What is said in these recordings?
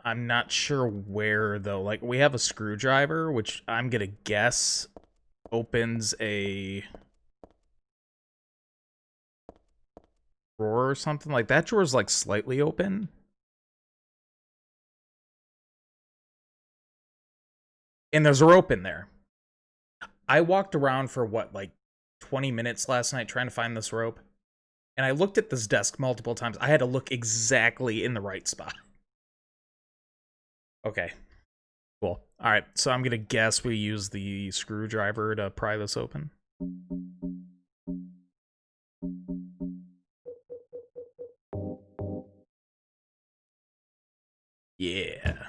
I'm not sure where though. Like we have a screwdriver, which I'm gonna guess opens a drawer or something. Like that drawer's like slightly open. And there's a rope in there. I walked around for what, like 20 minutes last night trying to find this rope. And I looked at this desk multiple times. I had to look exactly in the right spot. Okay, cool. All right, so I'm gonna guess we use the screwdriver to pry this open. Yeah.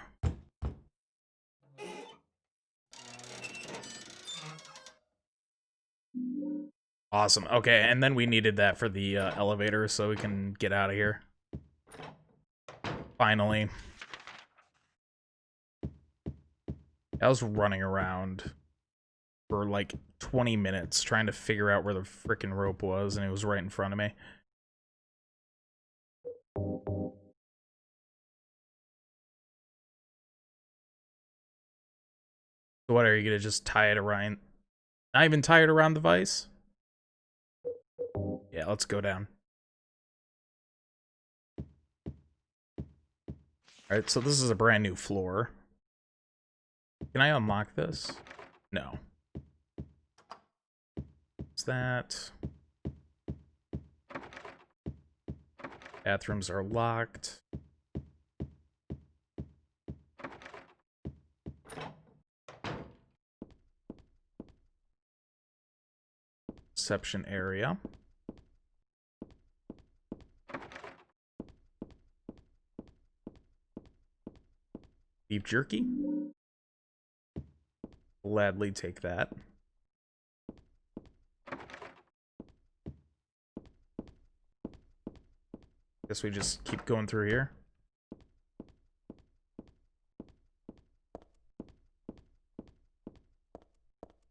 Awesome. Okay, and then we needed that for the elevator so we can get out of here. Finally. I was running around for like 20 minutes trying to figure out where the frickin' rope was, and it was right in front of me. So what, are you gonna just tie it around? Not even tie it around the vise? Yeah, let's go down. Alright, so this is a brand new floor. Can I unlock this? No. What's that? Bathrooms are locked. Reception area. Beef jerky. Gladly take that. Guess we just keep going through here.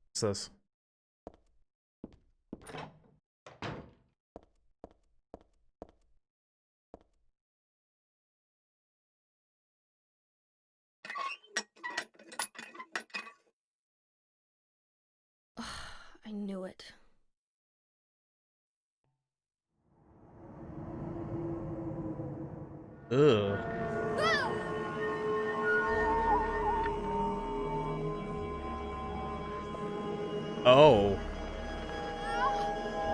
What's this? I knew it. Ugh. Oh.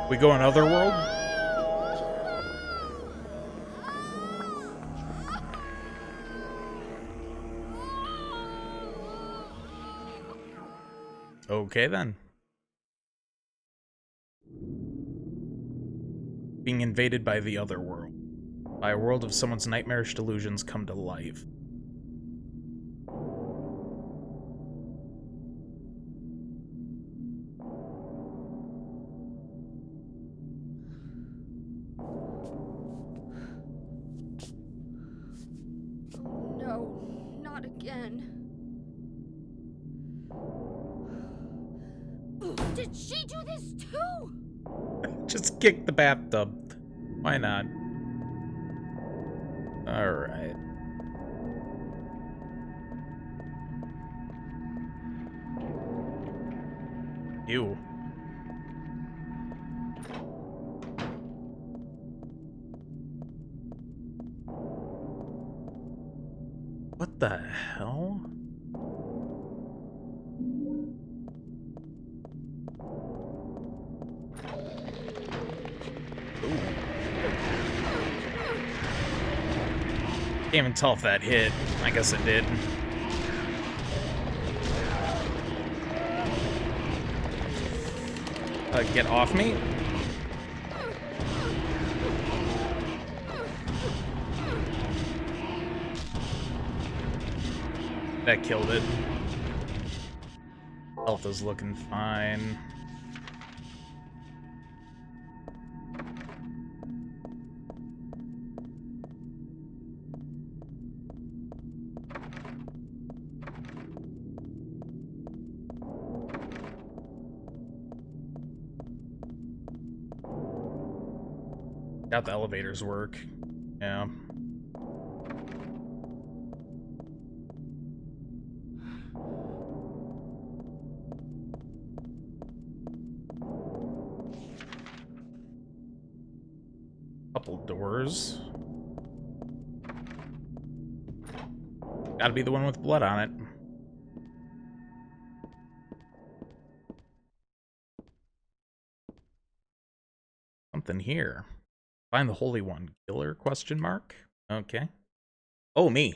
We go in Otherworld? Okay then. Being invaded by the Otherworld. By a world of someone's nightmarish delusions come to life. Oh no, not again. Did she do this too? Just kick the bathtub. Why not? Alright. Ew. What the hell? Ooh. Can't even tell if that hit. I guess it did. Get off me? That killed it. Health is looking fine. Doubt the elevators work. Yeah. couple doors. Gotta be the one with blood on it. Something here. Find the Holy One. Killer? Question mark? Okay. Oh, me.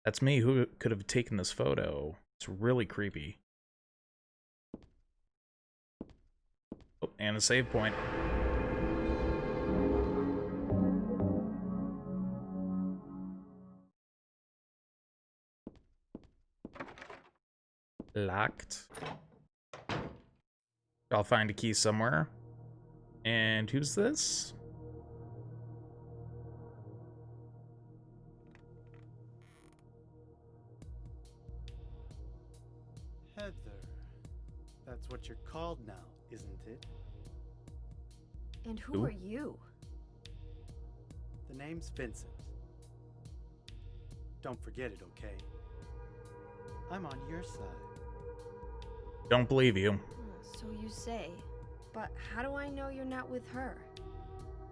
That's me. Who could have taken this photo? It's really creepy. Oh, and a save point. Locked. I'll find a key somewhere. And who's this? Heather. That's what you're called now, isn't it? And who are you? The name's Vincent. Don't forget it, okay? I'm on your side. Don't believe you. So you say. But how do I know you're not with her?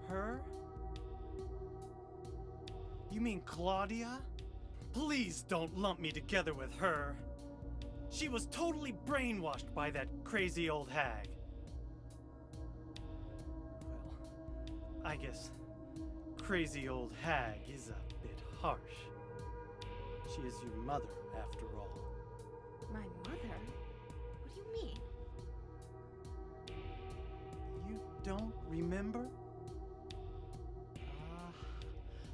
Her? You mean Claudia? Please don't lump me together with her. She was totally brainwashed by that crazy old hag. Well, I guess crazy old hag is a bit harsh. She is your mother, after all. My mother? What do you mean? You don't remember? Ah,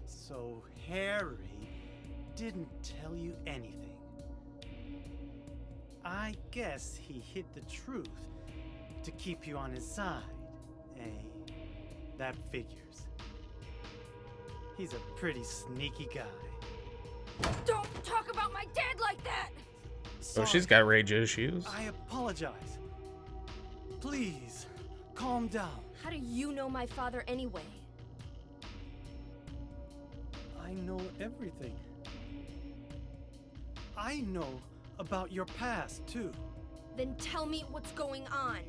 so Harry didn't tell you anything. I guess he hid the truth to keep you on his side, eh? That figures. He's a pretty sneaky guy. Don't talk about my dad like that! Oh, she's got rage issues. I apologize. Please, calm down. How do you know my father anyway? I know everything. I know about your past, too. Then tell me what's going on.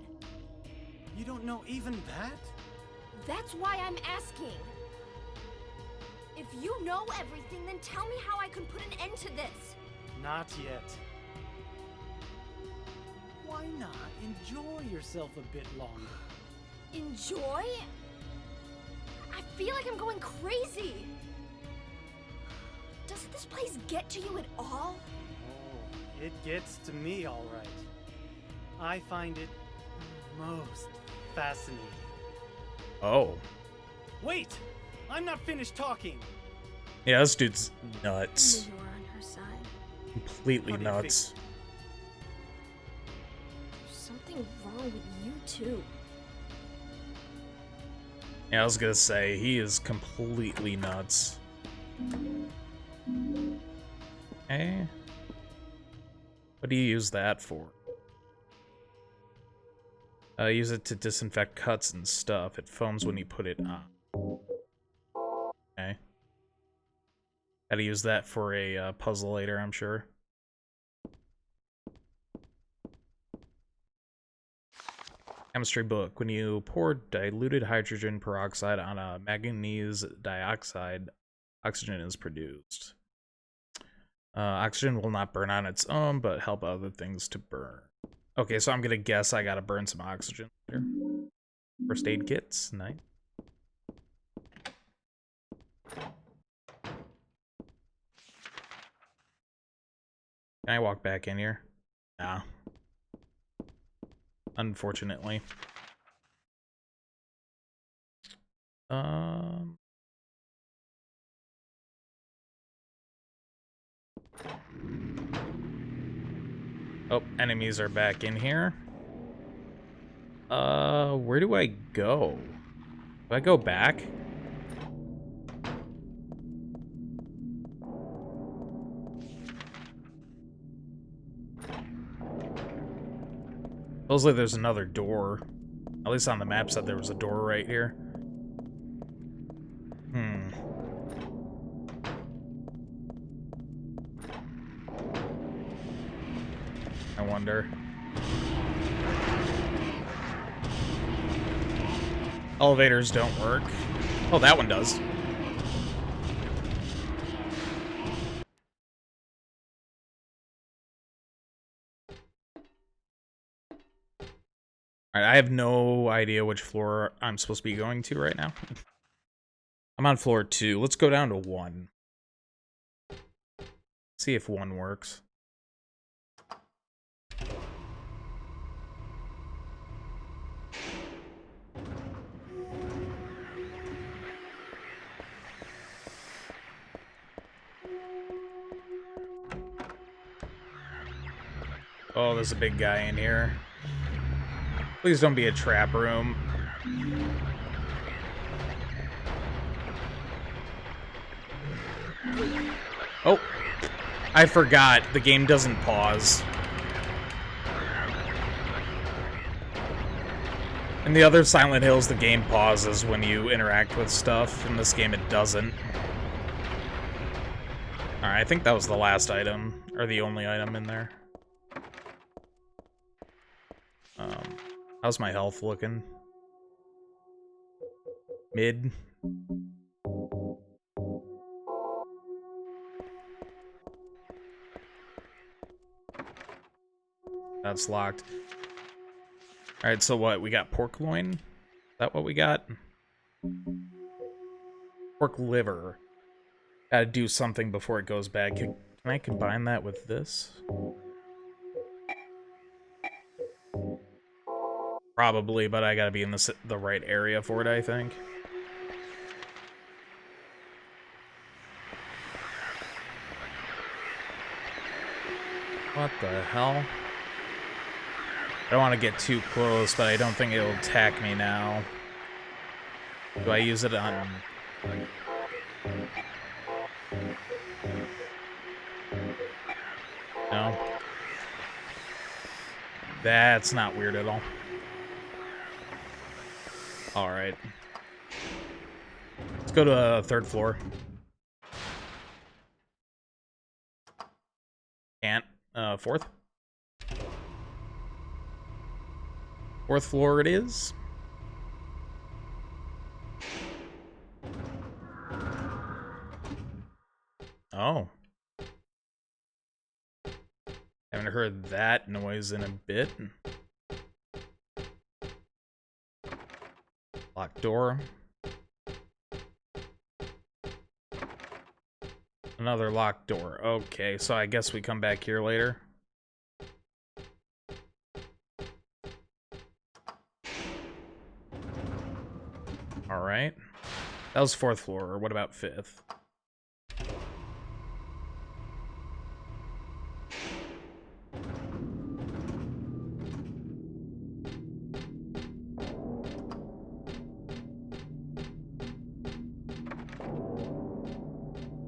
You don't know even that? That's why I'm asking. If you know everything, then tell me how I can put an end to this. Not yet. Why not enjoy yourself a bit longer? Enjoy? I feel like I'm going crazy. Does this place get to you at all? Oh, it gets to me, all right. I find it most fascinating. Oh. Wait! I'm not finished talking! Yeah, this dude's I nuts. knew you were on her side. Completely How do you nuts. There's something wrong with you too. Yeah, I was gonna say, he is completely nuts. Hey. What do you use that for? Use it to disinfect cuts and stuff. It foams when you put it on. Okay. Gotta use that for a puzzle later, I'm sure. Chemistry book. When you pour diluted hydrogen peroxide on a manganese dioxide, oxygen is produced. Oxygen will not burn on its own, but help other things to burn. Okay, so I'm gonna guess I gotta burn some oxygen later. First aid kits, nice. Can I walk back in here? Nah. Unfortunately. Oh, enemies are back in here. Where do I go? Do I go back? Feels like there's another door. At least on the map said there was a door right here. I wonder. Elevators don't work. Oh, that one does. Alright, I have no idea which floor I'm supposed to be going to right now. I'm on floor 2. Let's go down to 1. See if 1 works. Oh, there's a big guy in here. Please don't be a trap room. Oh, I forgot. The game doesn't pause. In the other Silent Hills, the game pauses when you interact with stuff. In this game, it doesn't. Alright, I think that was the last item, or the only item in there. How's my health looking? Mid. That's locked. Alright, so what? We got pork loin? Is that what we got? Pork liver. Gotta do something before it goes bad. Can I combine that with this? Probably, but I gotta be in the right area for it, I think. What the hell? I don't want to get too close, but I don't think it'll attack me now. Do I use it on... No. That's not weird at all. Alright. Let's go to the 3rd floor. Can't. 4th? 4th floor it is. Oh. Haven't heard that noise in a bit. Locked door. Another locked door. Okay, so I guess we come back here later. Alright. That was 4th floor. What about 5th?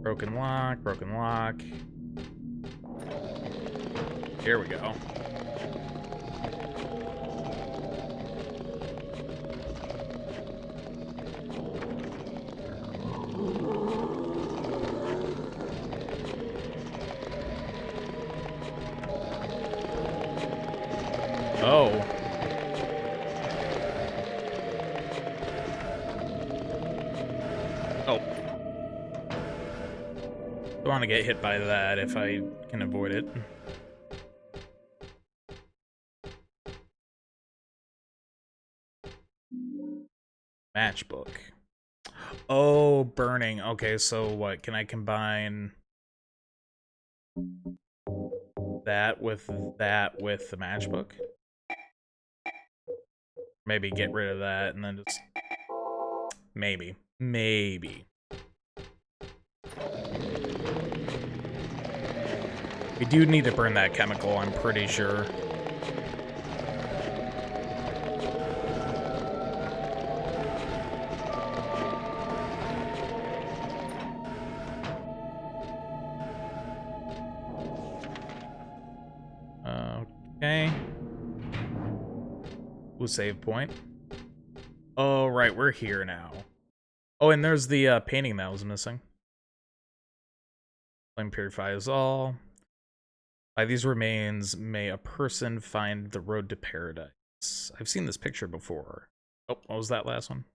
Broken lock, broken lock. Here we go. Oh. Oh. Don't want to get hit by that if I can avoid it. Matchbook. Oh, burning. Okay, so what? Can I combine that with the matchbook? Maybe get rid of that and then just... Maybe. Maybe. We do need to burn that chemical, I'm pretty sure. Okay. Ooh, save point. Oh, right, we're here now. Oh, and there's the painting that was missing. Flame purifies all. By these remains, may a person find the road to paradise. I've seen this picture before. Oh, what was that last one?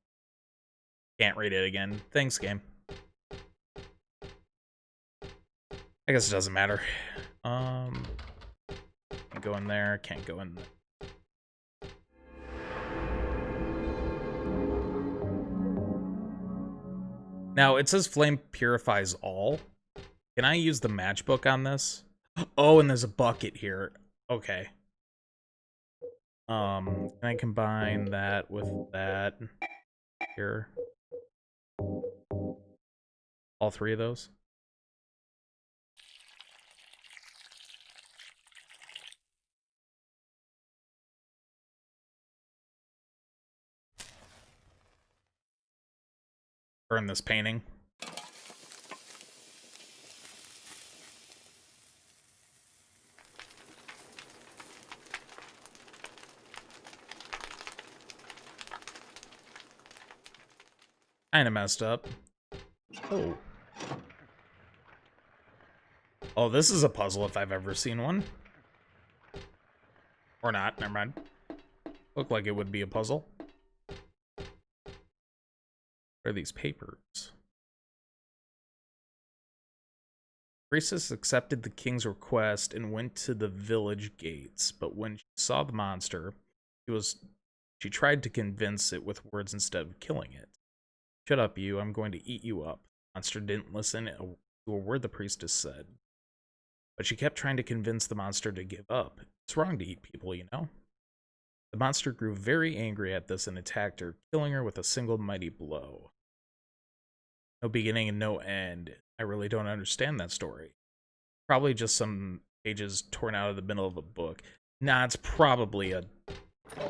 Can't read it again. Thanks, game. I guess it doesn't matter. Can't go in there. Can't go in there. Now, it says flame purifies all. Can I use the matchbook on this? Oh, and there's a bucket here. Okay. Can I combine that with that here? All three of those? Burn this painting. Kinda messed up. Oh. Oh, this is a puzzle if I've ever seen one. Or not, never mind. Looked like it would be a puzzle. What are these papers? Priestess accepted the king's request and went to the village gates, but when she saw the monster, she tried to convince it with words instead of killing it. Shut up, you. I'm going to eat you up. The monster didn't listen to a word the priestess said. But she kept trying to convince the monster to give up. It's wrong to eat people, you know? The monster grew very angry at this and attacked her, killing her with a single mighty blow. No beginning and no end. I really don't understand that story. Probably just some pages torn out of the middle of a book. Nah, it's probably a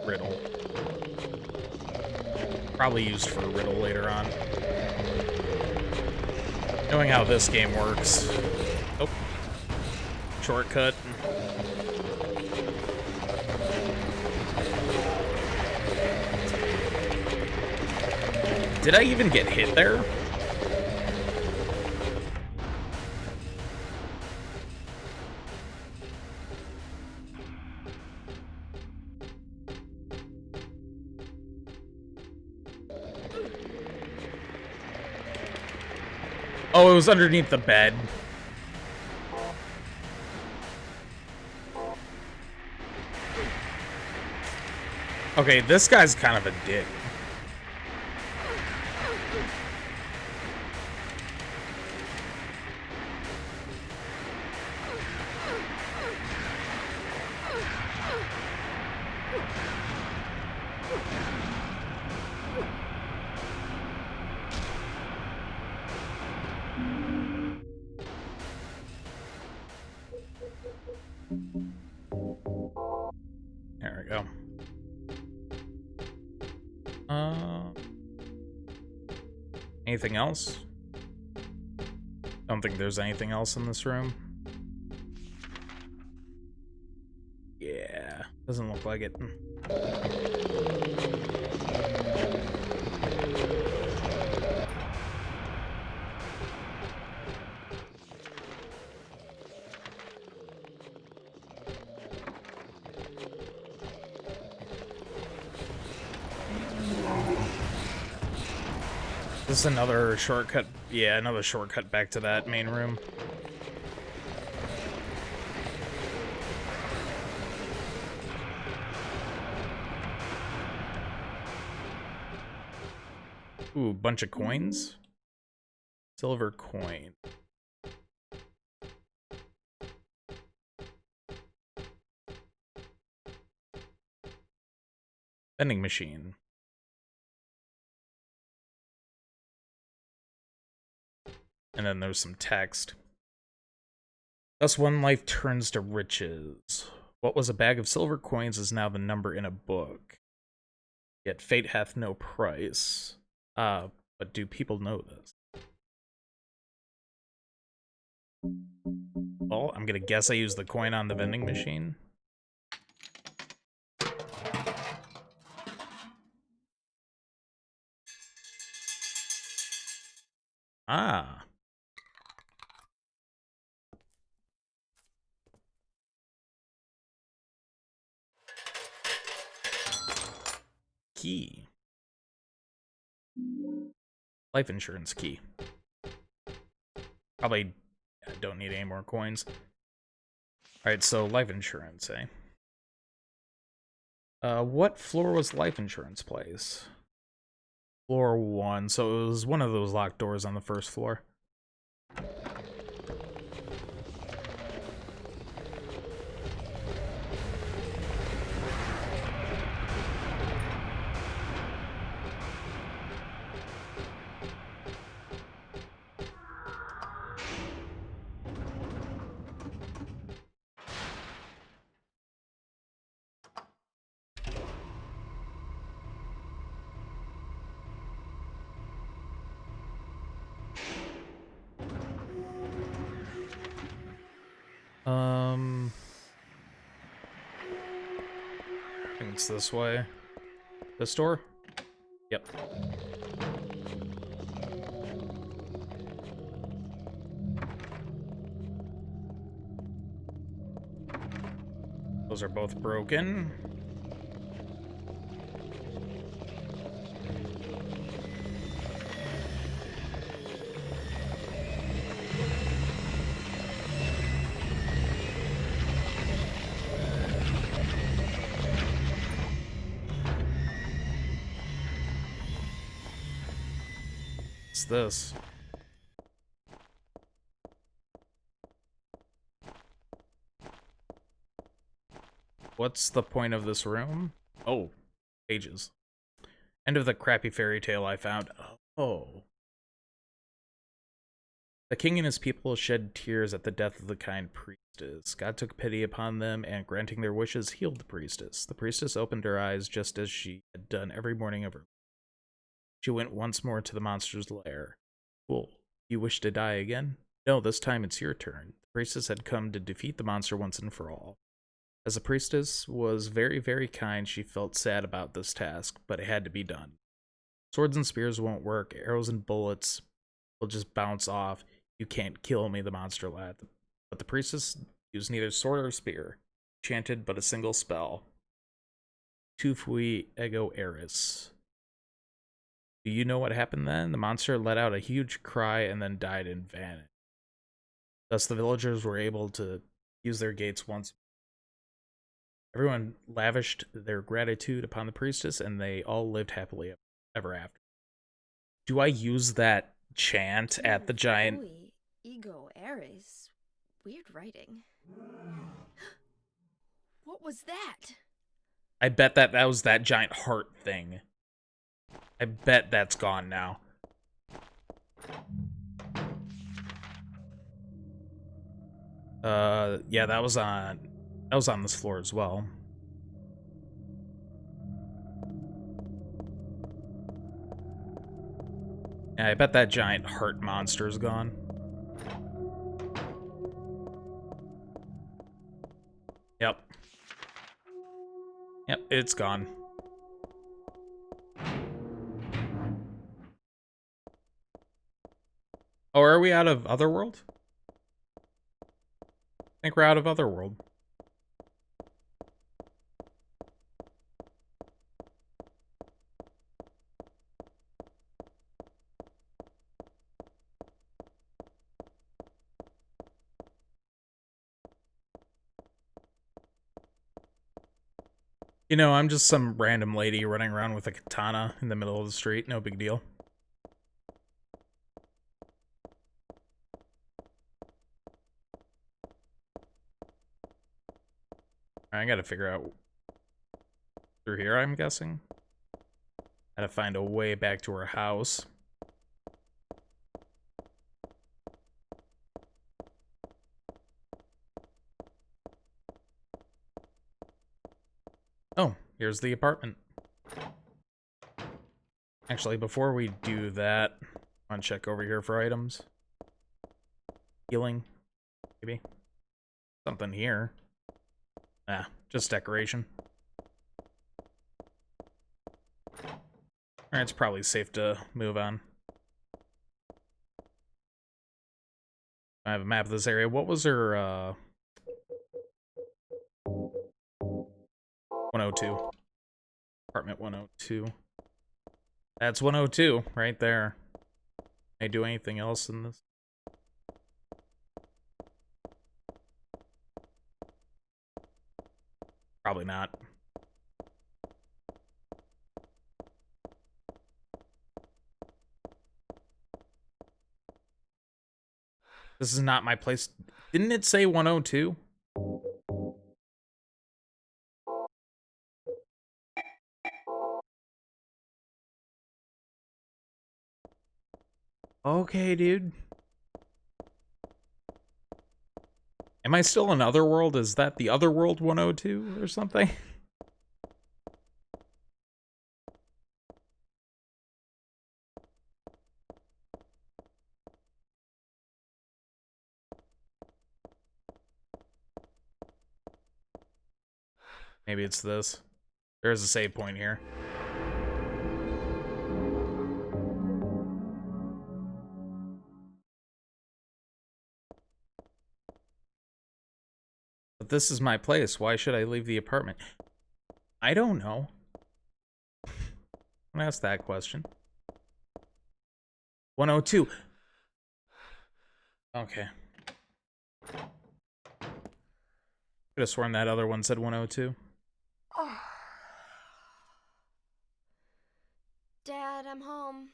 riddle. Probably used for a riddle later on. Knowing how this game works. Oh. Shortcut. Did I even get hit there? Oh, it was underneath the bed. Okay, this guy's kind of a dick. There we go. Anything else? Don't think there's anything else in this room. Yeah, doesn't look like it. This is another shortcut. Yeah, another shortcut back to that main room. Ooh, bunch of coins. Silver coin. Vending machine. And then there's some text. Thus one life turns to riches. What was a bag of silver coins is now the number in a book. Yet fate hath no price. But do people know this? Well, I'm gonna guess I used the coin on the vending machine. Ah. Key. Life insurance key. Probably don't need any more coins. Alright, so life insurance, eh? What floor was life insurance place? Floor 1, so it was one of those locked doors on the first floor. I think it's this way. This door? Yep. Those are both broken. What's this? What's the point of this room? Oh, pages. End of the crappy fairy tale I found. Oh. The king and his people shed tears at the death of the kind priestess. God took pity upon them and, granting their wishes, healed the priestess. The priestess opened her eyes just as she had done every morning of her life. She went once more to the monster's lair. Well, you wish to die again? No, this time it's your turn. The priestess had come to defeat the monster once and for all. As the priestess was very, very kind, she felt sad about this task, but it had to be done. Swords and spears won't work. Arrows and bullets will just bounce off. You can't kill me, the monster laughed. But the priestess used neither sword or spear. Chanted but a single spell. Tu fui ego eris. Do you know what happened then? The monster let out a huge cry and then died and vanished. Thus the villagers were able to use their gates once. Everyone lavished their gratitude upon the priestess, and they all lived happily ever after. Do I use that chant at the giant? Ego Ares. Weird writing. What was that? I bet that was that giant heart thing. I bet that's gone now. Yeah, that was on this floor as well. Yeah, I bet that giant heart monster's gone. Yep. Yep, it's gone. Oh, are we out of Otherworld? I think we're out of Otherworld. You know, I'm just some random lady running around with a katana in the middle of the street. No big deal. I gotta figure out through here, I'm guessing. Gotta find a way back to her house. Oh, here's the apartment. Actually, before we do that, I want to check over here for items. Healing, maybe. Something here. Ah, just decoration. Alright, it's probably safe to move on. I have a map of this area. What was her, 102. Apartment 102. That's 102, right there. Can I do anything else in this? Probably not. This is not my place. Didn't it say 102? Okay, dude. Am I still in Otherworld? Is that the Otherworld 102 or something? Maybe it's this. There's a save point here. But this is my place. Why should I leave the apartment? I don't know. Don't ask that question. 102. Okay. Could have sworn that other one said 102. Dad, I'm home.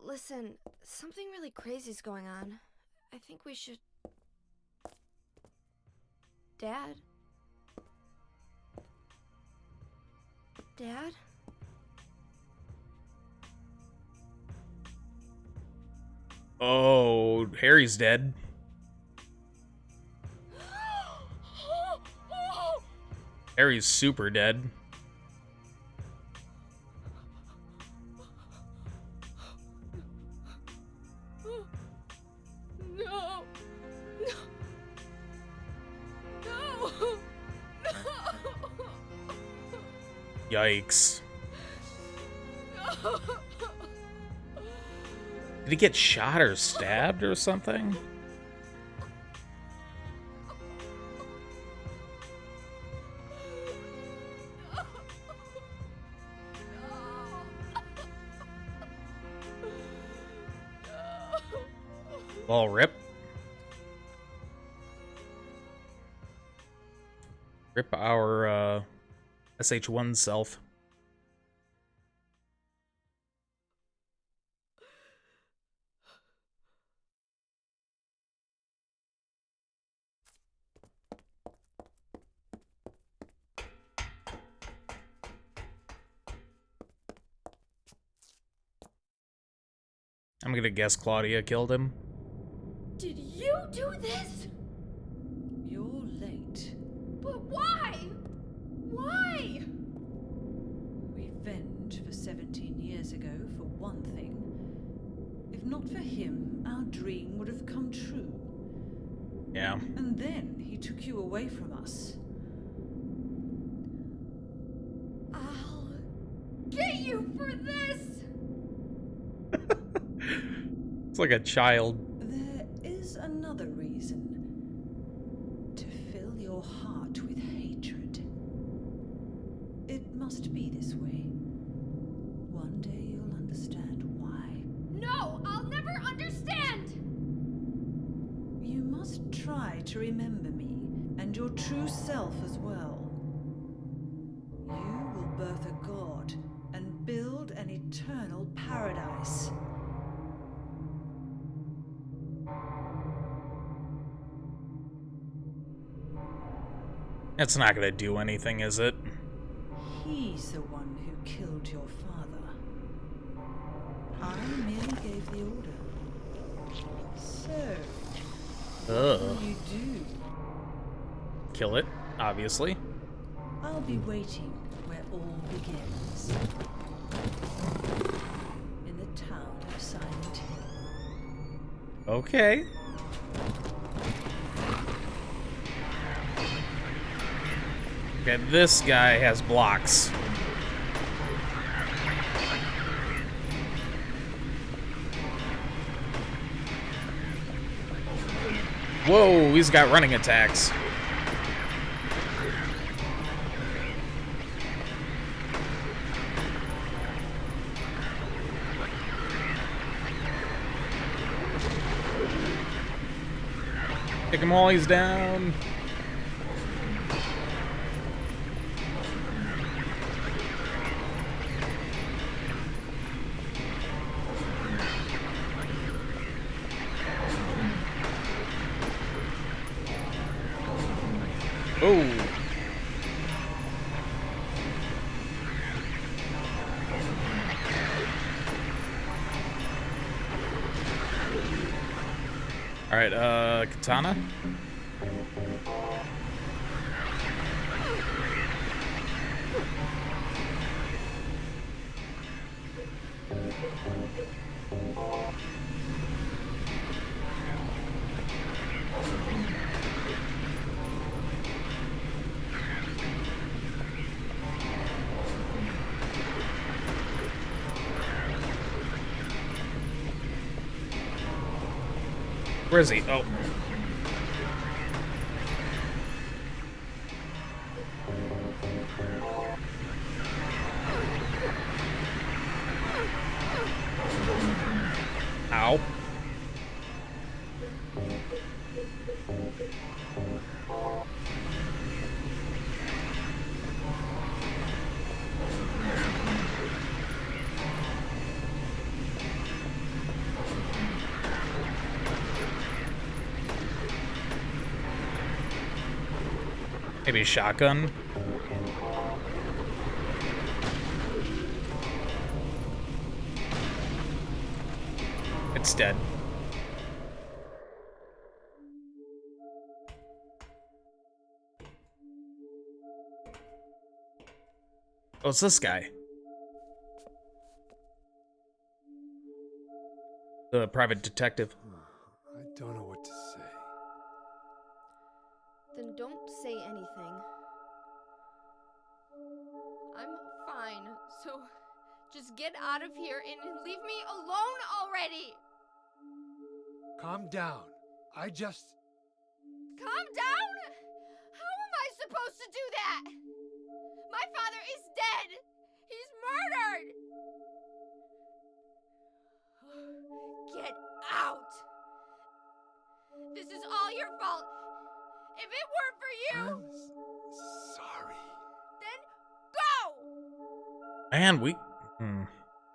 Listen, something really crazy's going on. I think we should... Dad? Dad? Oh, Harry's dead. Harry's super dead. No. No. Yikes. Did he get shot or stabbed or something? Well, rip. Rip our SH1 self. I'm gonna guess Claudia killed him. Did you do this? You're late. But why? Why? Revenge for 17 years ago, for one thing. If not for him, our dream would have come true. Yeah. And then he took you away from us. I'll get you for this! It's like a child. There is another reason. To fill your heart with hatred. It must be this way. One day you'll understand why. No, I'll never understand! You must try to remember me, and your true self as well. You will birth a god, and build an eternal paradise. That's not gonna do anything, is it? He's the one who killed your father. I merely gave the order. So, what will you do? Kill it, obviously. I'll be waiting where all begins. In the town of Silent Hill. Okay. Okay, this guy has blocks. Whoa, he's got running attacks. Kick him while he's down. Oh. All right, katana. Where is he? Oh. Ow. Maybe a shotgun. It's dead. Oh, it's this guy. The private detective. I don't know what to say. Then don't say anything. I'm fine, so just get out of here and leave me alone already! Calm down. Calm down? How am I supposed to do that? My father is dead! He's murdered! Get out! This is all your fault! If it weren't for you, I'm sorry. then go! Man, If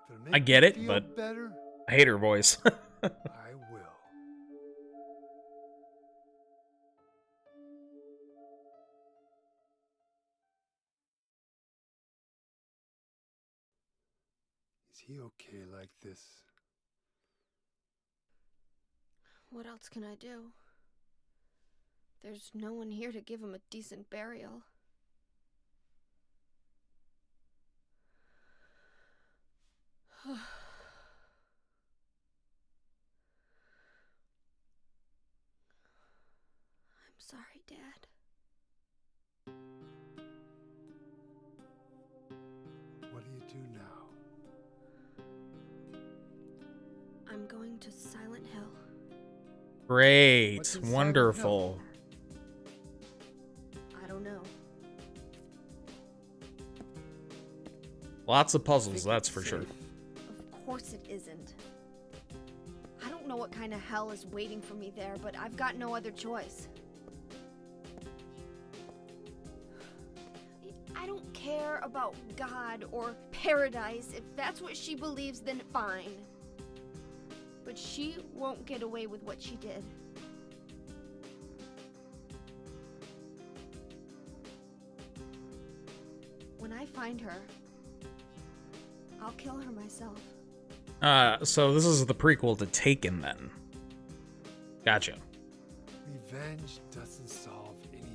it'll make I get you it, feel but- better, I hate her voice. I will. Is he okay like this? What else can I do? There's no one here to give him a decent burial. I'm sorry, Dad. What do you do now? I'm going to Silent Hill. Great. What's in Silent Wonderful. I don't know. Lots of puzzles, Think that's it's for sure. safe? Of course it isn't. I don't know what kind of hell is waiting for me there, but I've got no other choice. I don't care about God or paradise. If that's what she believes, then fine. But she won't get away with what she did. When I find her, I'll kill her myself. So this is the prequel to Taken, then. Gotcha. Revenge doesn't solve anything.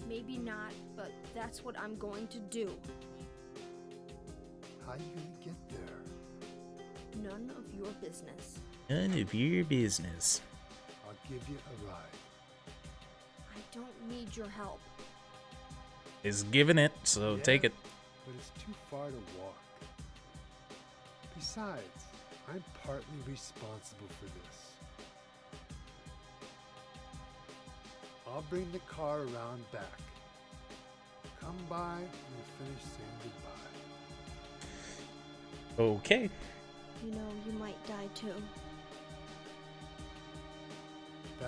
Maybe not, but that's what I'm going to do. How you gonna get there? None of your business. None of your business. I'll give you a ride. I don't need your help. Is giving it, so Yeah, take it. But it's too far to walk. Besides, I'm partly responsible for this. I'll bring the car around back. Come by and we'll finish saying goodbye. You know, you might die too.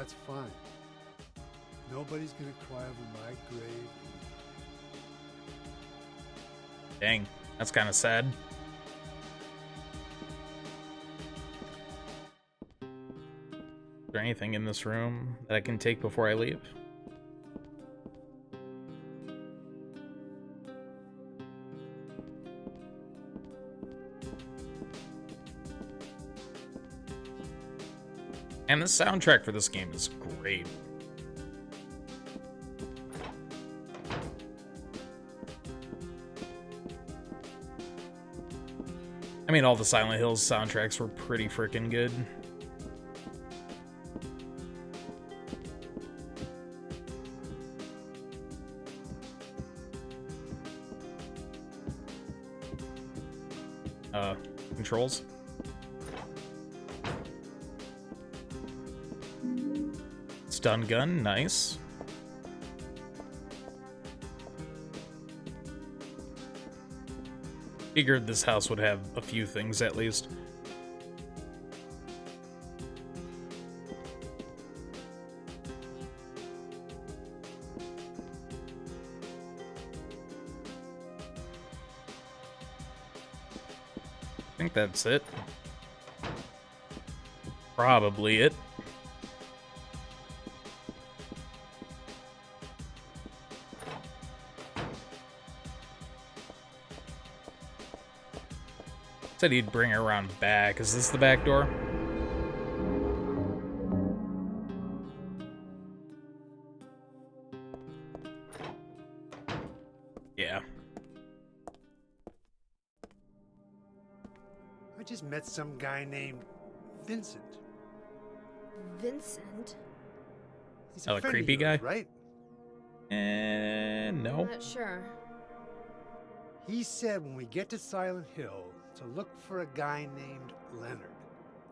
that's fine. Nobody's gonna cry over my grave. Dang, that's kind of sad. Is there anything in this room that I can take before I leave? And the soundtrack for this game is great. I mean, all the Silent Hills soundtracks were pretty freaking good. Controls. Stun gun, nice. Figured this house would have a few things at least. I think that's it. Probably it. Said he'd bring her around back. Is this the back door? Yeah. I just met some guy named Vincent. Vincent? He's Oh, a friend of creepy yours, guy? right? No. I'm not sure. He said when we get to Silent Hill to look for a guy named Leonard,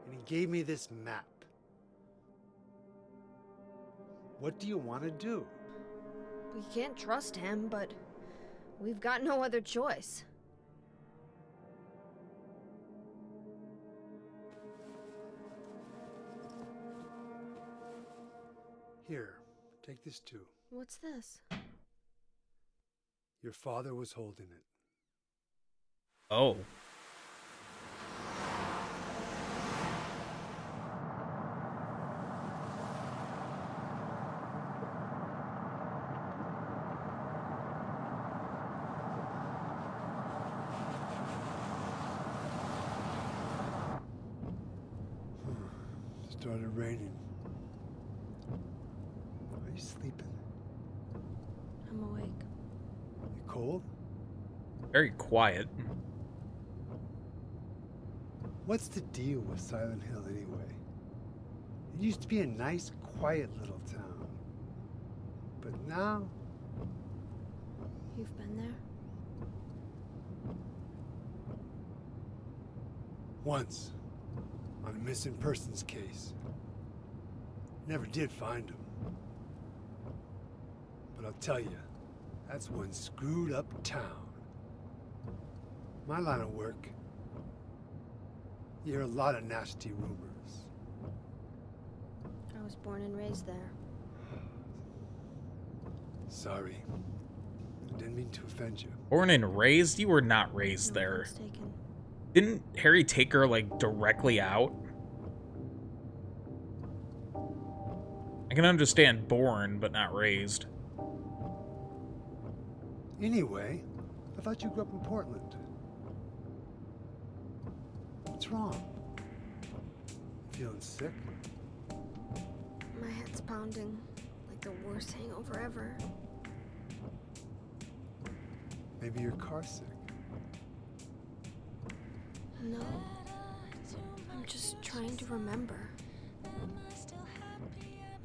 and he gave me this map. What do you want to do? We can't trust him, but we've got no other choice. Here, take this too. What's this? Your father was holding it. Oh. Started raining. Are you sleeping? I'm awake. You cold? Very quiet. What's the deal with Silent Hill anyway? It used to be a nice, quiet little town. But now, You've been there? once, on a missing persons case. Never did find him. But I'll tell you, that's one screwed up town. My line of work, you hear a lot of nasty rumors. I was born and raised there. Sorry. I didn't mean to offend you. Born and raised? You were not raised No there. offense taken. Didn't Harry take her, like, directly out? I can understand born, but not raised. Anyway, I thought you grew up in Portland. What's wrong? Feeling sick? My head's pounding like the worst hangover ever. Maybe you're car sick. No. I'm just trying to remember.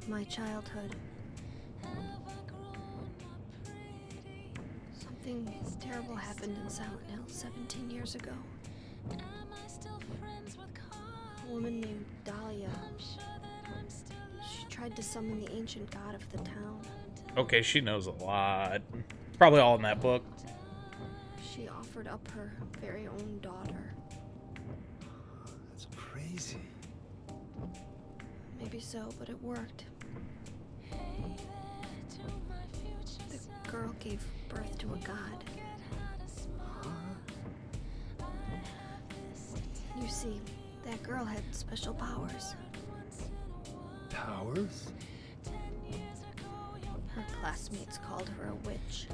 My childhood. Something terrible happened in Silent Hill 17 years ago. A woman named Dahlia. She tried to summon the ancient god of the town. Okay, she knows a lot. It's probably all in that book. She offered up her very own daughter. That's crazy. Maybe so, but it worked. girl gave birth to a god. You see, that girl had special powers. Powers? Her classmates called her a witch.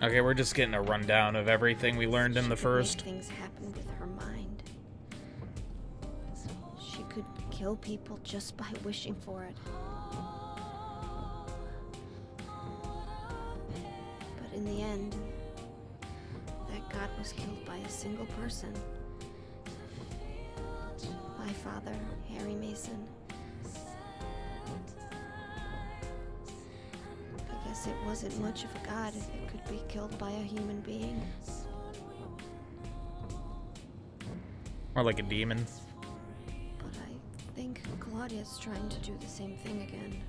Okay, we're just getting a rundown of everything we learned in the She could make first. things happen with her mind. She could kill people just by wishing for it. But in the end, that god was killed by a single person. My father, Harry Mason. I guess it wasn't much of a god if it could be killed by a human being. More like a demon. But I think Claudia's trying to do the same thing again.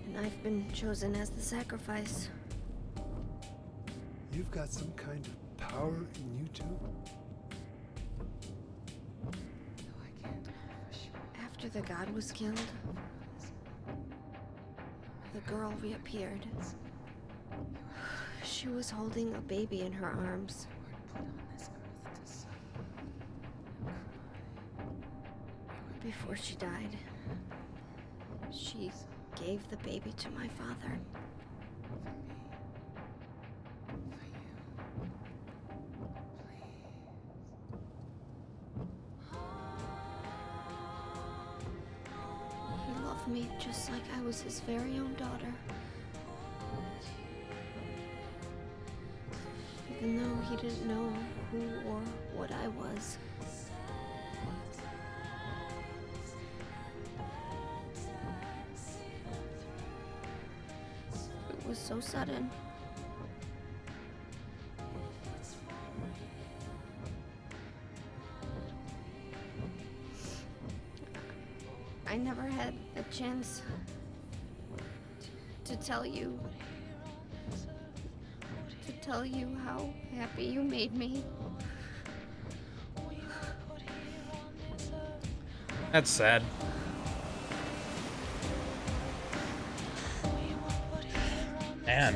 And I've been chosen as the sacrifice. You've got some kind of power in you too? After the god was killed, the girl reappeared. She was holding a baby in her arms. Before she died, she gave the baby to my father. He loved me just like I was his very own daughter. Even though he didn't know who or what I was. It was so sudden. I never had a chance to tell you how happy you made me. That's sad. Man.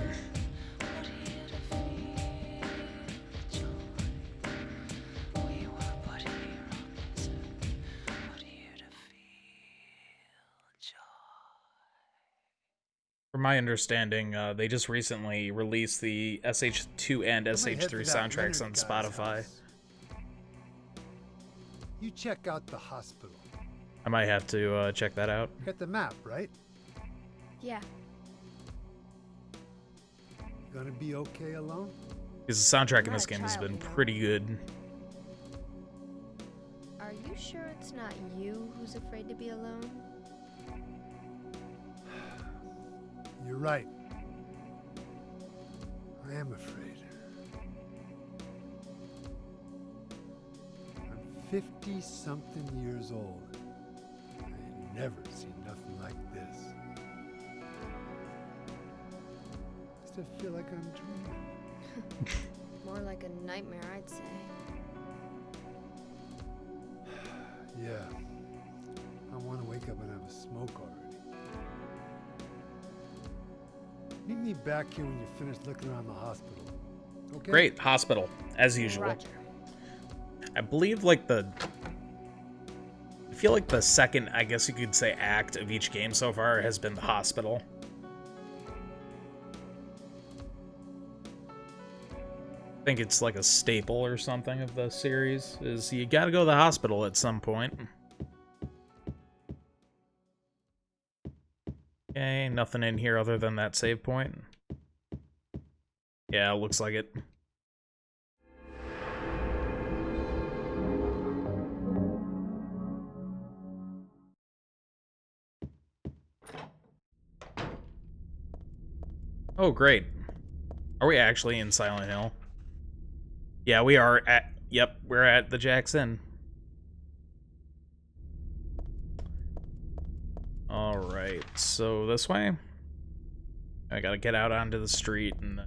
From my understanding, they just recently released the SH2 and I might head SH3 for that soundtracks Leonard on guy's Spotify. house. You check out the hospital. I might have to check that out. Got the map, right? Yeah, You gonna be okay alone? Because the soundtrack in Not this a game has child, been you know. pretty good. are you sure it's not you who's afraid to be alone? You're right. I am afraid. I'm 50-something years old. I ain't never seen nothing like this. I still feel like I'm dreaming. More like a nightmare, I'd say. Yeah. I want to wake up and have a smoke already. Meet me back here when you're finished looking around the hospital. Okay? Great, hospital, as usual. Roger. I believe, like, I feel like the second, I guess you could say, act of each game so far has been the hospital. I think it's like a staple or something of the series, is you gotta go to the hospital at some point. Okay, nothing in here other than that save point. Yeah, looks like it. Oh, great. Are we actually in Silent Hill? Yeah, we are at... Yep, we're at the Jackson. Alright, so this way? I gotta get out onto the street and...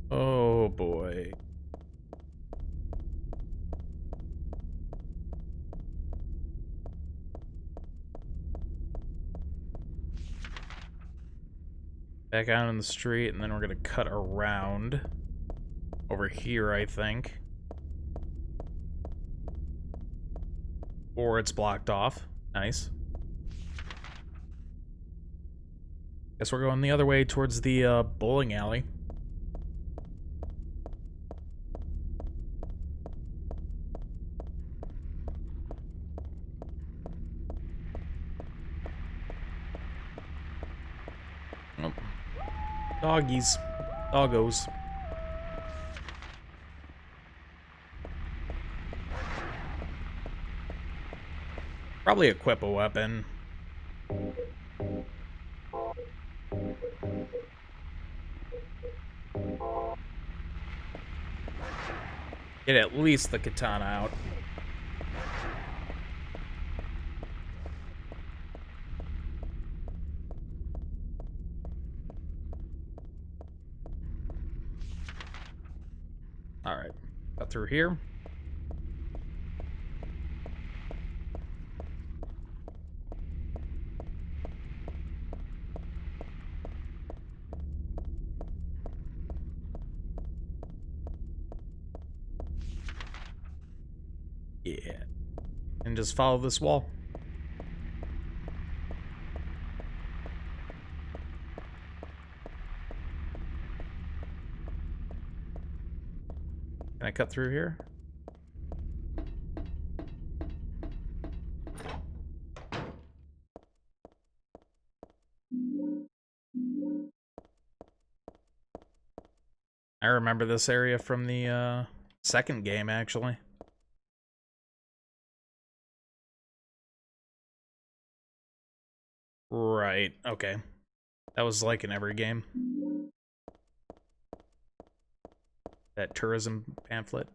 Oh, boy. Back out in the street, and then we're gonna cut around over here, I think. Or it's blocked off. Nice. Guess we're going the other way towards the bowling alley. Oh. Doggies. Doggos. Probably equip a weapon. Get at least the katana out. Alright. Got through here. Yeah. And just follow this wall. Can I cut through here? I remember this area from the second game, actually. Right, okay. That was like in every game. That tourism pamphlet.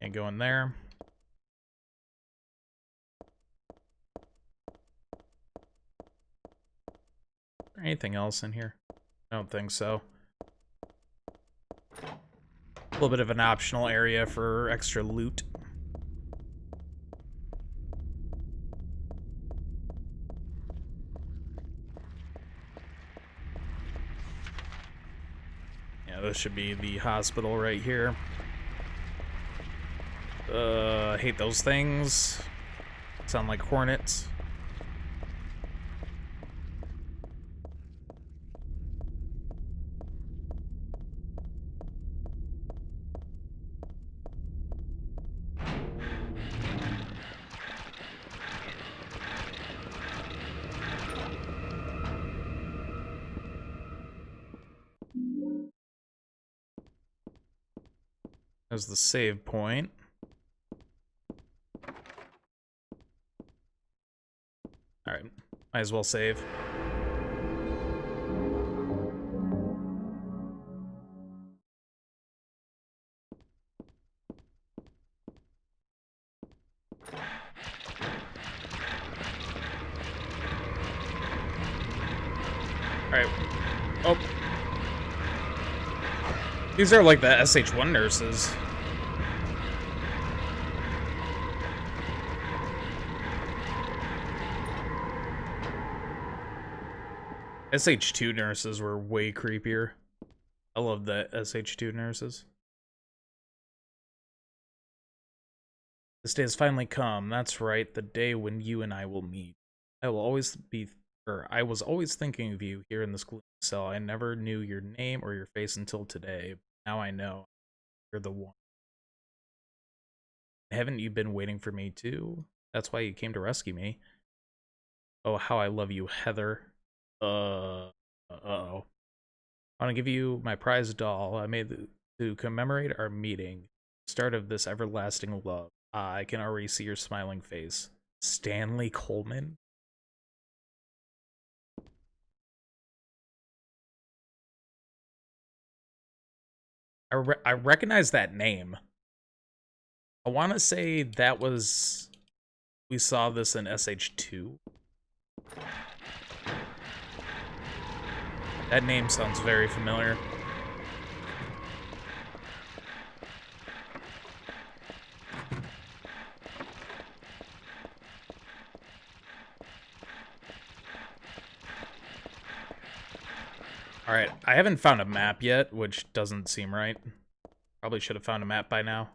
Can't go in there. Is there anything else in here? I don't think so. A little bit of an optional area for extra loot. Yeah, this should be the hospital right here. I hate those things. Sound like hornets. There's the save point. Alright, might as well save. Alright. Oh. These are like the SH1 nurses. SH2 nurses were way creepier. I love the SH2 nurses. This day has finally come. That's right, the day when you and I will meet. I was always thinking of you here in this gloomy cell. I never knew your name or your face until today. Now I know. You're the one. Haven't you been waiting for me too? That's why you came to rescue me. Oh, how I love you, Heather. Uh-oh. I want to give you my prized doll I made to commemorate our meeting. Start of this everlasting love. I can already see your smiling face. Stanley Coleman? I recognize that name. I want to say that was... We saw this in SH2. That name sounds very familiar. Alright, I haven't found a map yet, which doesn't seem right. Probably should have found a map by now.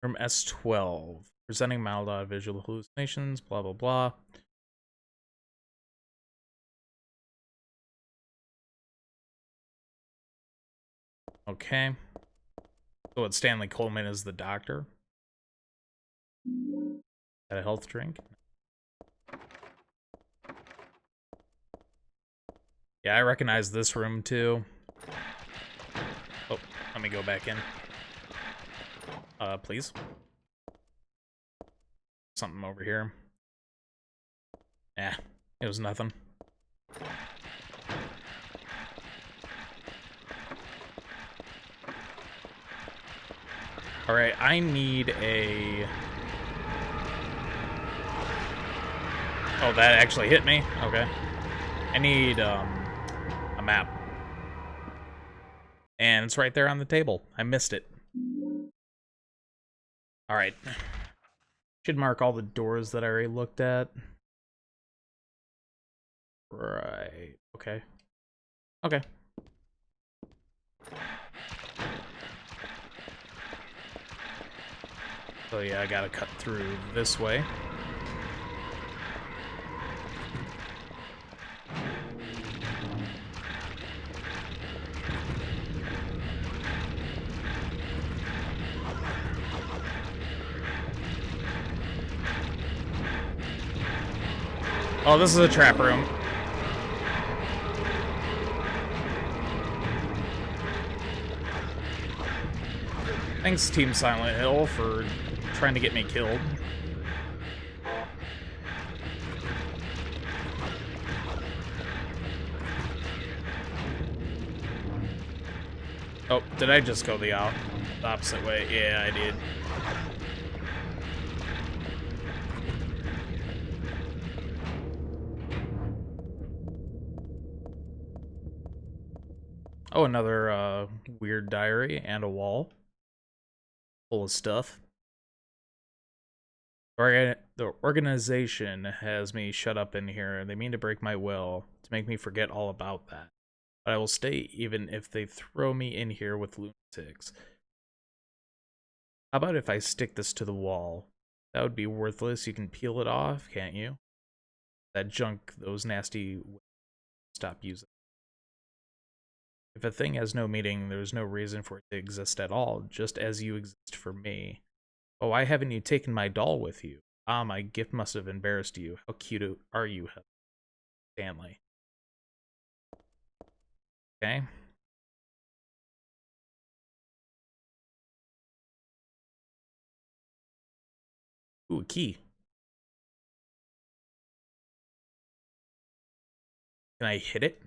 Room S12. Presenting mild visual hallucinations, blah blah blah. Okay. So it's Stanley Coleman as the doctor. Got a health drink. Yeah, I recognize this room too. Oh, let me go back in. Please. Something over here. Yeah, it was nothing. Alright, I need a... Oh, that actually hit me? Okay. I need, a map. And it's right there on the table. I missed it. Alright. Should mark all the doors that I already looked at. Right. Okay. Okay. So yeah, I gotta cut through this way. Oh, this is a trap room. Thanks, Team Silent Hill, for trying to get me killed. Oh, did I just go the opposite way? Yeah, I did. Oh, another weird diary and a wall full of stuff. The organization has me shut up in here. They mean to break my will, to make me forget all about that. But I will stay even if they throw me in here with lunatics. How about if I stick this to the wall? That would be worthless. You can peel it off, can't you? That junk, those nasty... Stop using. If a thing has no meaning, there's no reason for it to exist at all, just as you exist for me. Oh, why haven't you taken my doll with you? Ah, my gift must have embarrassed you. How cute are you, Stanley? Okay. Ooh, a key. Can I hit it?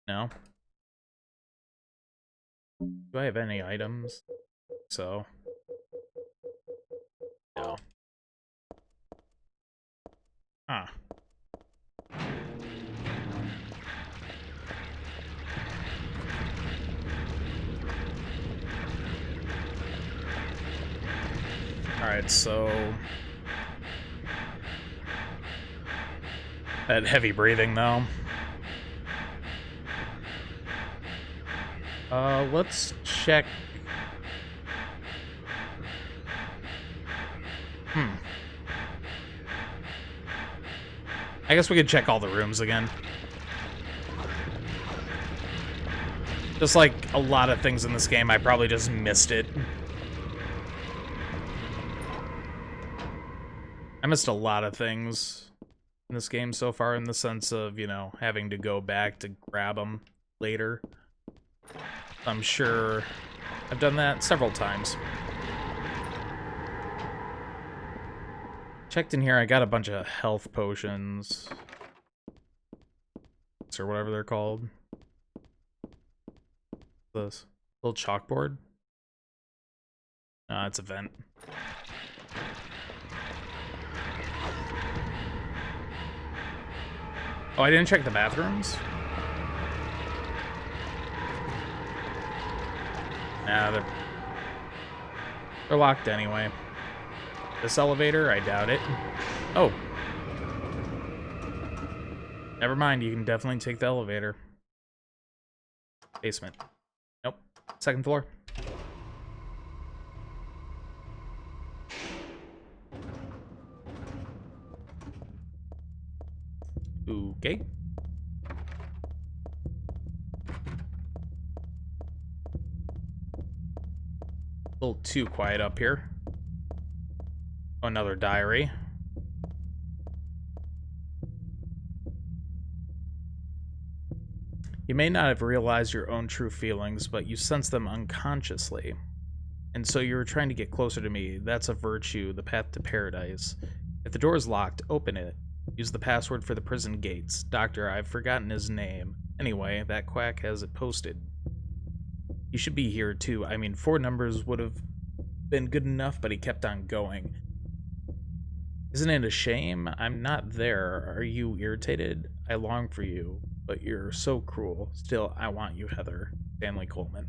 No. Do I have any items? So. No. Huh. Alright, so... That heavy breathing, though. Let's check... I guess we could check all the rooms again. Just like a lot of things in this game, I probably just missed it. I missed a lot of things in this game so far, in the sense of, you know, having to go back to grab them later. I'm sure I've done that several times. Checked in here, I got a bunch of health potions. Or whatever they're called. This little chalkboard. It's a vent. Oh, I didn't check the bathrooms? Nah, they're locked anyway. This elevator? I doubt it. Oh. Never mind, you can definitely take the elevator. Basement. Nope. Second floor. Okay. A little too quiet up here. Oh, another diary. You may not have realized your own true feelings, but you sense them unconsciously. And so you were trying to get closer to me. That's a virtue, the path to paradise. If the door is locked, open it. Use the password for the prison gates. Doctor, I've forgotten his name. Anyway, that quack has it posted. He should be here too. I mean, 4 numbers would have been good enough, but he kept on going. Isn't it a shame? I'm not there. Are you irritated? I long for you, but you're so cruel. Still, I want you, Heather. Stanley Coleman.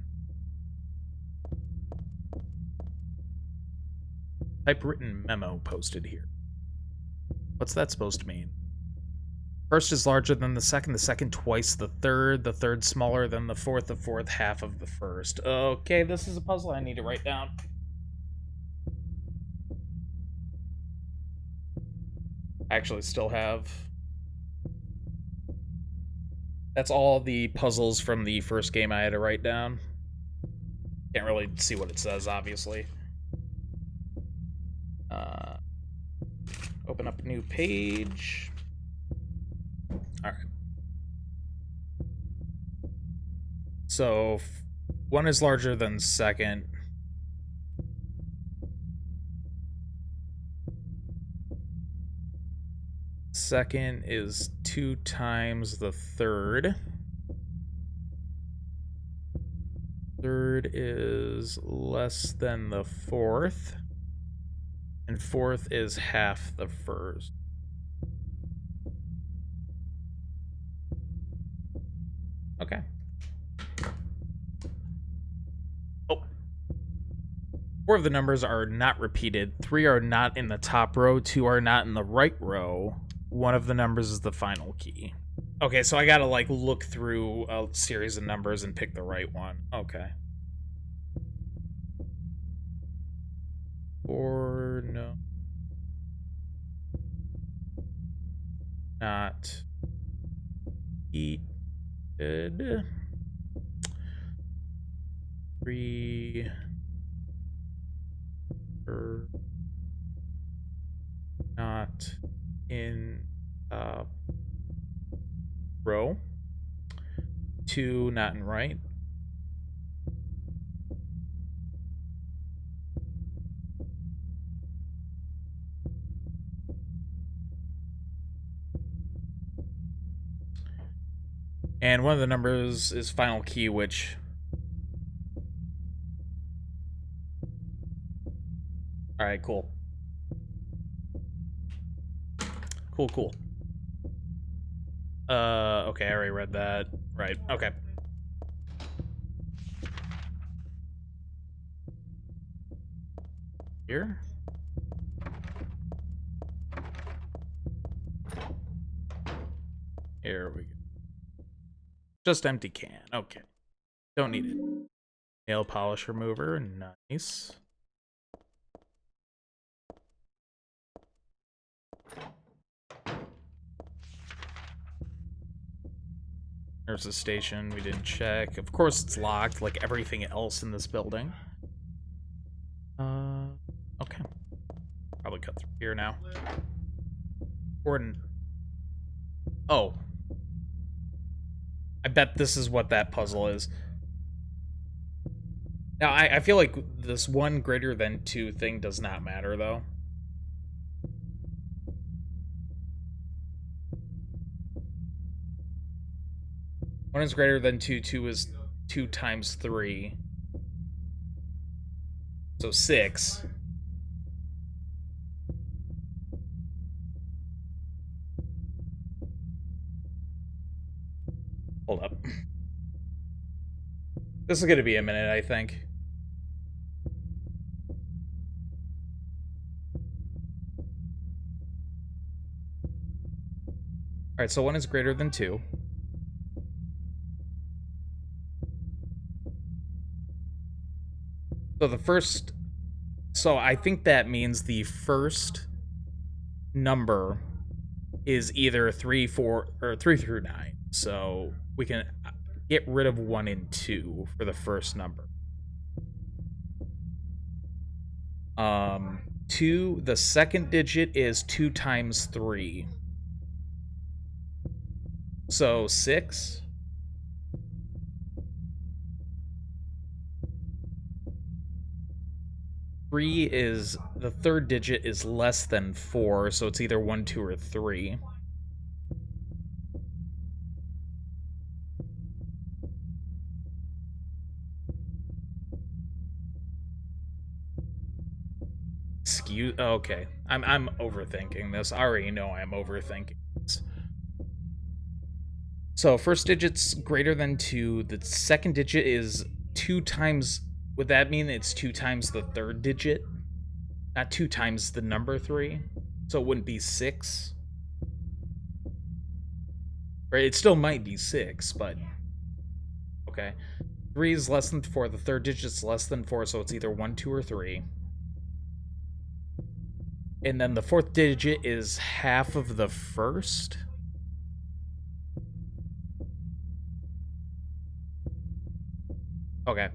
Typewritten memo posted here. What's that supposed to mean? First is larger than the second twice the third smaller than the fourth half of the first. Okay, this is a puzzle I need to write down. I actually still have... That's all the puzzles from the first game I had to write down. Can't really see what it says, obviously. Open up a new page. Alright. So, 1 is larger than second. Second is 2 times the third. Third is less than the fourth. And fourth is half the first. Okay. Oh. 4 of the numbers are not repeated. 3 are not in the top row. 2 are not in the right row. 1 of the numbers is the final key. Okay, so I gotta, like, look through a series of numbers and pick the right one. Okay. 4, no. Not repeated. 3 are not in row. 2 not in right. And one of the numbers is final key, which... Alright, cool. Cool. Okay, I already read that. Right, okay. Here? Here we go. Just empty can. Okay. Don't need it. Nail polish remover. Nice. There's a station we didn't check. Of course it's locked, like everything else in this building. Okay. Probably cut through here now. Gordon. Oh. I bet this is what that puzzle is. Now, I feel like this 1 greater than 2 thing does not matter, though. One is greater than 2. 2 is 2 times 3. So 6. Hold up. This is going to be a minute, I think. Alright, so 1 is greater than 2. So the first... So I think that means the first number is either 3, 4, or 3 through 9. So we can get rid of 1 and 2 for the first number. 2, the second digit is 2 times 3. So 6. Three is, the third digit is less than 4, so it's either 1, 2, or 3. Okay. I'm overthinking this. I already know I'm overthinking this. So first digit's greater than 2. The second digit is 2 times... Would that mean it's 2 times the third digit? Not 2 times the number 3? So it wouldn't be 6? Right, it still might be 6, but... Okay. 3 is less than 4. The third digit's less than 4, so it's either 1, 2, or 3. And then the fourth digit is half of the first? Okay.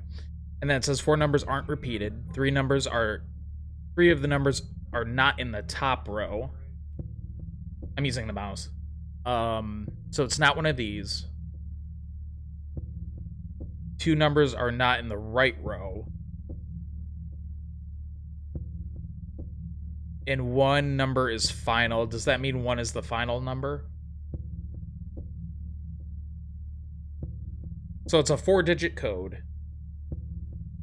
And then it says 4 numbers aren't repeated. 3 of the numbers are not in the top row. I'm using the mouse. So it's not one of these. 2 numbers are not in the right row. And 1 number is final. Does that mean 1 is the final number? So it's a 4-digit code.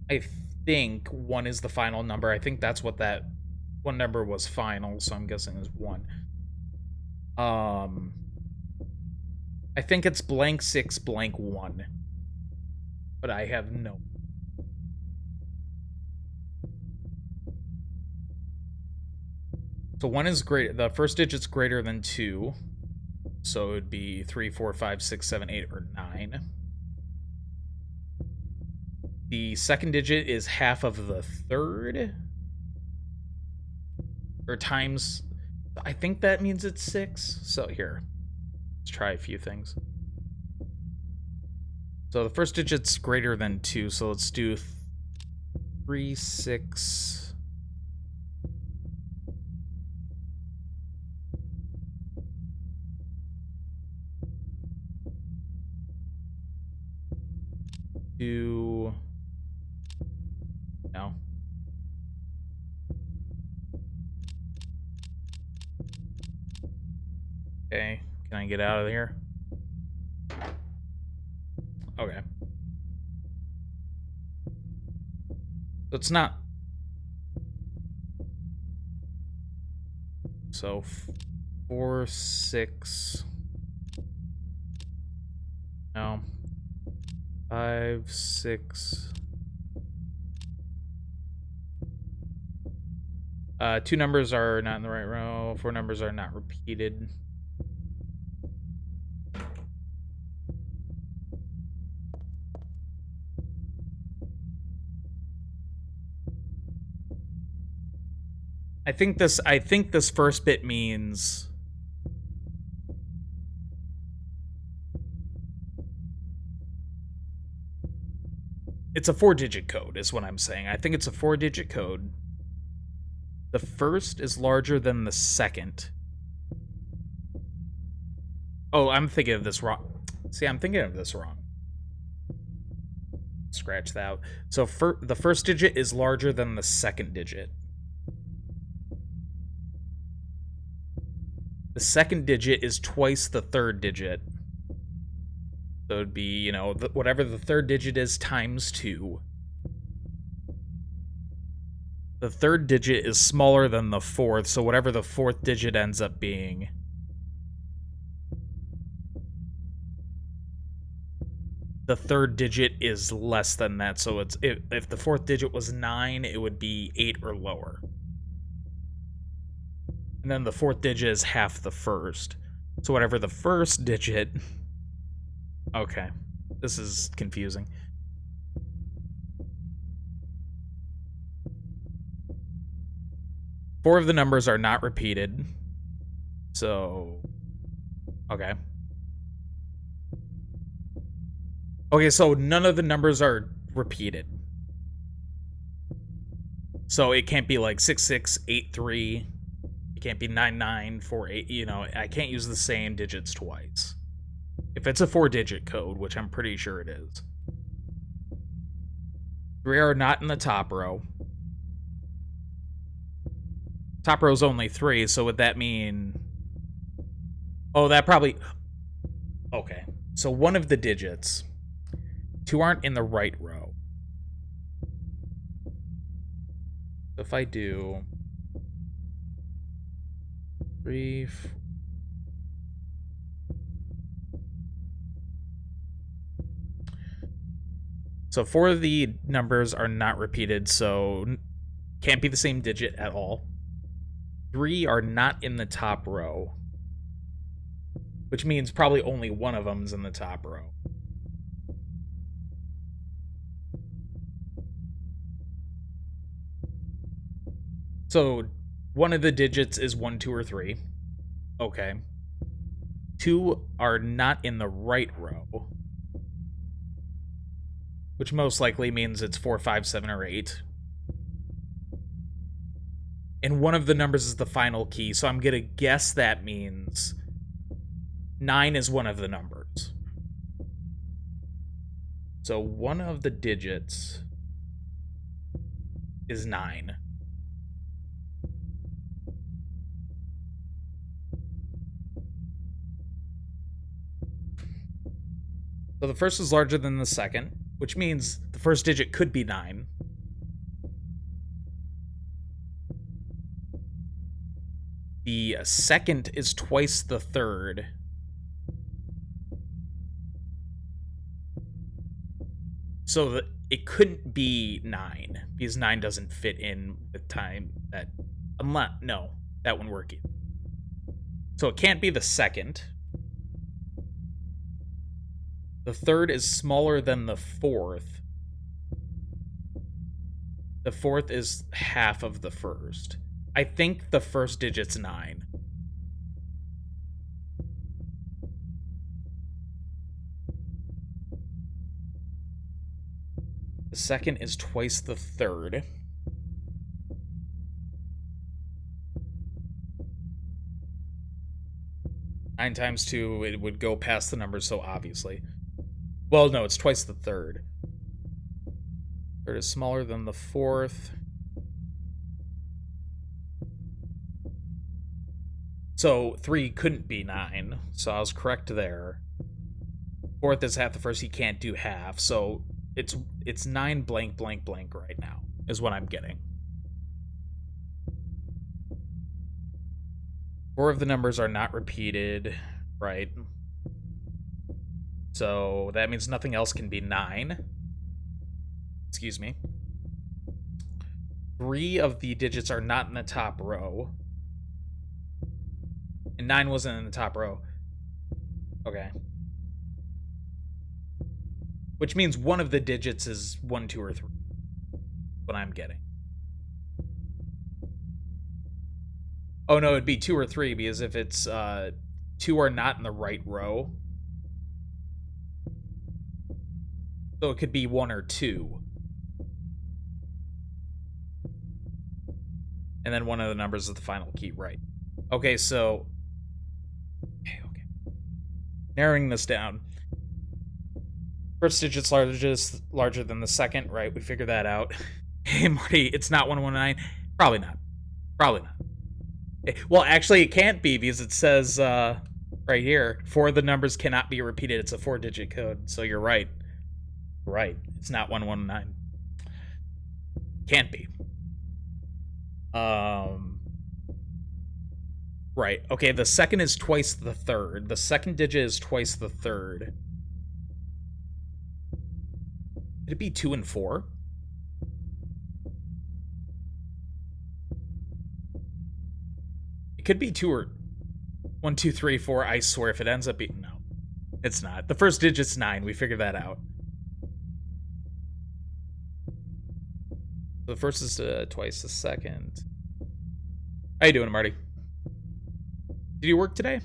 I think 1 is the final number. I think that's what that one number was final, so I'm guessing it's 1. I think it's blank 6 blank 1. But I have no. So 1 is greater, the first digit's greater than 2. So it would be 3, 4, 5, 6, 7, 8, or 9. The second digit is half of the third. Or times, I think that means it's 6. So here, let's try a few things. So the first digit's greater than 2, so let's do 3, 6... 2... No. Okay, can I get out of here? Okay. So it's not... So 4, 6... No. 5, 6... 2 numbers are not in the right row. 4 numbers are not repeated. I think this first bit means it's a 4-digit code is what I'm saying. I think it's a 4-digit code. The first is larger than the second. Oh, I'm thinking of this wrong. See, I'm thinking of this wrong. Scratch that out. So the first digit is larger than the second digit. The second digit is twice the third digit. So it'd be, you know, whatever the third digit is times 2. The third digit is smaller than the fourth, so whatever the fourth digit ends up being. The third digit is less than that, so it's if the fourth digit was 9, it would be 8 or lower. And then the fourth digit is half the first. So whatever the first digit... Okay. This is confusing. Four of the numbers are not repeated. So... Okay. Okay, so none of the numbers are repeated. So it can't be like 6683. It can't be 9948. You know, I can't use the same digits twice. If it's a 4-digit code, which I'm pretty sure it is. 3 are not in the top row. Top row's only 3, so would that mean... Oh, that probably... Okay. So one of the digits... 2 aren't in the right row. If I do... 3... So 4 of the numbers are not repeated, so can't be the same digit at all. 3 are not in the top row, which means probably only one of them's in the top row. So one of the digits is 1, 2, or 3. Okay. 2 are not in the right row, which most likely means it's 4, 5, 7, or 8. And one of the numbers is the final key, so I'm gonna guess that means 9 is one of the numbers. So one of the digits is 9. So the first is larger than the second, which means the first digit could be 9. The second is twice the third. So it couldn't be 9, because 9 doesn't fit in with time. That unless no, that wouldn't work either. So it can't be the second. The third is smaller than the fourth. The fourth is half of the first. I think the first digit's 9. The second is twice the third. Nine times 2, it would go past the numbers so obviously. Well, no, it's twice the third. Third is smaller than the fourth. So 3 couldn't be 9, so I was correct there. Fourth is half the first, he can't do half, so it's 9 blank blank blank right now, is what I'm getting. 4 of the numbers are not repeated, right? So that means nothing else can be 9. Excuse me. 3 of the digits are not in the top row. And 9 wasn't in the top row. Okay. Which means one of the digits is 1, 2, or 3. What I'm getting. Oh no, it'd be 2 or 3, because if it's 2 are not in the right row. So it could be 1 or 2. And then one of the numbers is the final key, right? Okay, so... Okay. Narrowing this down. First digit's larger than the second, right? We figured that out. Hey, Marty, it's not 119. Probably not. Well, actually, it can't be, because it says right here, 4 of the numbers cannot be repeated. It's a 4-digit code, so you're right. Right. It's not 119. Can't be. Right. Okay, the second is twice the third. The second digit is twice the third. Could it be 2 and 4? It could be 2 or... 1, 2, 3, 4. I swear if it ends up being... No, it's not. The first digit's 9. We figured that out. The first is twice the second. How you doing, Marty? Did you work today?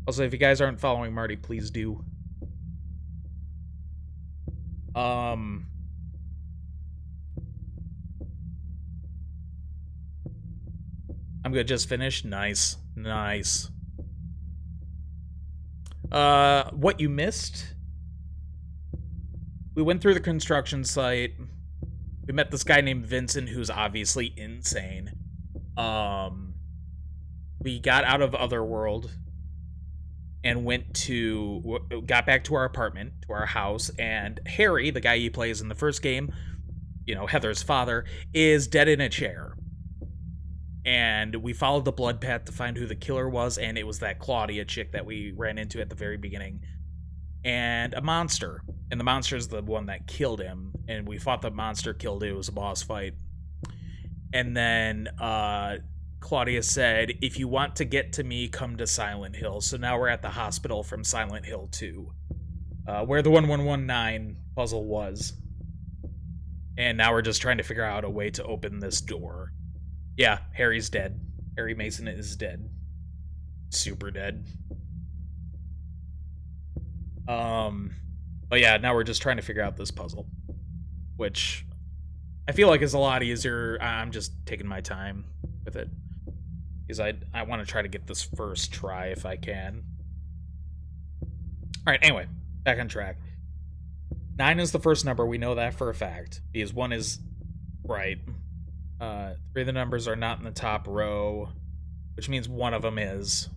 Also, if you guys aren't following Marty, please do. I'm gonna just finish. Nice. Nice. What you missed? We went through the construction site. We met this guy named Vincent, who's obviously insane. We got out of Otherworld and got back to our apartment, to our house, and Harry, the guy he plays in the first game, you know, Heather's father, is dead in a chair. And we followed the blood path to find who the killer was, and it was that Claudia chick that we ran into at the very beginning. And a monster. And the monster's the one that killed him. And we fought the monster, killed it. It was a boss fight. And then Claudia said, if you want to get to me, come to Silent Hill. So now we're at the hospital from Silent Hill 2. Where the 1119 puzzle was. And now we're just trying to figure out a way to open this door. Yeah, Harry's dead. Harry Mason is dead. Super dead. But yeah, now we're just trying to figure out this puzzle. Which I feel like is a lot easier. I'm just taking my time with it. Because I want to try to get this first try if I can. Alright, anyway, back on track. 9 is the first number, we know that for a fact. Because 1 is right. 3 of the numbers are not in the top row, which means one of them is.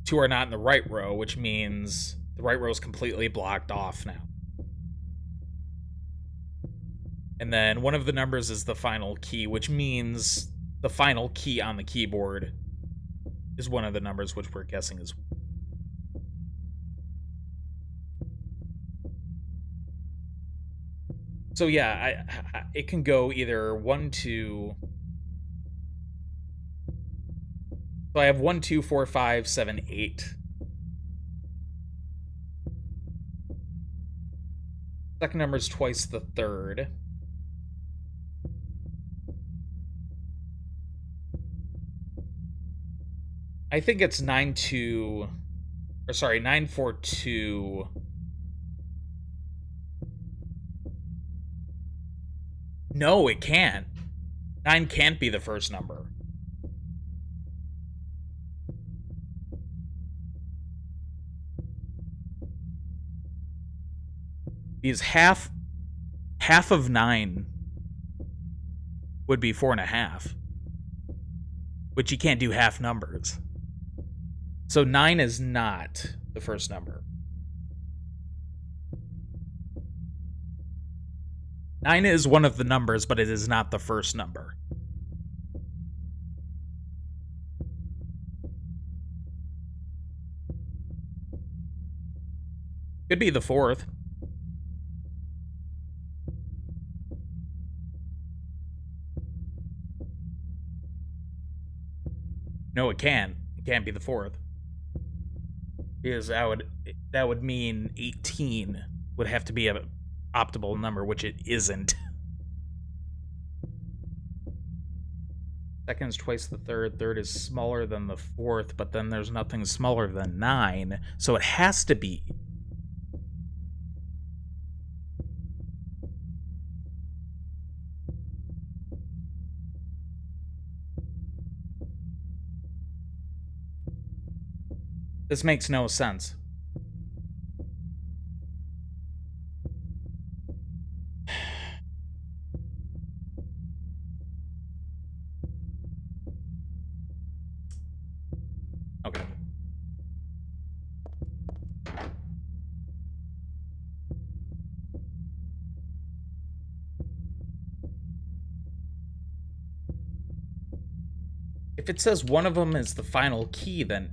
2 are not in the right row, which means the right row is completely blocked off now. And then one of the numbers is the final key, which means the final key on the keyboard is one of the numbers, which we're guessing is. So yeah, it can go either 1, 2. So I have 1, 2, 4, 5, 7, 8. Second number is twice the third. I think it's 9, 2, or sorry, 9, 4, 2. No, it can't. 9 can't be the first number. Because half of 9 would be 4.5. Which you can't do half numbers. So 9 is not the first number. 9 is one of the numbers, but it is not the first number. Could be the fourth. No, it can't. It can't be the fourth. Because that would mean 18 would have to be an optimal number, which it isn't. Second is twice the third. Third is smaller than the fourth, but then there's nothing smaller than 9. So it has to be. This makes no sense. Okay. If it says one of them is the final key, then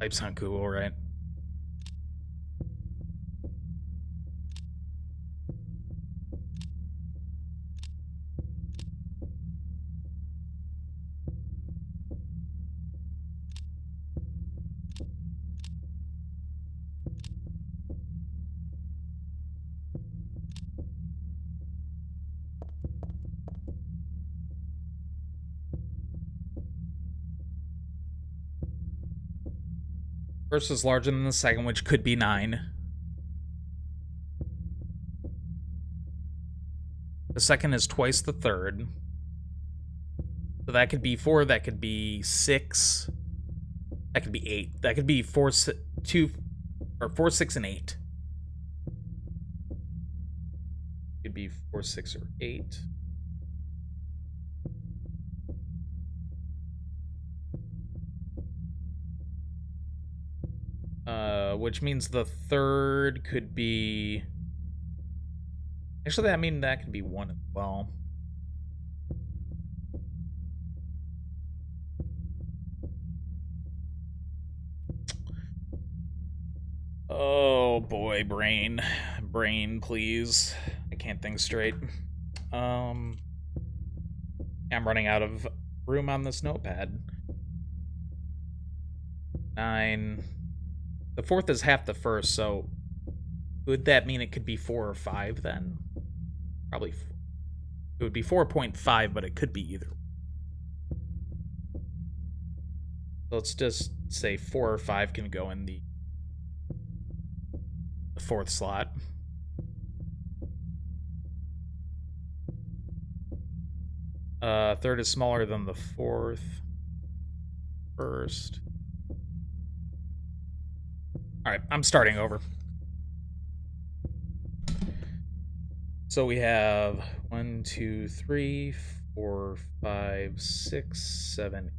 types on Google, right? First is larger than the second, which could be 9. The second is twice the third. So that could be 4, that could be 6, that could be 8. That could be 4, 2, or 4, 6, and 8. Could be 4, 6, or 8. Which means the third could be... Actually, I mean, that could be 1 as well. Oh boy, brain. Brain, please. I can't think straight. I'm running out of room on this notepad. 9. The fourth is half the first, so would that mean it could be 4 or 5 then? Probably. It would be 4.5, but it could be either. Let's just say 4 or 5 can go in the fourth slot. Third is smaller than the fourth. First. Alright, I'm starting over. So we have 1, 2, 3, 4, 5, 6, 7.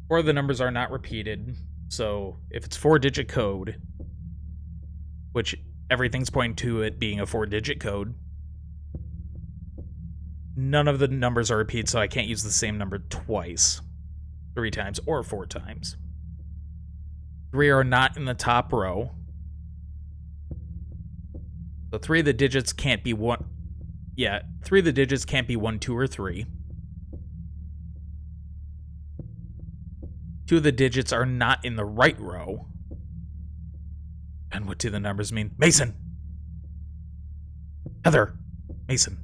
4 of the numbers are not repeated. So if it's 4-digit code, which everything's pointing to it being a 4-digit code, none of the numbers are repeated, so I can't use the same number twice, 3 times, or 4 times. 3 are not in the top row. So 3 of the digits can't be 1. Yeah, 3 of the digits can't be 1, 2, or 3. 2 of the digits are not in the right row. And what do the numbers mean? Mason! Heather! Mason.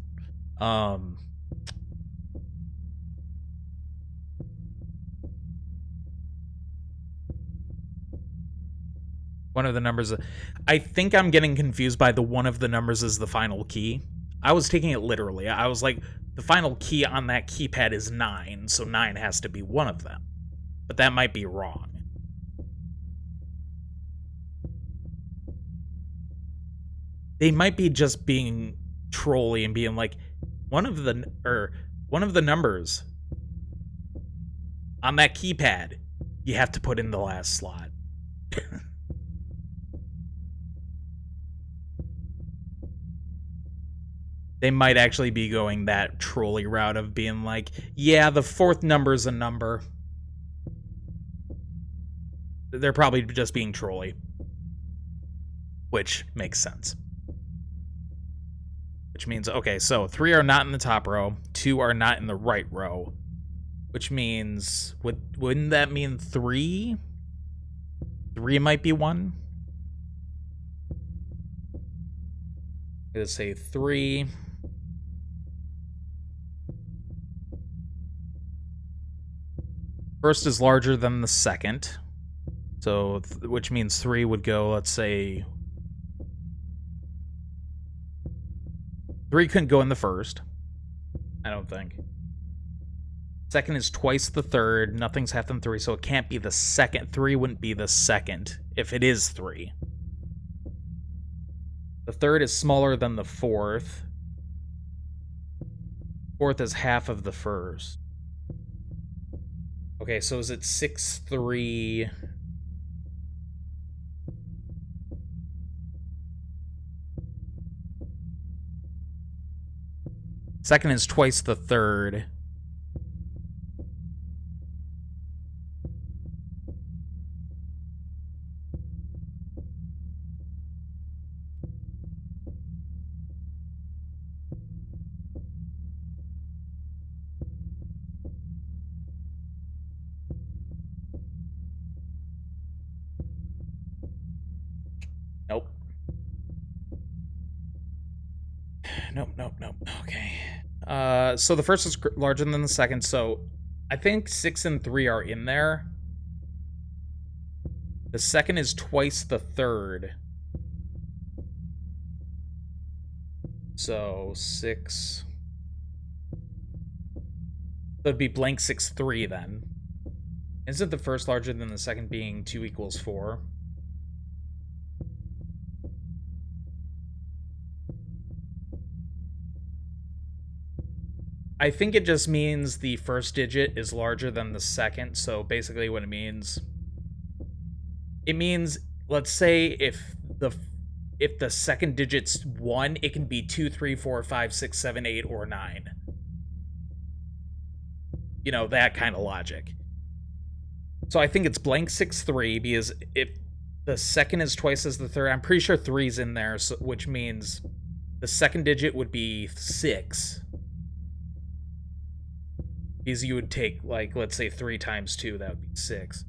One of the numbers... I think I'm getting confused by the one of the numbers is the final key. I was taking it literally. I was like, the final key on that keypad is 9, so 9 has to be one of them. But that might be wrong. They might be just being trolly and being like, one of the numbers on that keypad, you have to put in the last slot. They might actually be going that trolley route of being like, yeah, the fourth number's a number. They're probably just being trolly. Which makes sense. Which means, okay, so 3 are not in the top row, 2 are not in the right row. Which means, wouldn't that mean 3? 3 might be 1? Let's say 3. First is larger than the second. So, which means 3 would go, let's say... 3 couldn't go in the first. I don't think. Second is twice the third. Nothing's half than 3, so it can't be the second. 3 wouldn't be the second if it is 3. The third is smaller than the fourth. Fourth is half of the first. Okay, so is it 6, 3... Second is twice the third. Nope. Nope. Okay. So the first is larger than the second, so I think 6 and 3 are in there. The second is twice the third. So 6. So it'd be blank 6, 3 then. Isn't the first larger than the second being 2 equals 4? I think it just means the first digit is larger than the second. So basically what it means, let's say if the second digit's 1, it can be 2, 3, 4, 5, 6, 7, 8, or 9. You know, that kind of logic. So I think it's blank 6, 3, because if the second is twice as the third, I'm pretty sure 3's in there, so, which means the second digit would be 6. Because you would take, like, let's say 3 times 2, that would be 6.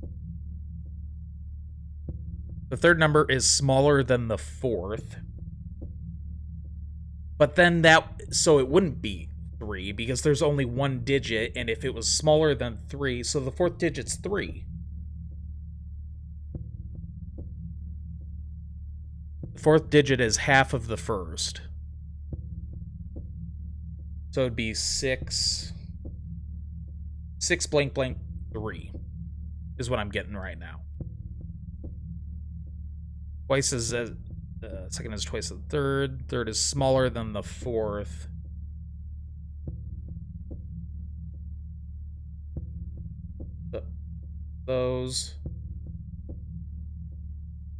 The third number is smaller than the fourth. But then so it wouldn't be 3, because there's only one digit, and if it was smaller than 3, so the fourth digit's 3. The fourth digit is half of the first. So it'd be 6 blank blank 3 is what I'm getting right now. Twice is second is twice the third. Third is smaller than the fourth. Those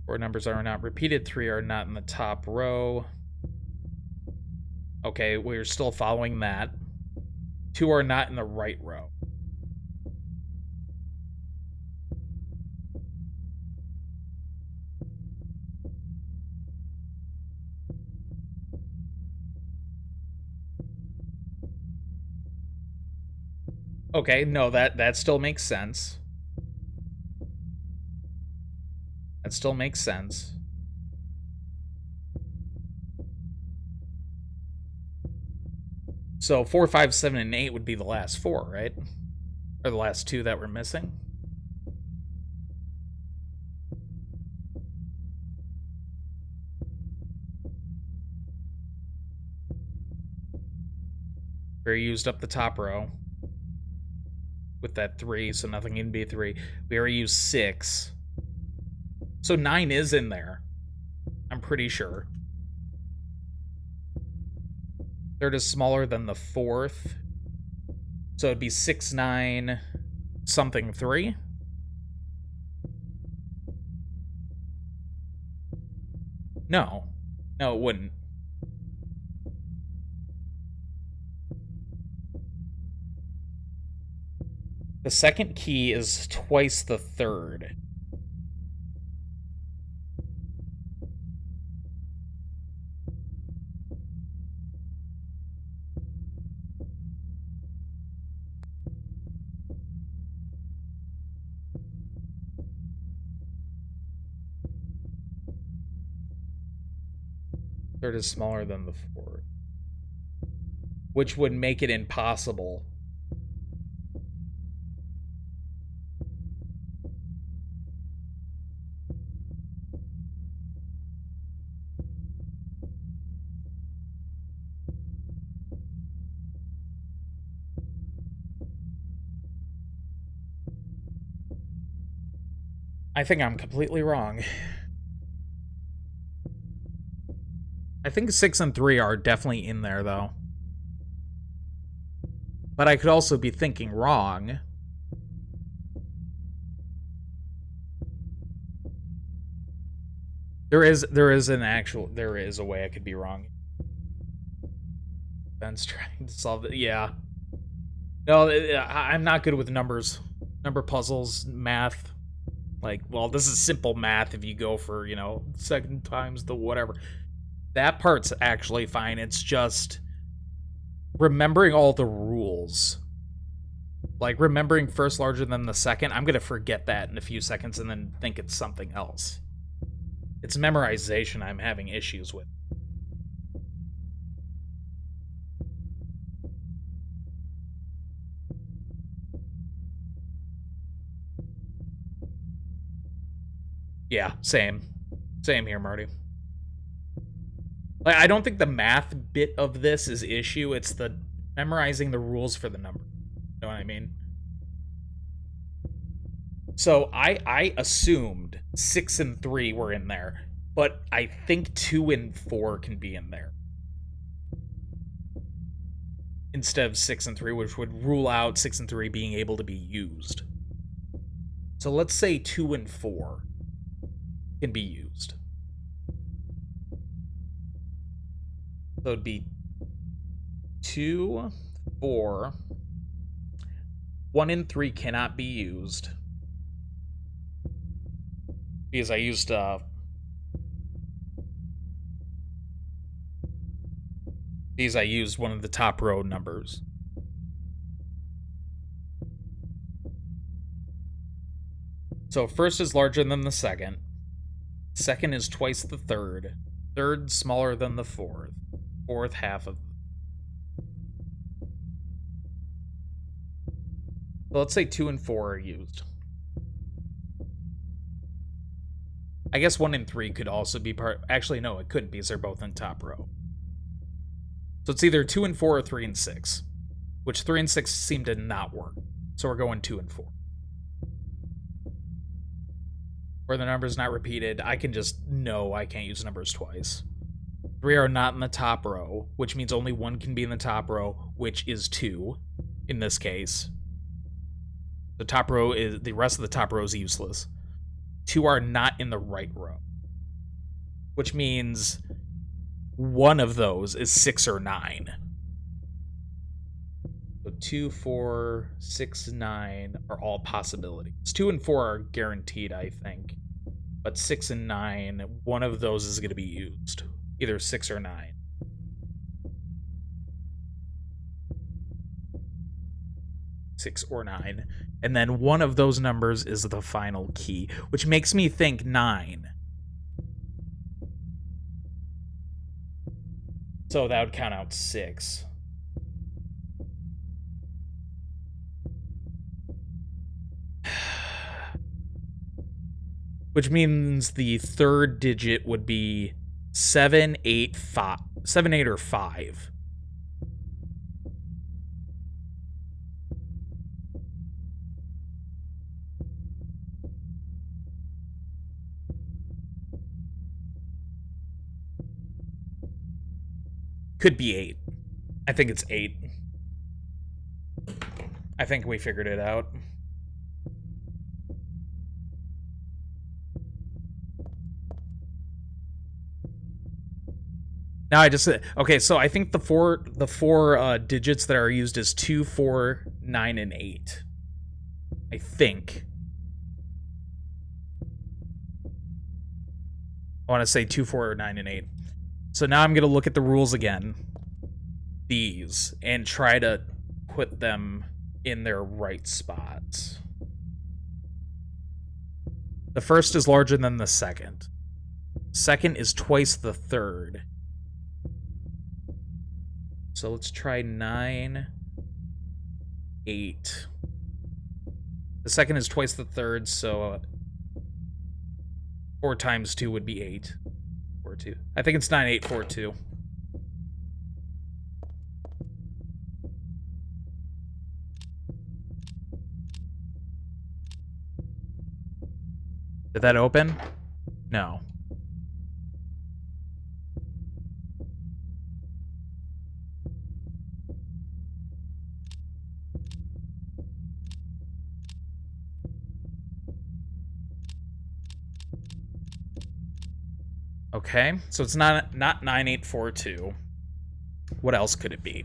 4 numbers are not repeated. 3 are not in the top row. Okay, we're still following that. 2 are not in the right row. Okay, no, that still makes sense. That still makes sense. So 4, 5, 7, and 8 would be the last 4, right? Or the last 2 that we're missing? We used up the top row with that 3, so nothing can be 3. We already used 6. So 9 is in there. I'm pretty sure. Third is smaller than the fourth. So it'd be 6, 9, something 3. No. No, it wouldn't. The second key is twice the third. Third is smaller than the fourth, which would make it impossible. I think I'm completely wrong. I think 6 and 3 are definitely in there, though. But I could also be thinking wrong. There is a way I could be wrong. Ben's trying to solve it. Yeah. No, I'm not good with numbers. Number puzzles, math. Like, well, this is simple math if you go for, you know, second times the whatever. That part's actually fine. It's just remembering all the rules. Like, remembering first larger than the second, I'm going to forget that in a few seconds and then think it's something else. It's memorization I'm having issues with. Yeah, same. Same here, Marty. Like, I don't think the math bit of this is issue. It's the memorizing the rules for the number. You know what I mean? So I assumed 6 and 3 were in there, but I think 2 and 4 can be in there instead of 6 and 3, which would rule out 6 and 3 being able to be used. So let's say 2 and 4 can be used. So it'd be 2, 4. 1 and 3 cannot be used. Because I used one of the top row numbers. So first is larger than the second. Second is twice the third. Third smaller than the fourth. Fourth half of. So let's say 2 and 4 are used. I guess 1 and 3 could also be part. Actually, no, it couldn't because they're both in top row. So it's either 2 and 4 or 3 and 6, which 3 and 6 seem to not work. So we're going 2 and 4. Where the number's not repeated, I can just know I can't use numbers twice. 3 are not in the top row, which means only 1 can be in the top row, which is 2 in this case. The top row is the rest of the top row is useless. 2 are not in the right row, which means one of those is 6 or 9. So 2, 4, 6, 9 are all possibilities. 2 and 4 are guaranteed, I think. But 6 and 9, one of those is going to be used. Either 6 or 9. Six or 9. And then one of those numbers is the final key, which makes me think 9. So that would count out 6. Which means the third digit would be 7, 8, 5. 7, 8, or 5. Could be 8. I think it's 8. I think we figured it out. Now I just okay, so I think the four digits that are used is 2, 4, 9, and 8. I think. I want to say 2, 4, 9, and 8. So now I'm gonna look at the rules again. These and try to put them in their right spots. The first is larger than the second. Second is twice the third. So let's try 9, 8. The second is twice the third, so 4 times 2 would be 8. 4, 2. I think it's 9, 8, 4, 2. Did that open? No. Okay, so it's not 9842. What else could it be?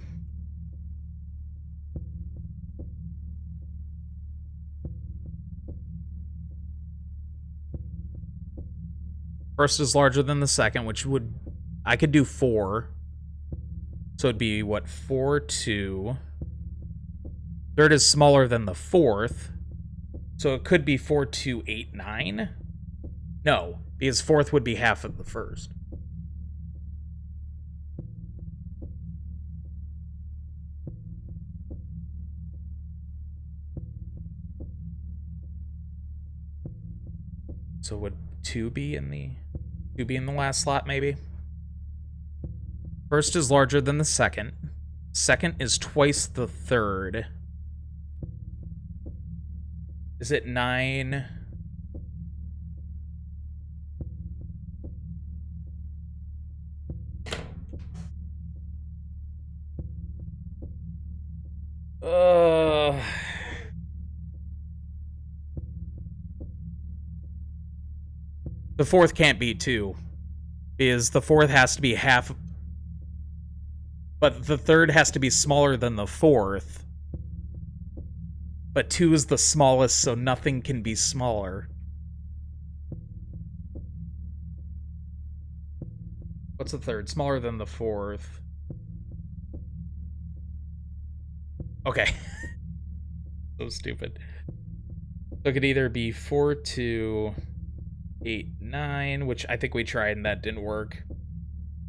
First is larger than the second, which would I could do 4. So it'd be what, 4, 2. Third is smaller than the fourth. So it could be 4, 2, 8, 9. No, because fourth would be half of the first. So it would 2 be in the last slot, maybe? First is larger than the second. Second is twice the third. Is it 9? The fourth can't be 2. Because the fourth has to be half. But the third has to be smaller than the fourth. But 2 is the smallest, so nothing can be smaller. What's the third? Smaller than the fourth. Okay. So stupid. So it could either be 4, 2, 8, 9, which I think we tried and that didn't work.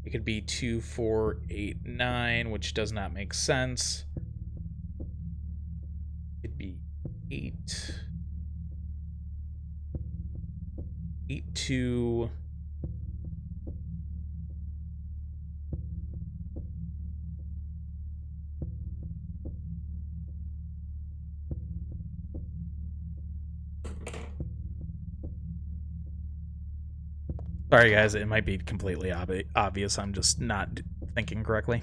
It could be 2, 4, 8, 9, which does not make sense. It could be 8. 8, 2. Sorry, guys, it might be completely obvious. I'm just not thinking correctly.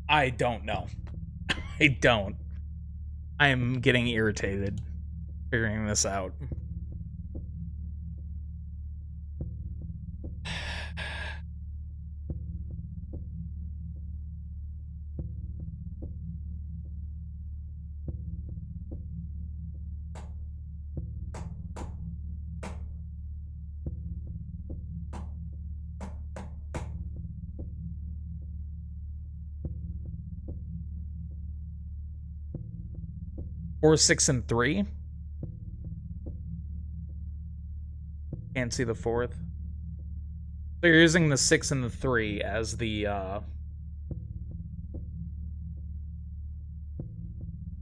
I don't know. I don't. I am getting irritated figuring this out. Four, 6, and 3. Can't see the fourth. So you're using the 6 and the 3 as the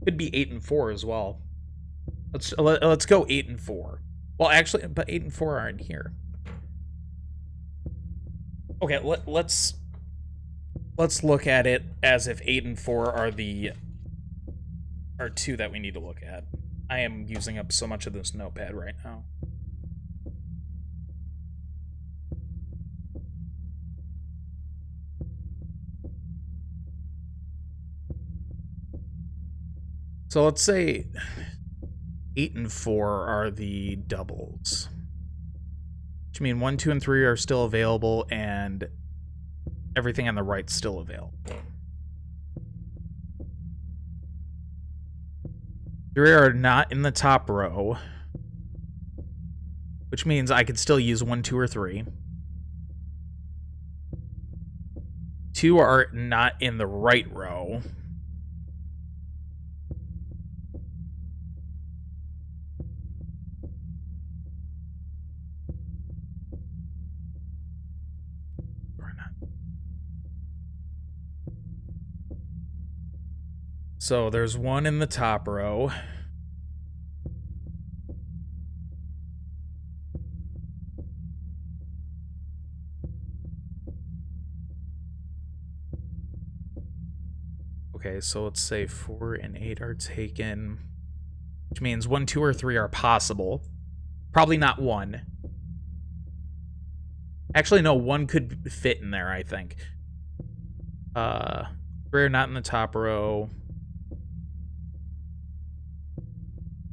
could be 8 and 4 as well. Let's go 8 and 4. Well, actually, but 8 and 4 aren't here. Okay, let's look at it as if 8 and 4 are the 2 that we need to look at. I am using up so much of this notepad right now. So let's say 8 and 4 are the doubles. Which means 1, 2, and 3 are still available, and everything on the right's still available. 3 are not in the top row, which means I could still use 1, 2, or 3. 2 are not in the right row. Or not. So there's 1 in the top row. Okay, so let's say 4 and 8 are taken, which means 1, 2, or 3 are possible. Probably not 1. Actually, no, 1 could fit in there, I think. 3 are not in the top row.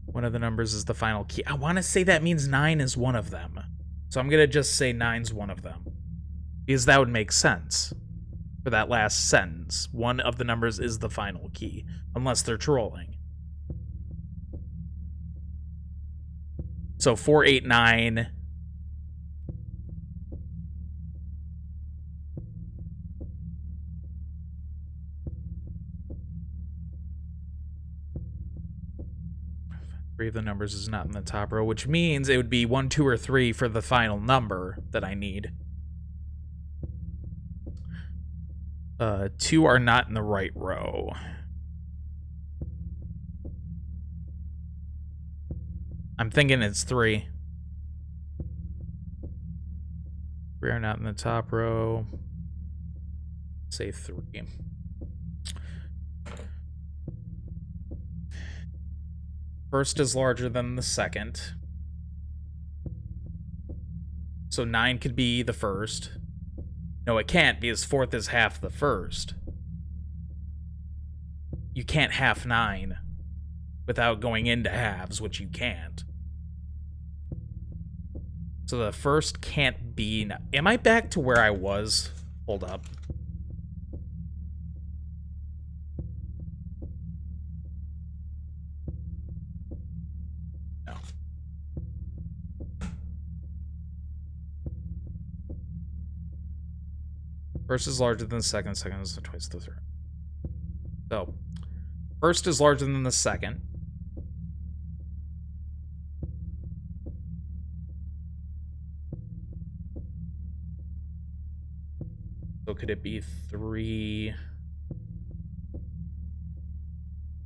One of the numbers is the final key. I want to say that means 9 is one of them. So I'm going to just say 9's one of them. Because that would make sense for that last sentence. One of the numbers is the final key. Unless they're trolling. So 4, 8, 9. Three of the numbers is not in the top row, which means it would be 1, 2, or 3 for the final number that I need. 2 are not in the right row. I'm thinking it's 3. 3 are not in the top row. Say 3. First is larger than the second. So 9 could be the first. No, it can't, because fourth is half the first. You can't half 9 without going into halves, which you can't. So the first can't be... Am I back to where I was? Hold up. No. First is larger than the second. Second is twice the third. So, first is larger than the second. So could it be 3?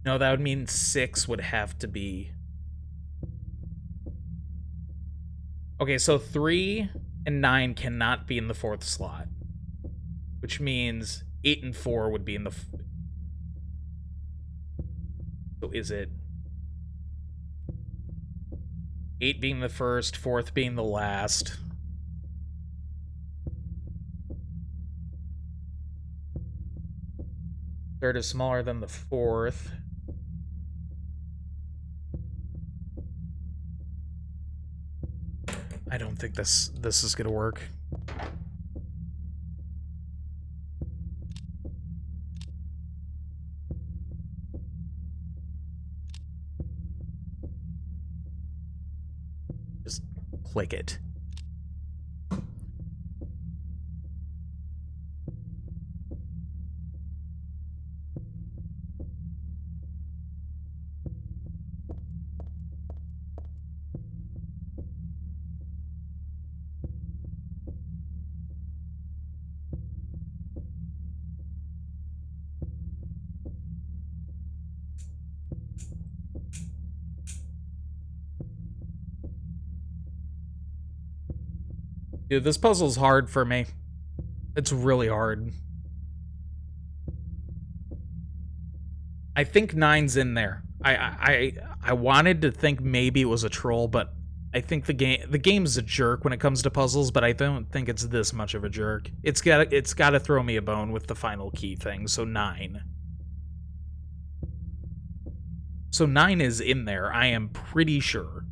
No, that would mean 6 would have to be... Okay, so 3 and 9 cannot be in the fourth slot. Which means 8 and 4 would be in the... So is it... 8 being the first, fourth being the last... Third is smaller than the fourth. I don't think this is gonna work. Just click it. Dude, this puzzle's hard for me. It's really hard. I think 9's in there. I wanted to think maybe it was a troll, but I think the game's a jerk when it comes to puzzles, but I don't think it's this much of a jerk. It's got to throw me a bone with the final key thing. So 9. So 9 is in there, I am pretty sure.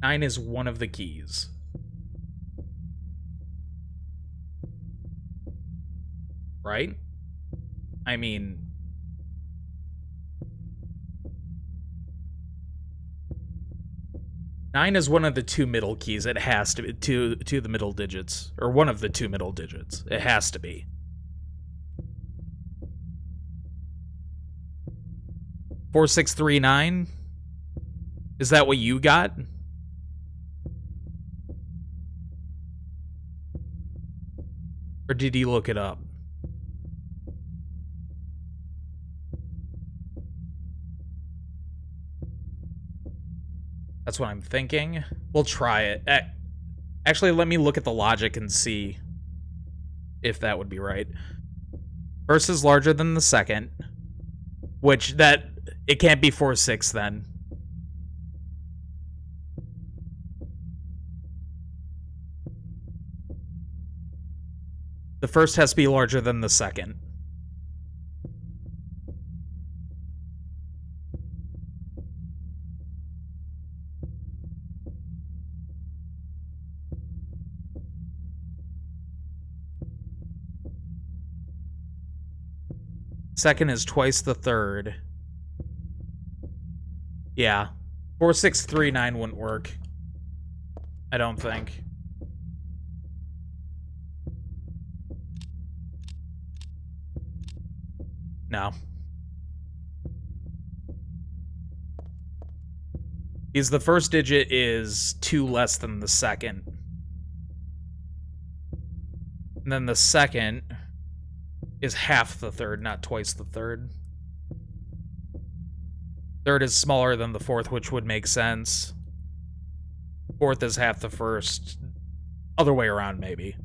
9 is one of the keys. Right? I mean... Nine is one of the 2 middle keys. It has to be to the middle digits. Or one of the 2 middle digits. It has to be. Four, 6, 3, 9? Is that what you got? Or did he look it up? That's what I'm thinking. We'll try it. Actually, let me look at the logic and see if that would be right. First is larger than the second. Which, it can't be 4, 6 then. The first has to be larger than the second. Second is twice the third. Yeah. 4, 6, 3, 9 wouldn't work. I don't think. No. Because the first digit is 2 less than the second. And then the second is half the third, not twice the third. Third is smaller than the fourth, which would make sense. Fourth is half the first. Other way around, maybe.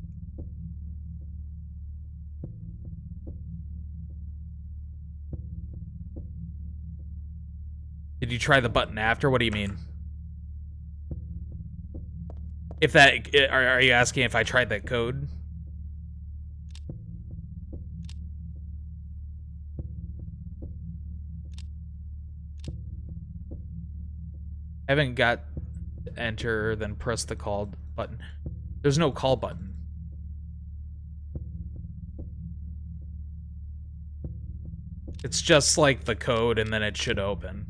Did you try the button after? What do you mean? If that... Are you asking if I tried that code? I haven't got to enter, then press the call button. There's no call button. It's just like the code, and then it should open.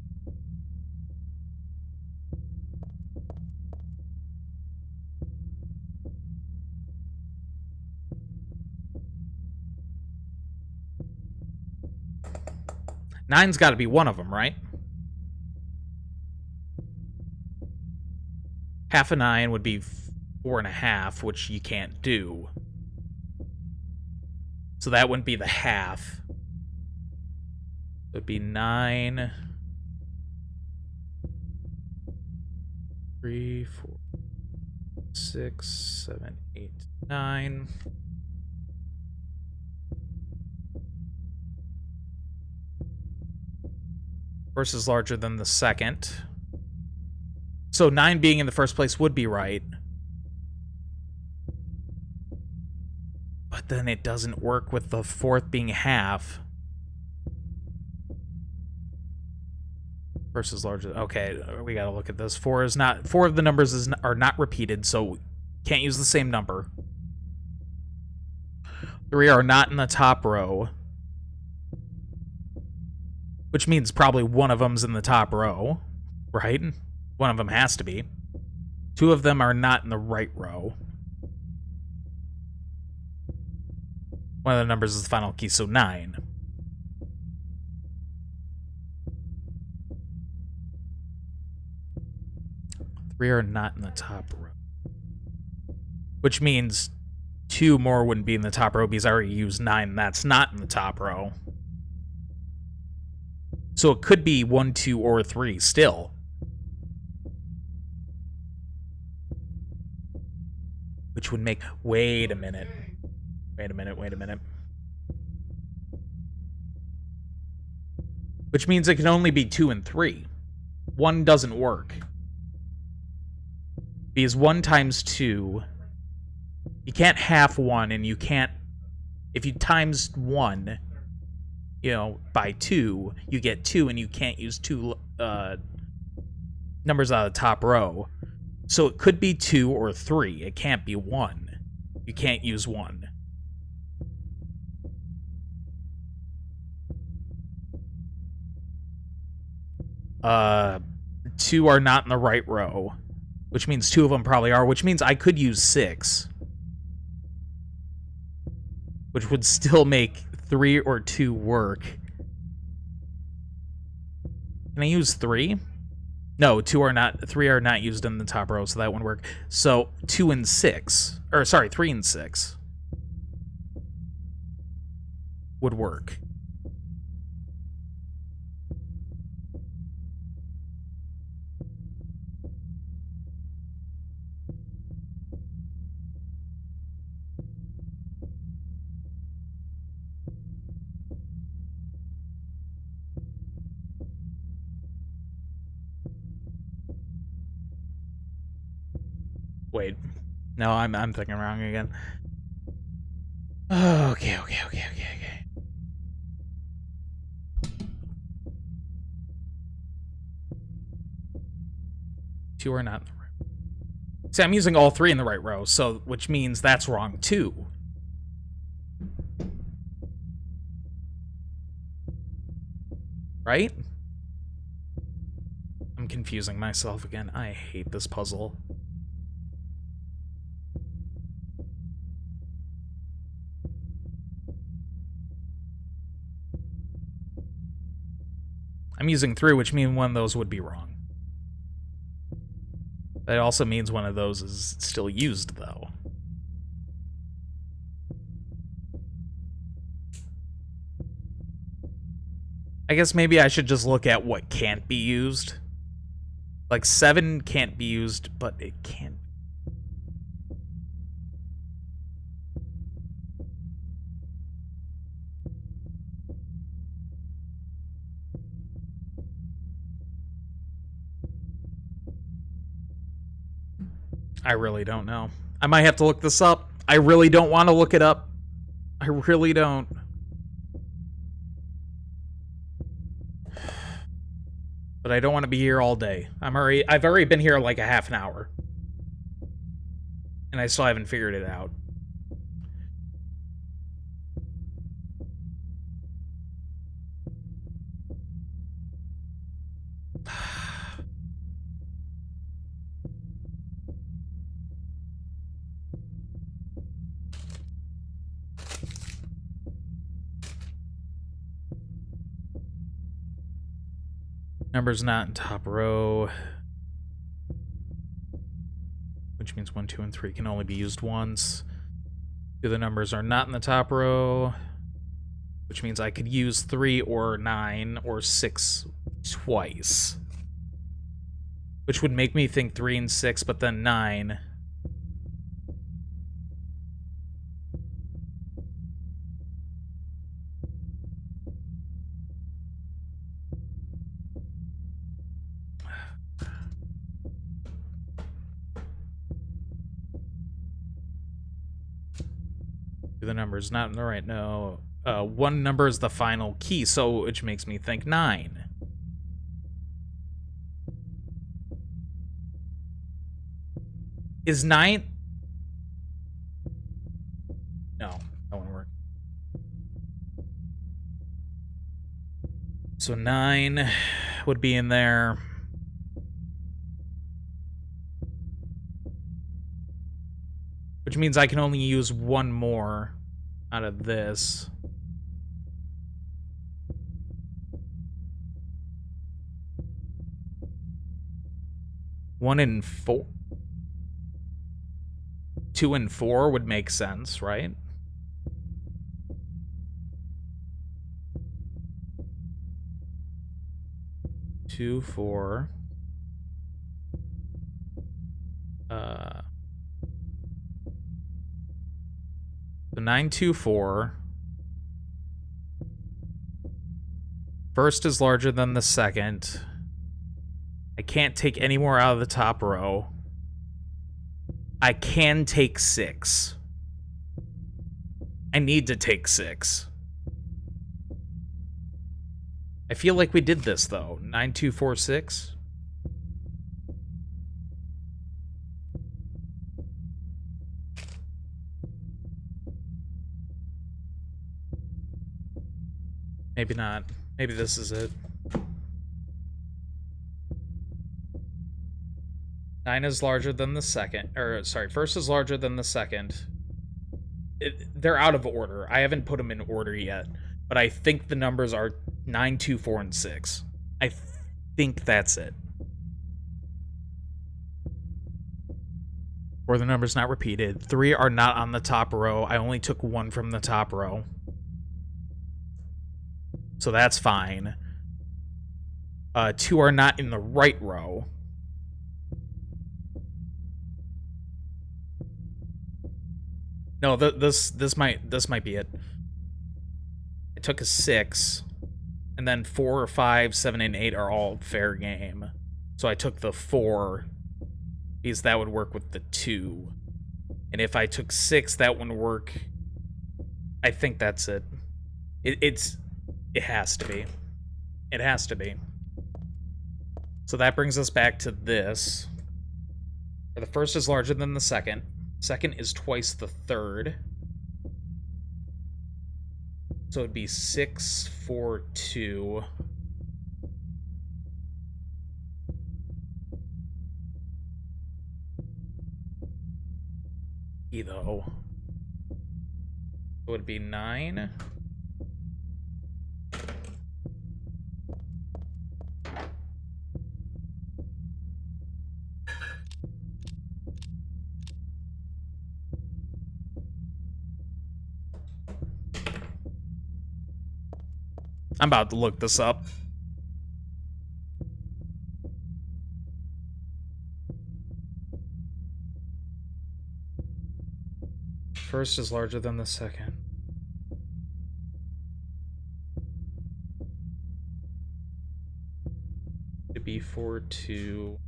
Nine's got to be one of them, right? Half a 9 would be 4.5, which you can't do. So that wouldn't be the half. It would be 9. 3, 4, 6, 7, 8, 9. First is larger than the second. So 9 being in the first place would be right. But then it doesn't work with the fourth being half. First is larger. Okay, we gotta look at this. 4 is not... 4 of the numbers are not repeated, so can't use the same number. 3 are not in the top row. Which means probably one of them's in the top row, right? One of them has to be. 2 of them are not in the right row. One of the numbers is the final key, so 9. Three are not in the top row. Which means 2 more wouldn't be in the top row because I already used 9, and that's not in the top row. So it could be 1, 2, or 3 still. Which would make... Wait a minute. Wait a minute. Which means it can only be 2 and 3. 1 doesn't work. Because 1 times 2... You can't half 1, and you can't... If you times 1... You know, by 2, you get 2, and you can't use 2 numbers out of the top row. So it could be 2 or 3. It can't be 1. You can't use 1. Two are not in the right row, which means 2 of them probably are, which means I could use 6. Which would still make 3 or 2 work. Can I use 3? No, 3 are not used in the top row, so that wouldn't work. So 2 and 6, or sorry, 3 and 6 would work. Wait. No, I'm thinking wrong again. Okay. 2 are not in the right. See, I'm using all 3 in the right row, so which means that's wrong too. Right? I'm confusing myself again. I hate this puzzle. I'm using 3, which means one of those would be wrong. That also means one of those is still used, though. I guess maybe I should just look at what can't be used. Like, 7 can't be used, but it can. I really don't know. I might have to look this up. I really don't want to look it up. I really don't. But I don't want to be here all day. I've already been here like a half an hour. And I still haven't figured it out. Numbers not in top row. Which means 1, 2, and 3 can only be used once. The other numbers are not in the top row. Which means I could use 3 or 9 or 6 twice. Which would make me think 3 and 6, but then 9. The number's not in the right. No. 1 number is the final key, so which makes me think 9. Is 9? No, that won't work. So 9 would be in there. Which means I can only use 1 more out of this. One and 4. 2 and 4 would make sense, right? Two, 4. So 9, 2, 4. First is larger than the second. I can't take any more out of the top row. I can take 6. I need to take 6. I feel like we did this, though. 9, 2, 4, 6. Maybe not. Maybe this is it. 9 is larger than the second. Or, sorry, first is larger than the second. They're out of order. I haven't put them in order yet. But I think the numbers are 9, 2, 4, and 6. I think that's it. Or the number's not repeated. 3 are not on the top row. I only took 1 from the top row. So that's fine. 2 are not in the right row. No, this might be it. I took a 6, and then 4, 5, 7, and 8 are all fair game. So I took the 4 because that would work with the 2. And if I took 6, that wouldn't work. I think that's it. It has to be. It has to be. So that brings us back to this. The first is larger than the second. Second is twice the third. So it'd be 6, 4, 2. Though. It would be 9. I'm about to look this up. First is larger than the second. To be 4, 2.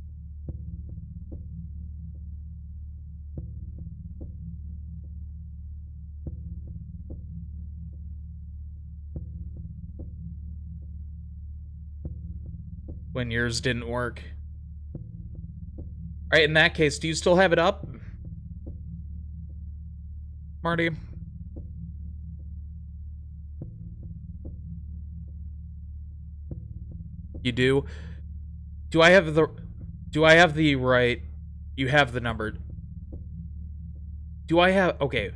When yours didn't work. Alright, in that case, do you still have it up? Marty? You do? Do I have the right... You have the number. Do I have... Okay.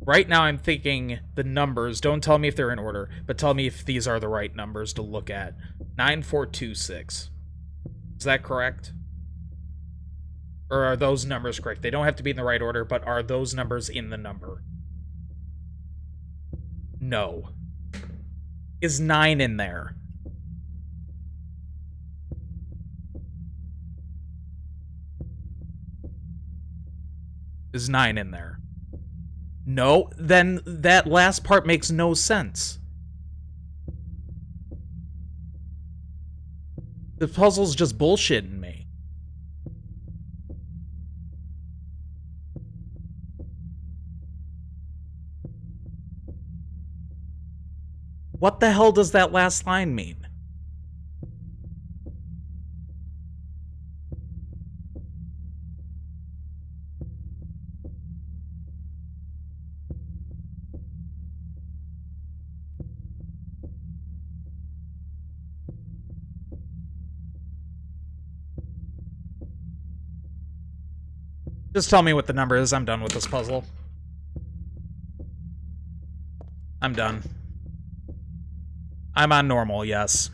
Right now I'm thinking the numbers. Don't tell me if they're in order, but tell me if these are the right numbers to look at. 9426. Is that correct? Or are those numbers correct? They don't have to be in the right order, but are those numbers in the number? No. Is 9 in there? Is 9 in there? No, then that last part makes no sense. The puzzle's just bullshitting me. What the hell does that last line mean? Just tell me what the number is. I'm done with this puzzle. I'm done. I'm on normal, yes.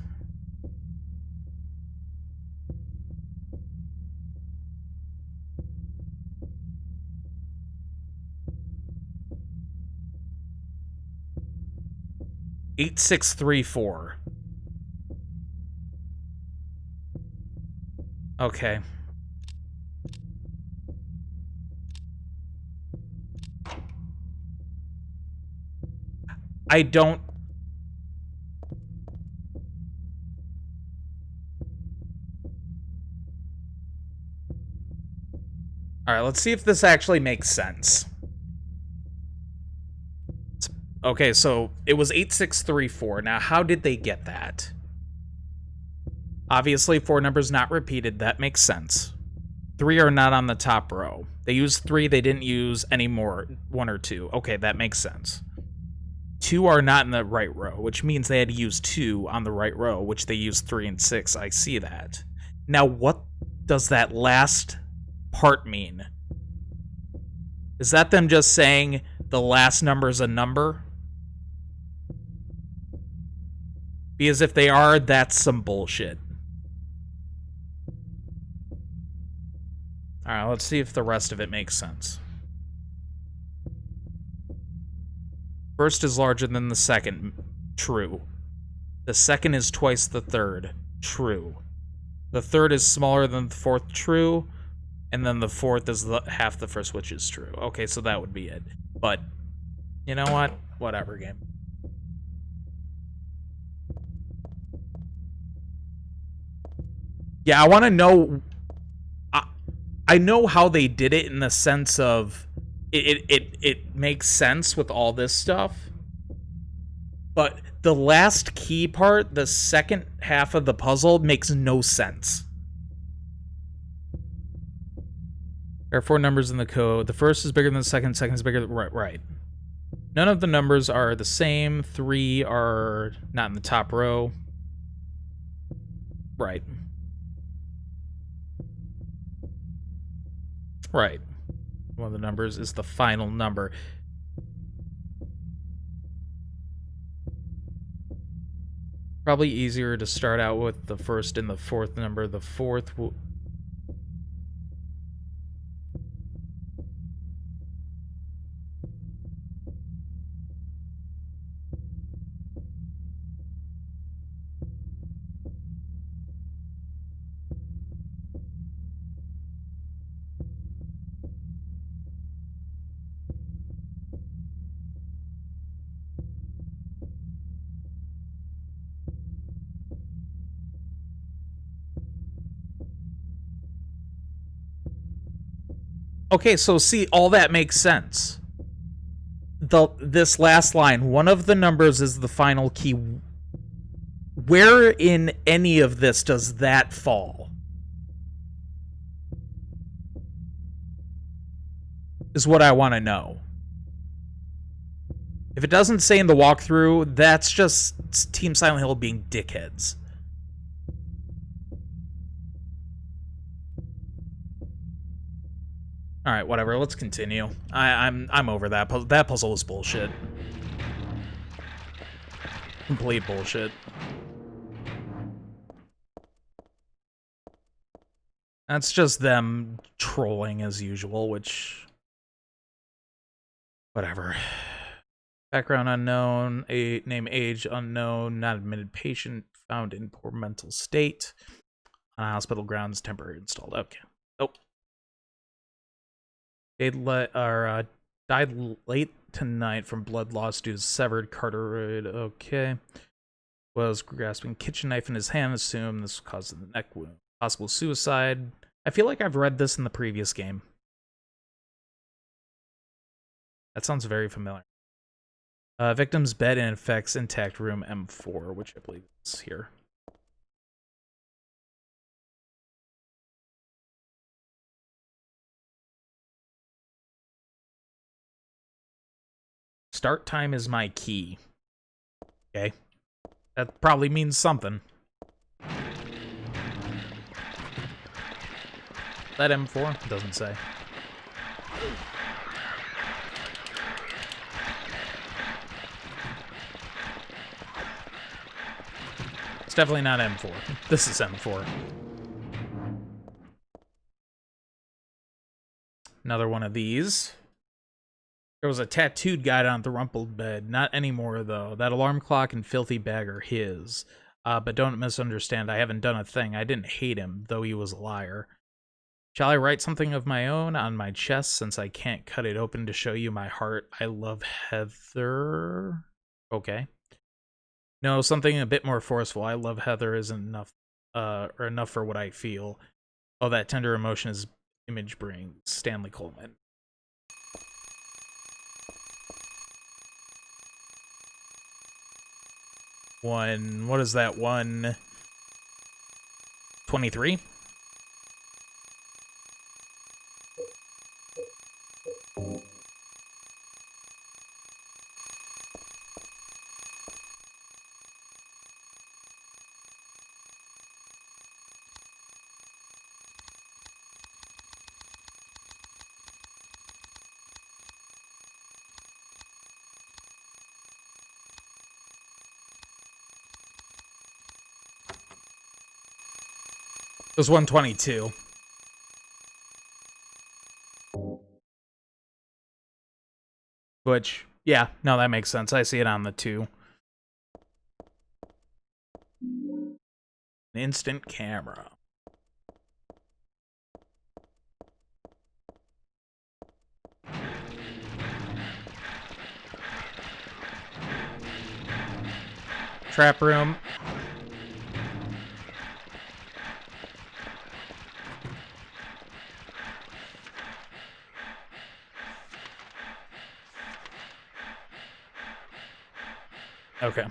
Eight, 6, 3, 4. Okay. I don't... Alright, let's see if this actually makes sense. Okay, so it was 8634. Now, how did they get that? Obviously, 4 numbers not repeated. That makes sense. 3 are not on the top row. They used 3. They didn't use any more. 1 or 2. Okay, that makes sense. 2 are not in the right row, which means they had to use 2 on the right row, which they used 3 and 6. I see that. Now, what does that last part mean? Is that them just saying the last number is a number? Because if they are, that's some bullshit. Alright, let's see if the rest of it makes sense. First is larger than the second. True. The second is twice the third. True. The third is smaller than the fourth. True. And then the fourth is half the first, which is true. Okay, so that would be it. But, you know what? Whatever, game. Yeah, I want to know... I know how they did it in the sense of... It makes sense with all this stuff. But the last key part, the second half of the puzzle, makes no sense. There are 4 numbers in the code. The first is bigger than the second is bigger than... Right. None of the numbers are the same. 3 are not in the top row. Right. Right. One of the numbers is the final number. Probably easier to start out with the first and the fourth number. The fourth will... Okay, so see, all that makes sense. This last line, one of the numbers is the final key. Where in any of this does that fall? Is what I want to know. If it doesn't say in the walkthrough, that's just Team Silent Hill being dickheads. All right, whatever. Let's continue. I'm over that puzzle. That puzzle is bullshit. Complete bullshit. That's just them trolling as usual, which... Whatever. Background unknown, name age unknown, not admitted patient, found in poor mental state. On hospital grounds, temporary installed. Okay. Oh. Died late tonight from blood loss due to severed carotid. Okay. Was grasping kitchen knife in his hand, assumed this caused the neck wound. Possible suicide. I feel like I've read this in the previous game. That sounds very familiar. Victim's bed and infects intact room M4, which I believe is here. Start time is my key. Okay. That probably means something. That M4? Doesn't say. It's definitely not M4. This is M4. Another one of these. There was a tattooed guy on the rumpled bed. Not anymore, though. That alarm clock and filthy bag are his. But don't misunderstand. I haven't done a thing. I didn't hate him, though he was a liar. Shall I write something of my own on my chest, since I can't cut it open to show you my heart? I love Heather. Okay. No, something a bit more forceful. I love Heather isn't enough, or enough for what I feel. Oh, that tender emotion is image brings. Stanley Coleman. What is that? 123? It was 122. Which, yeah, no, that makes sense. I see it on the 2. An instant camera. Trap room. Okay.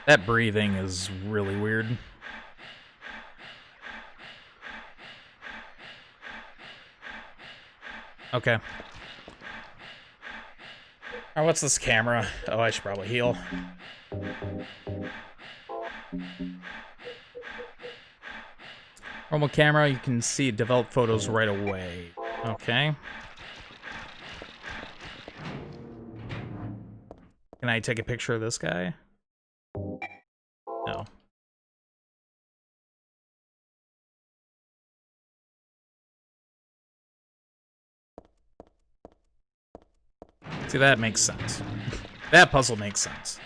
That breathing is really weird. Okay. Alright, what's this camera? Oh, I should probably heal. Normal camera, you can see develop photos right away. Okay. Can I take a picture of this guy? No. See, that makes sense. That puzzle makes sense.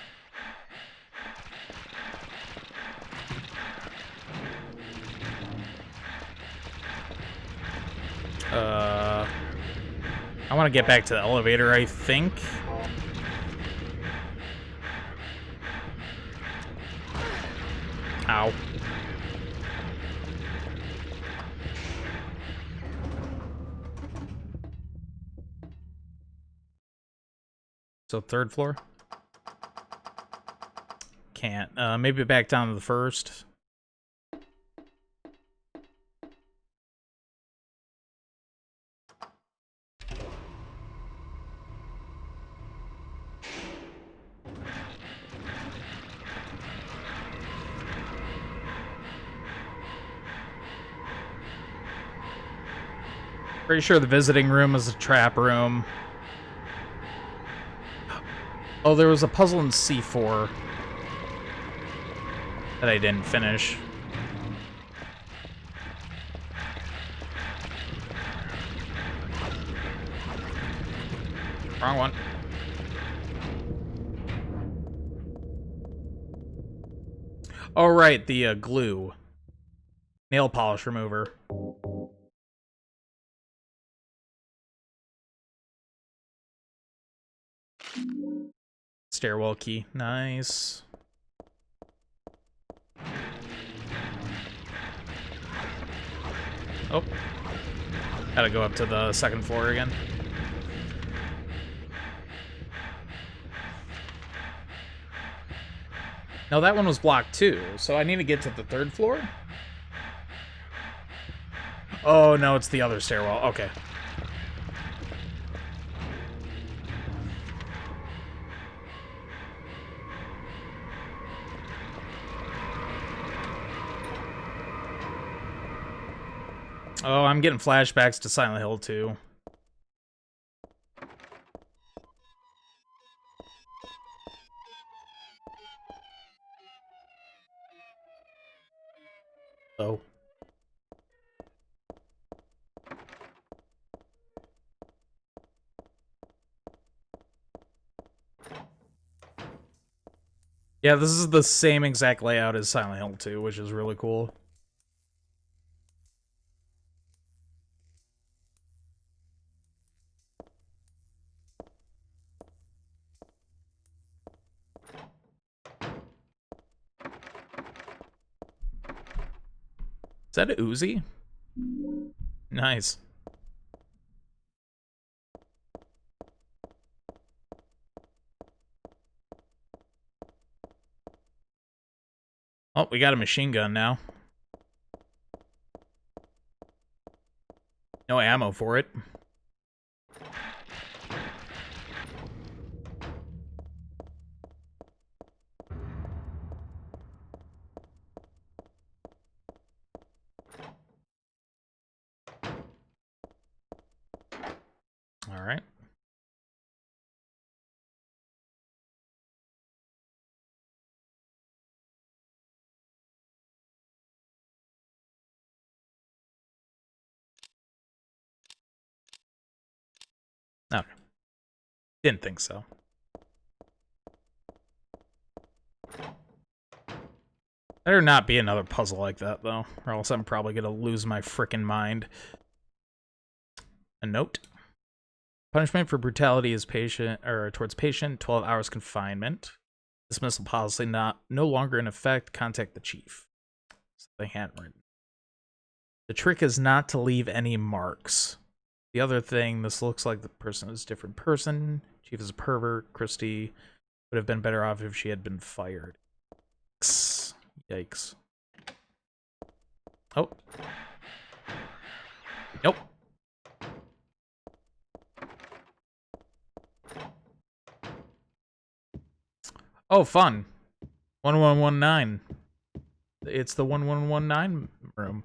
I want to get back to the elevator, I think. Ow. So 3rd floor? Can't. Maybe back down to the 1st. Pretty sure the visiting room is a trap room. Oh, there was a puzzle in C4 that I didn't finish. Wrong one. Oh, right, the glue. Nail polish remover. Stairwell key. Nice. Oh. Gotta go up to the 2nd floor again. No, that one was blocked too, so I need to get to the 3rd floor? Oh, no, it's the other stairwell. Okay. Oh, I'm getting flashbacks to Silent Hill 2. Oh. Yeah, this is the same exact layout as Silent Hill 2, which is really cool. Is that a Uzi? Nice. Oh, we got a machine gun now. No ammo for it. All right. Okay. Didn't think so. Better not be another puzzle like that, though, or else I'm probably gonna lose my frickin' mind. A note. Punishment for brutality is towards patient, 12 hours confinement. Dismissal policy no longer in effect. Contact the chief. Something handwritten. The trick is not to leave any marks. The other thing, this looks like the person is a different person. Chief is a pervert. Christy would have been better off if she had been fired. Yikes. Oh. Nope. Oh, fun. 1119. It's the 1119 room.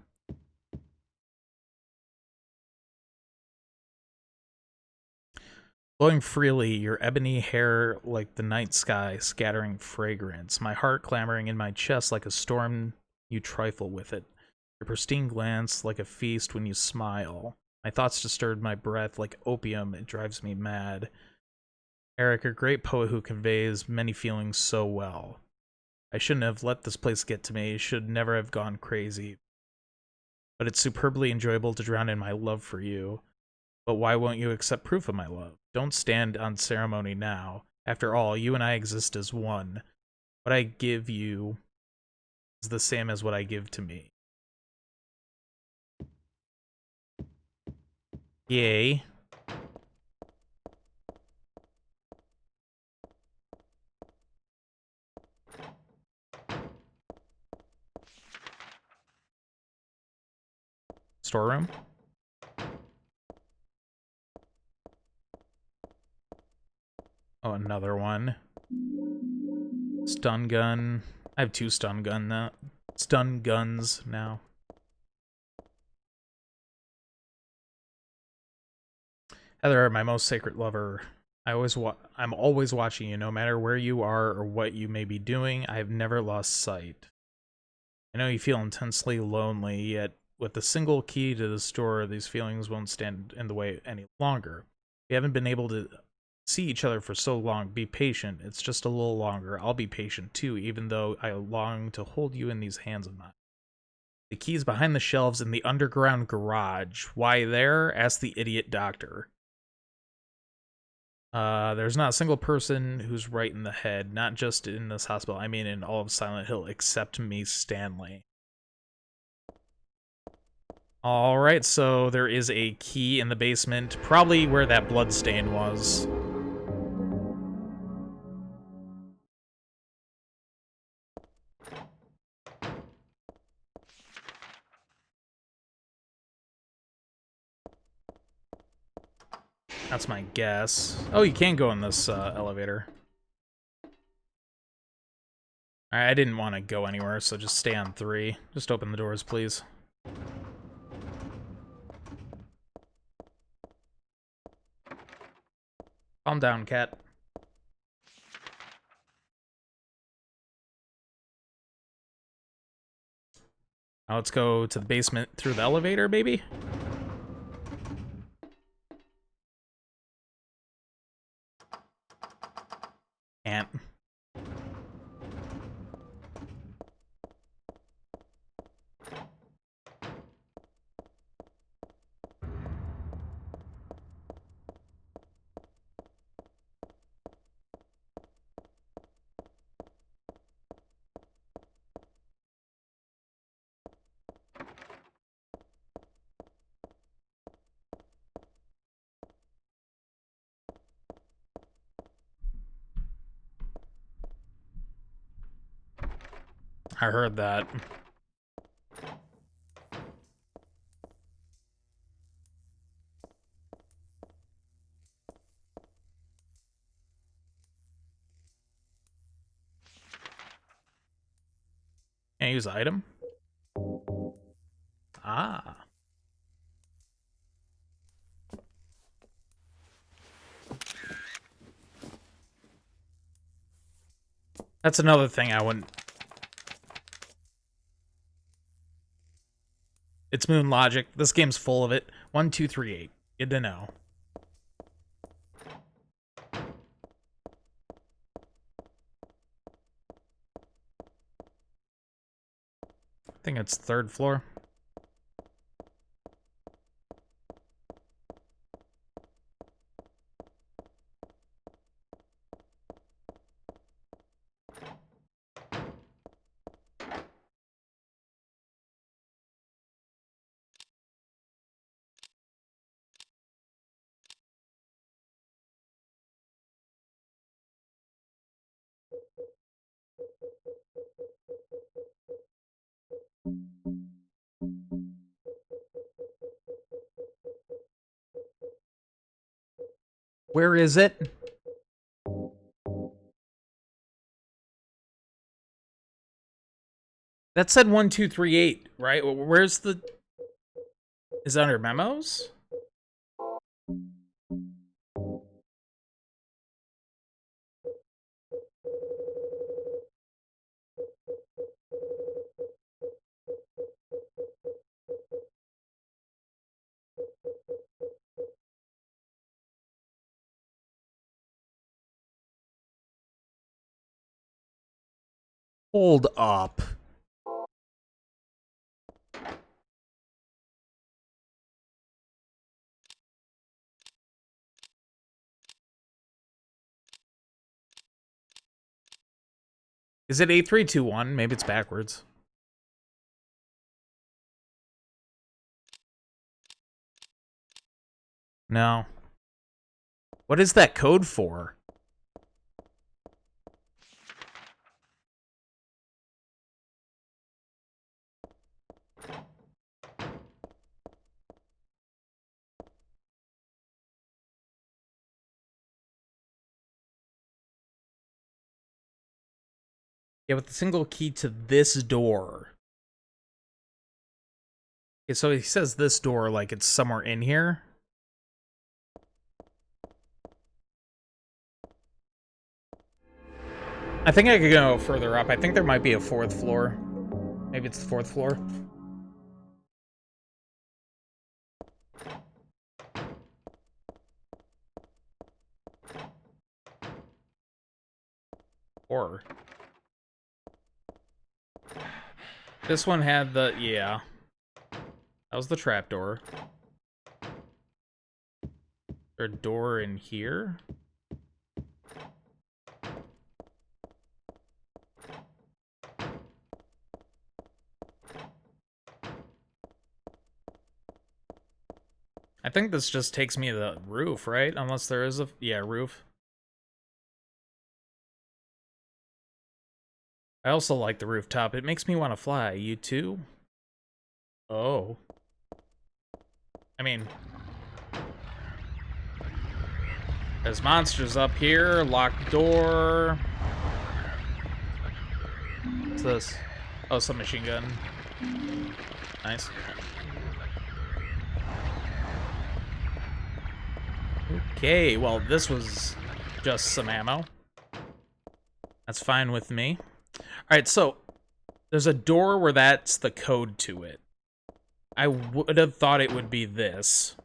Blowing freely, your ebony hair like the night sky, scattering fragrance. My heart clamoring in my chest like a storm, you trifle with it. Your pristine glance like a feast when you smile. My thoughts disturb my breath like opium, it drives me mad. Eric, a great poet who conveys many feelings so well. I shouldn't have let this place get to me, should never have gone crazy. But it's superbly enjoyable to drown in my love for you. But why won't you accept proof of my love? Don't stand on ceremony now. After all, you and I exist as one. What I give you is the same as what I give to me. Yay. Storeroom. Oh, another one. Stun gun. I have 2 stun guns now. Heather, my most sacred lover. I'm always watching you, no matter where you are or what you may be doing. I have never lost sight. I know you feel intensely lonely, yet with the single key to the store, these feelings won't stand in the way any longer. We haven't been able to see each other for so long. Be patient. It's just a little longer. I'll be patient too, even though I long to hold you in these hands of mine. The key's behind the shelves in the underground garage. Why there? Ask the idiot doctor. There's not a single person who's right in the head, not just in this hospital, I mean in all of Silent Hill, except me, Stanley. Alright, so there is a key in the basement, probably where that bloodstain was. That's my guess. Oh, you can go in this elevator. Alright, I didn't want to go anywhere, so just stay on 3. Just open the doors, please. Calm down, cat. Now let's go to the basement through the elevator, baby. Ant. I heard that. Can I use item? Ah. That's another thing I wouldn't... It's Moon Logic. This game's full of it. 1, 2, 3, 8. Good to know. I think it's 3rd floor. Where is it? That said 1, 2, 3, 8, right? Where's the... Is it under memos? Hold up. Is it 8321? Maybe it's backwards. No. What is that code for? Yeah, with the single key to this door. Okay, so he says this door like it's somewhere in here. I think I could go further up. I think there might be a fourth floor. Maybe it's the fourth floor. Or this one had the, yeah. That was the trapdoor. There a door in here? I think this just takes me to the roof, right? Unless there is a, yeah, roof. I also like the rooftop. It makes me want to fly. You too? Oh. I mean, there's monsters up here. Locked door. What's this? Oh, submachine gun. Nice. Okay, well, this was just some ammo. That's fine with me. Alright, so there's a door where that's the code to it. I would have thought it would be this.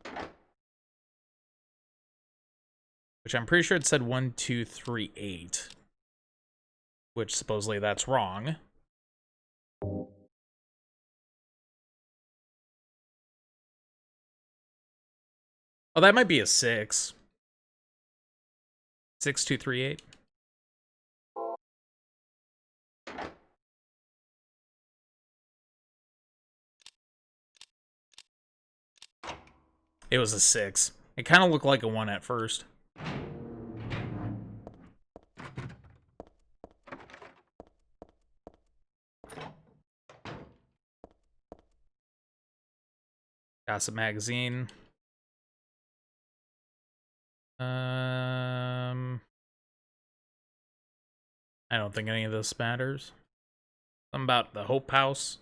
Which I'm pretty sure it said 1238. Which supposedly that's wrong. Oh, that might be a 6. 6238. It was a 6. It kind of looked like a 1 at first. Gossip magazine. I don't think any of this matters. Something about the Hope House.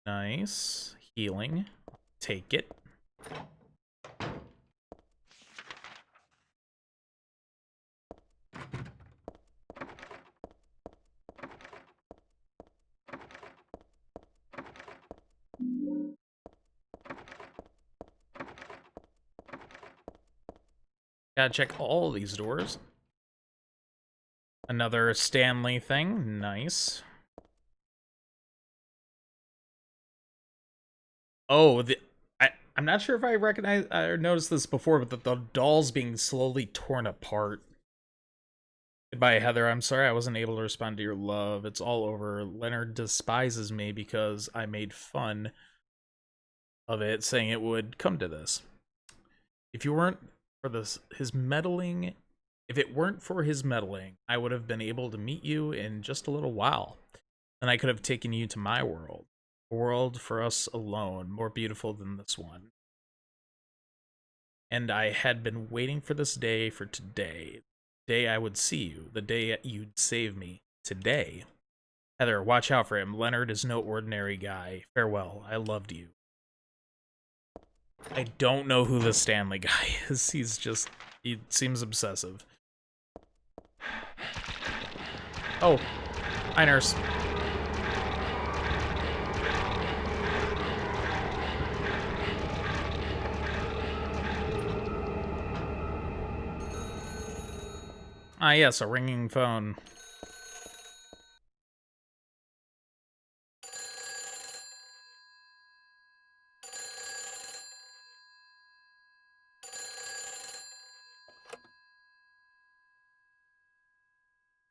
Nice. Healing. Take it. Gotta check all these doors. Another Stanley thing. Nice. Oh, I'm not sure if I recognize or noticed this before, but the doll's being slowly torn apart. Goodbye, Heather. I'm sorry I wasn't able to respond to your love. It's all over. Leonard despises me because I made fun of it, saying it would come to this. If you weren't for his meddling, if it weren't for his meddling, I would have been able to meet you in just a little while. Then I could have taken you to my world. A world for us alone, more beautiful than this one. And I had been waiting for this day for today. The day I would see you. The day you'd save me. Today. Heather, watch out for him. Leonard is no ordinary guy. Farewell. I loved you. I don't know who the Stanley guy is. He seems obsessive. Oh. Hi, nurse. Ah, yes, a ringing phone.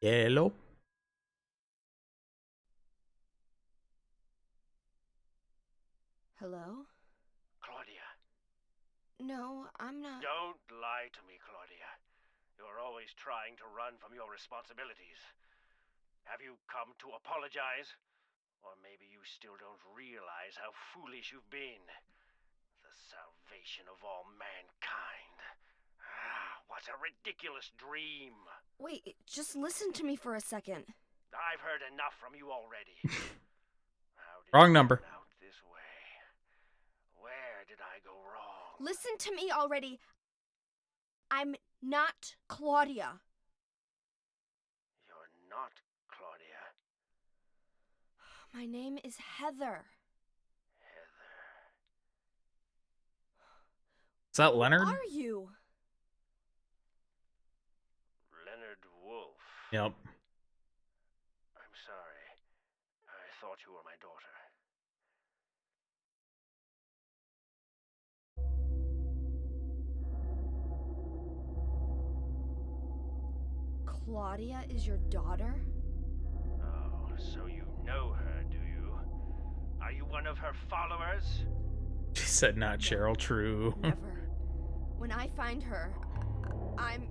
Hello? Hello? Claudia. No, I'm not. Don't lie to me, Claudia. You're always trying to run from your responsibilities. Have you come to apologize? Or maybe you still don't realize how foolish you've been. The salvation of all mankind. Ah, what a ridiculous dream. Wait, just listen to me for a second. I've heard enough from you already. How did Wrong it number. turn out this way? Where did I go wrong? Listen to me already. I'm not Claudia. You're not Claudia. My name is Heather. Heather. Is that Leonard? Who are you? Leonard Wolf. Yep. I'm sorry. I thought you were my daughter. Claudia is your daughter? Oh, so you know her, do you? Are you one of her followers? She said not Cheryl. True. Never. When I find her, I'm...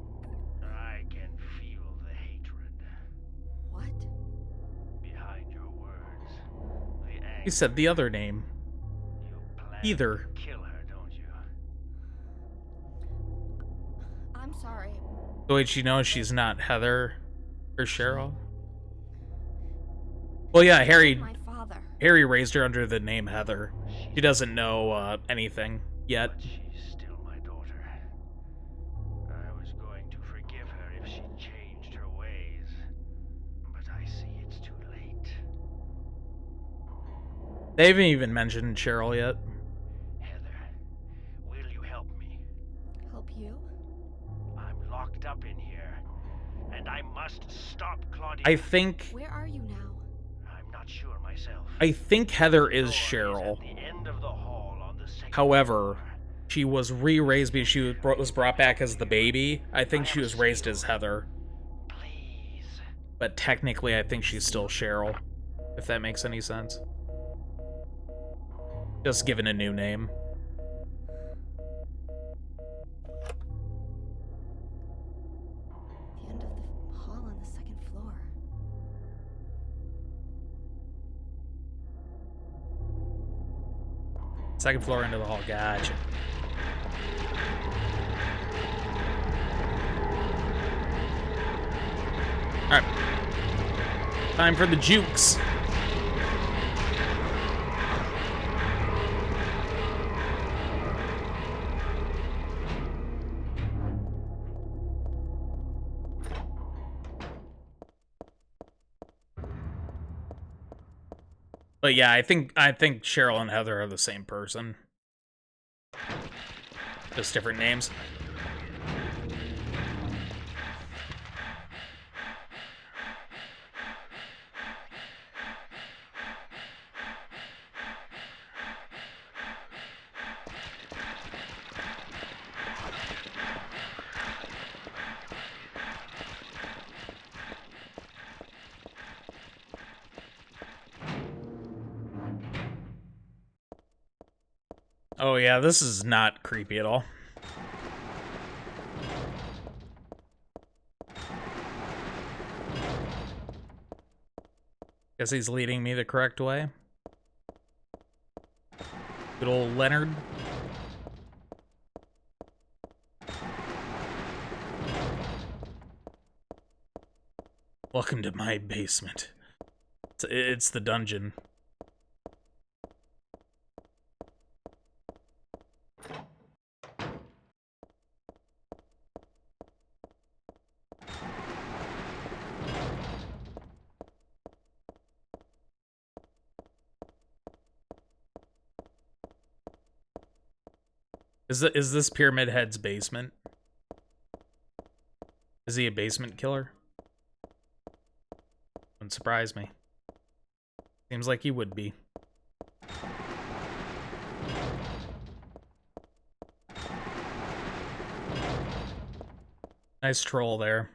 I can feel the hatred What? behind your words. The anger. He said the other name. You plan Either. to kill her, don't you? I'm sorry. The way she knows she's not Heather or Cheryl. Well, yeah, Harry My father. raised her under the name Heather. She doesn't know anything yet. But she's still my daughter. I was going to forgive her if she changed her ways. But I see it's too late. They haven't even mentioned Cheryl yet. Heather, will you help me? Help you? I'm locked up in here, and I must stop Claudia. I think Where are you now? I'm not sure myself. Heather is Door Cheryl. at the end of the hall on the second However, floor. she was re-raised because she was brought back as the baby. I think she was raised as Heather. Please. But technically, I think she's still Cheryl. If that makes any sense. Just given a new name. The end of the hall on the second floor. Second floor into the hall. Gotcha. Alright. Time for the jukes. But yeah, I think Cheryl and Heather are the same person. Just different names. Oh yeah, this is not creepy at all. Guess he's leading me the correct way. Good old Leonard. Welcome to my basement. It's the dungeon. Is this Pyramid Head's basement? Is he a basement killer? Wouldn't surprise me. Seems like he would be. Nice troll there.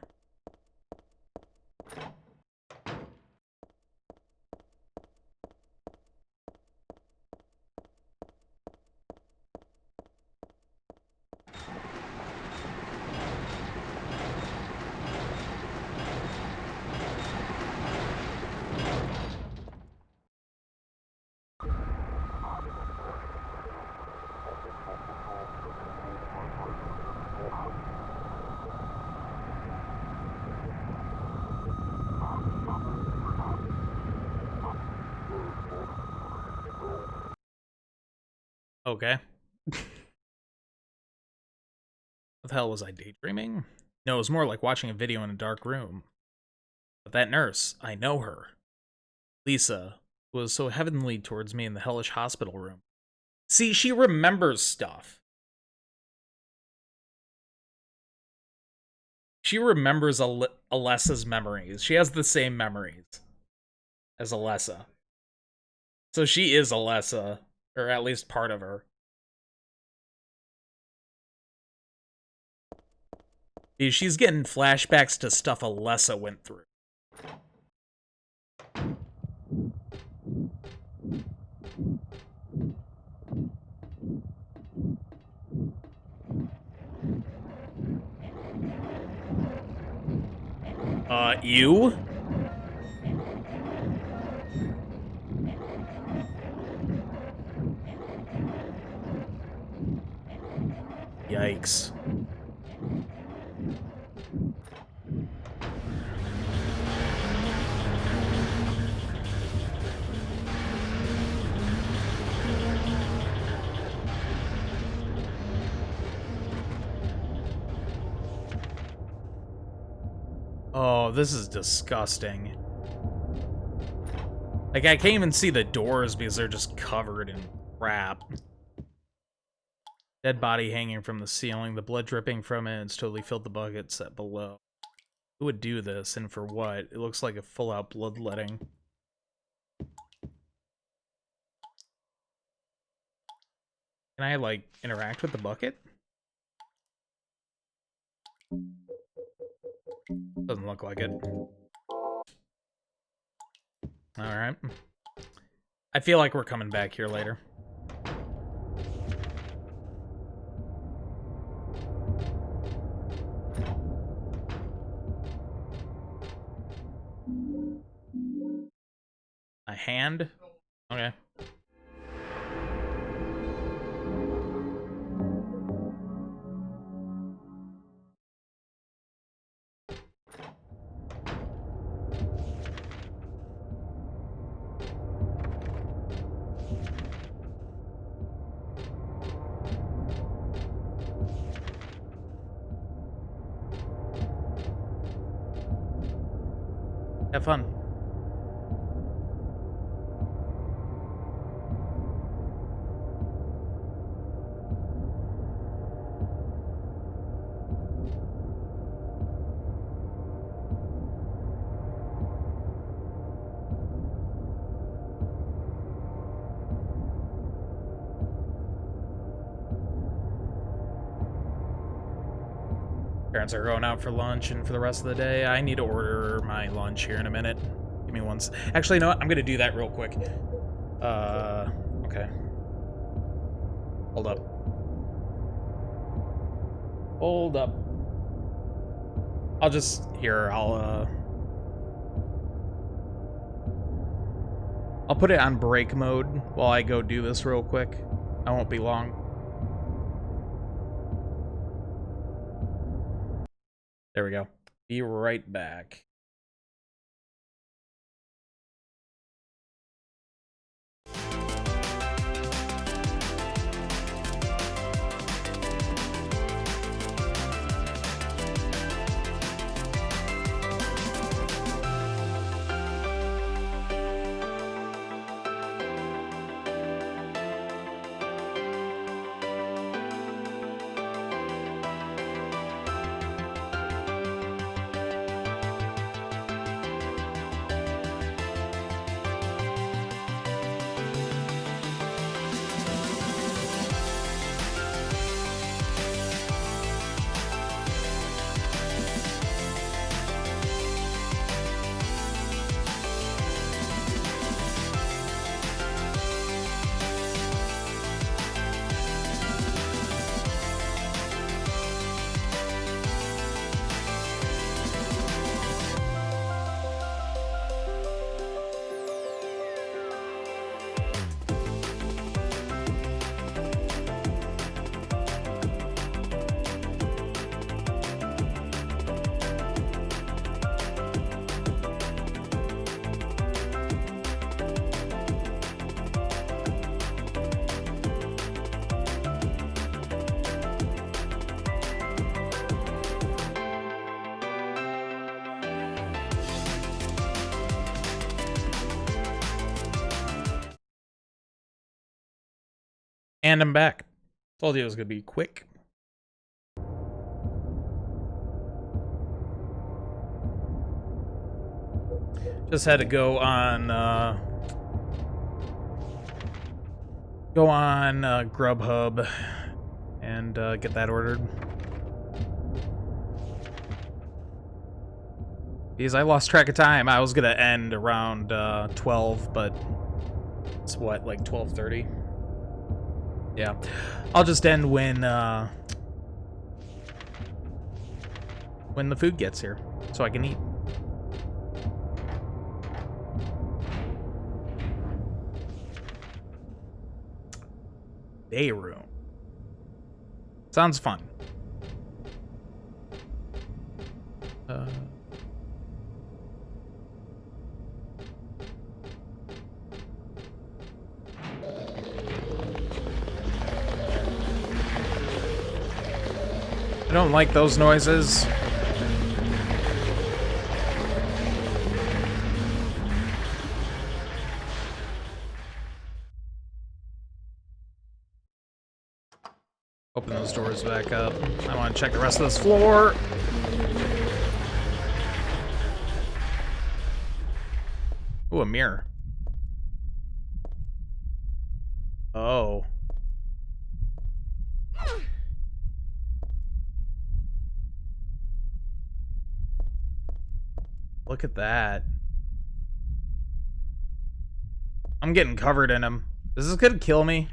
Okay. What the hell was I daydreaming? No, it was more like watching a video in a dark room. But that nurse, I know her. Lisa was so heavenly towards me in the hellish hospital room. See, she remembers stuff. She remembers Alessa's memories. She has the same memories as Alessa. So she is Alessa, or at least part of her. She's getting flashbacks to stuff Alessa went through. You? Yikes. Oh, this is disgusting. Like, I can't even see the doors because they're just covered in crap. Dead body hanging from the ceiling, the blood dripping from it, it's totally filled the bucket set below. Who would do this, and for what? It looks like a full-out bloodletting. Can I, like, interact with the bucket? Doesn't look like it. Alright. I feel like we're coming back here later. A hand? Okay. Have fun. Parents are going out for lunch and for the rest of the day. I need to order my lunch here in a minute. Give me one. Actually, you know what? I'm gonna do that real quick. Okay. Hold up. Hold up. I'll just I'll put it on break mode while I go do this real quick. I won't be long. There we go. Be right back. And I'm back. Told you it was gonna be quick. Just had to go on Grubhub and get that ordered. Because I lost track of time. I was gonna end around 12, but it's what, like 12:30? Yeah. I'll just end when the food gets here, so I can eat. Day room. Sounds fun. I don't like those noises. Open those doors back up. I want to check the rest of this floor. Ooh, a mirror. Oh. Look at that. I'm getting covered in them. Is this gonna kill me?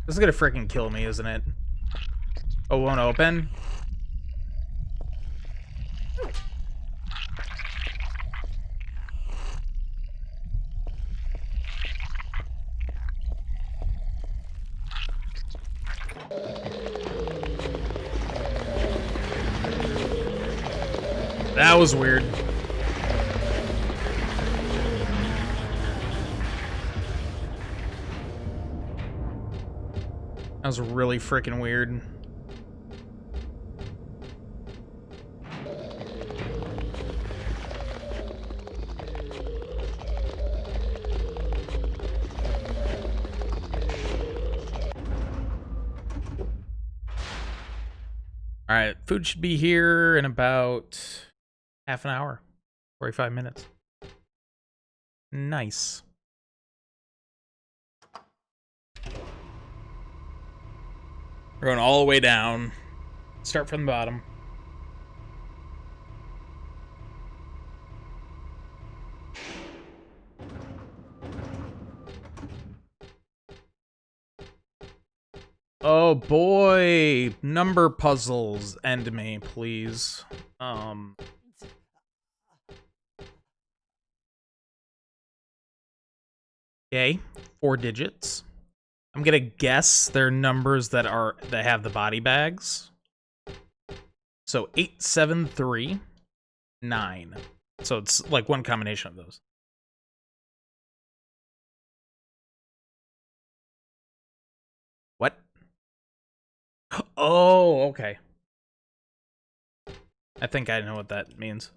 This is gonna freaking kill me, isn't it? Oh, won't open? That was weird. That was really freaking weird. Alright, food should be here in about half an hour, 45 minutes. Nice. We're going all the way down. Start from the bottom. Oh boy, number puzzles, end me, please. Okay, 4 digits. I'm gonna guess they're numbers that have the body bags. So 8, 7, 3, 9. So it's like one combination of those. What? Oh, okay. I think I know what that means.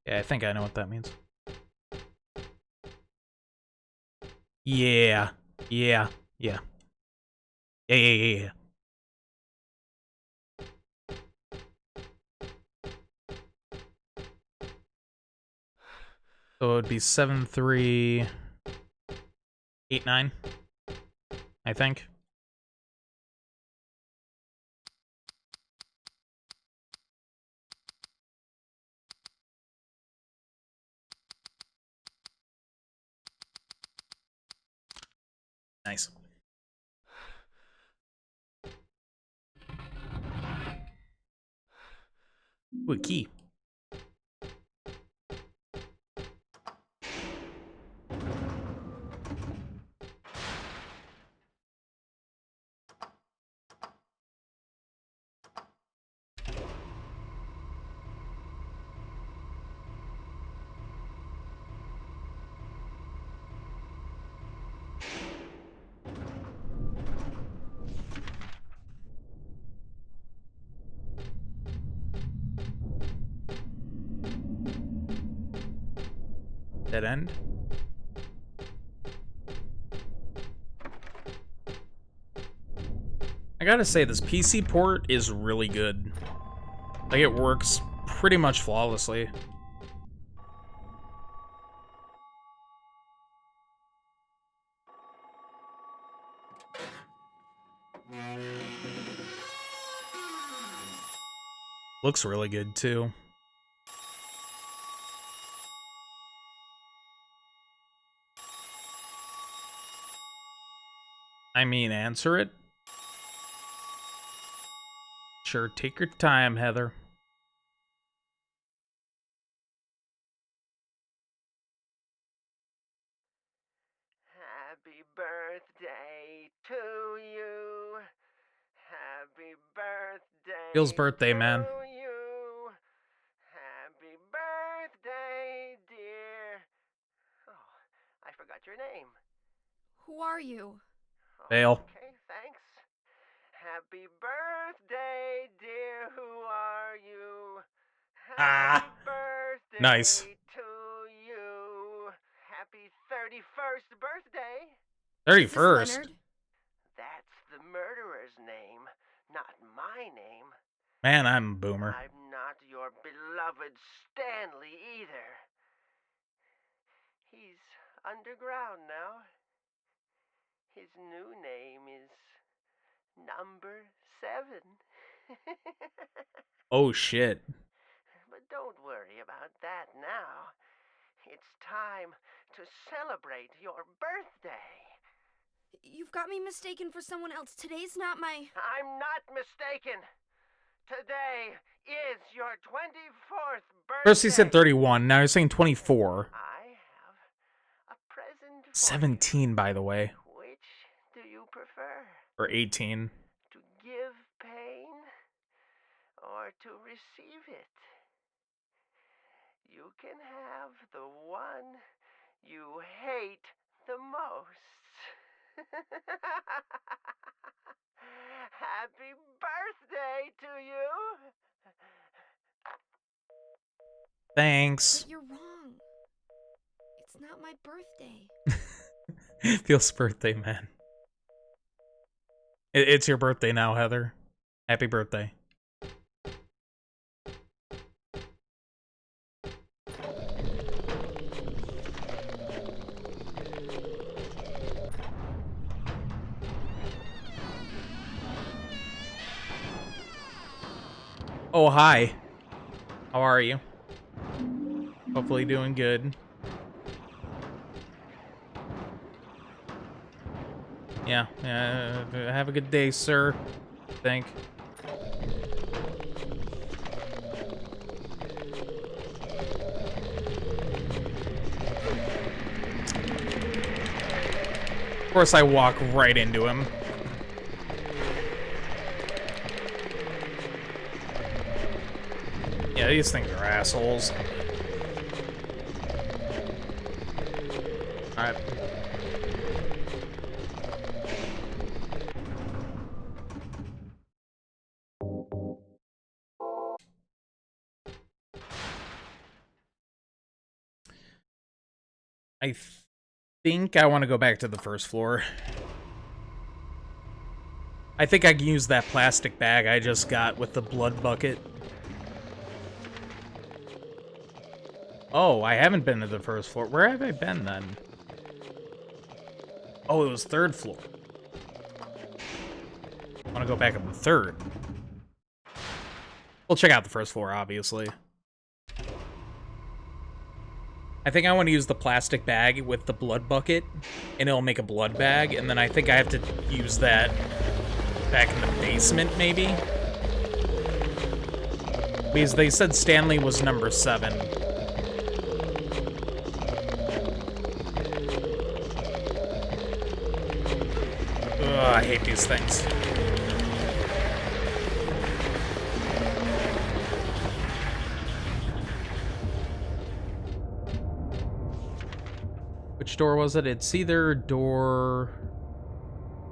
Yeah, I think I know what that means. Yeah. Yeah. Yeah. Yeah, yeah, yeah, yeah. So it would be 7, 3, 8, 9, I think. Nice. Ooh, a key. Dead end. I gotta say, this PC port is really good. Like, it works pretty much flawlessly. Looks really good, too. I mean, answer it. Sure, take your time, Heather. Happy birthday to you. Happy birthday. Bill's birthday, man. To you. Happy birthday, dear. Oh, I forgot your name. Who are you? Bale. Okay, thanks. Happy birthday, dear. Who are you? Happy birthday Nice. to you. Happy 31st birthday. 31st. Leonard? That's the murderer's name, not my name. Man, I'm a boomer. I'm not your beloved Stanley either. He's underground now. His new name is Number 7. Oh, shit. But don't worry about that now. It's time to celebrate your birthday. You've got me mistaken for someone else. Today's not my... I'm not mistaken. Today is your 24th birthday. First he said 31, now he's saying 24. I have a present for 17, by the way. you. Which do you prefer? Or 18. To give pain or to receive it? You can have the one you hate the most. Happy birthday to you! Thanks. But you're wrong. It's not my birthday. Feels birthday, man. It's your birthday now, Heather. Happy birthday. Oh, hi. How are you? Hopefully doing good. Yeah, have a good day, sir. I think. Of course, I walk right into him. Yeah, these things are assholes. Alright. I think I want to go back to the first floor. I think I can use that plastic bag I just got with the blood bucket. Oh, I haven't been to the first floor. Where have I been then? Oh, it was third floor. I want to go back up to third. We'll check out the first floor, obviously. I think I want to use the plastic bag with the blood bucket, and it'll make a blood bag, and then I think I have to use that back in the basement, maybe? Because they said Stanley was number 7. Ugh, I hate these things. Which door was it? It's either door...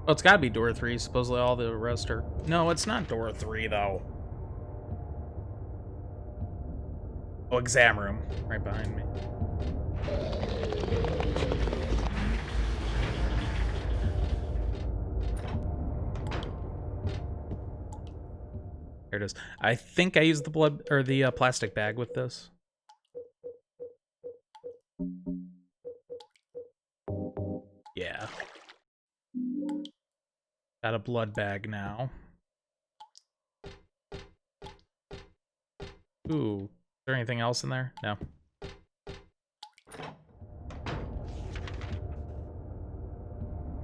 Oh, it's gotta be door 3. Supposedly all the rest are... No, it's not door 3, though. Oh, exam room. Right behind me. There it is. I think I used the blood or the plastic bag with this. Yeah. Got a blood bag now. Ooh, is there anything else in there? No.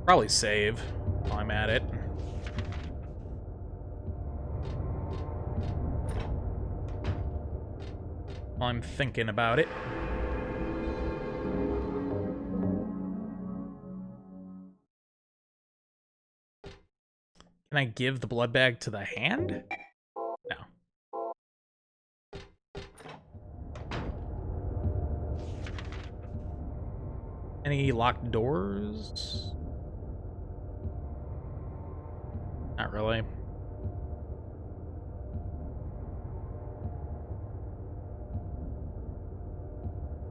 Probably save while I'm at it. While I'm thinking about it. Can I give the blood bag to the hand? No. Any locked doors? Not really.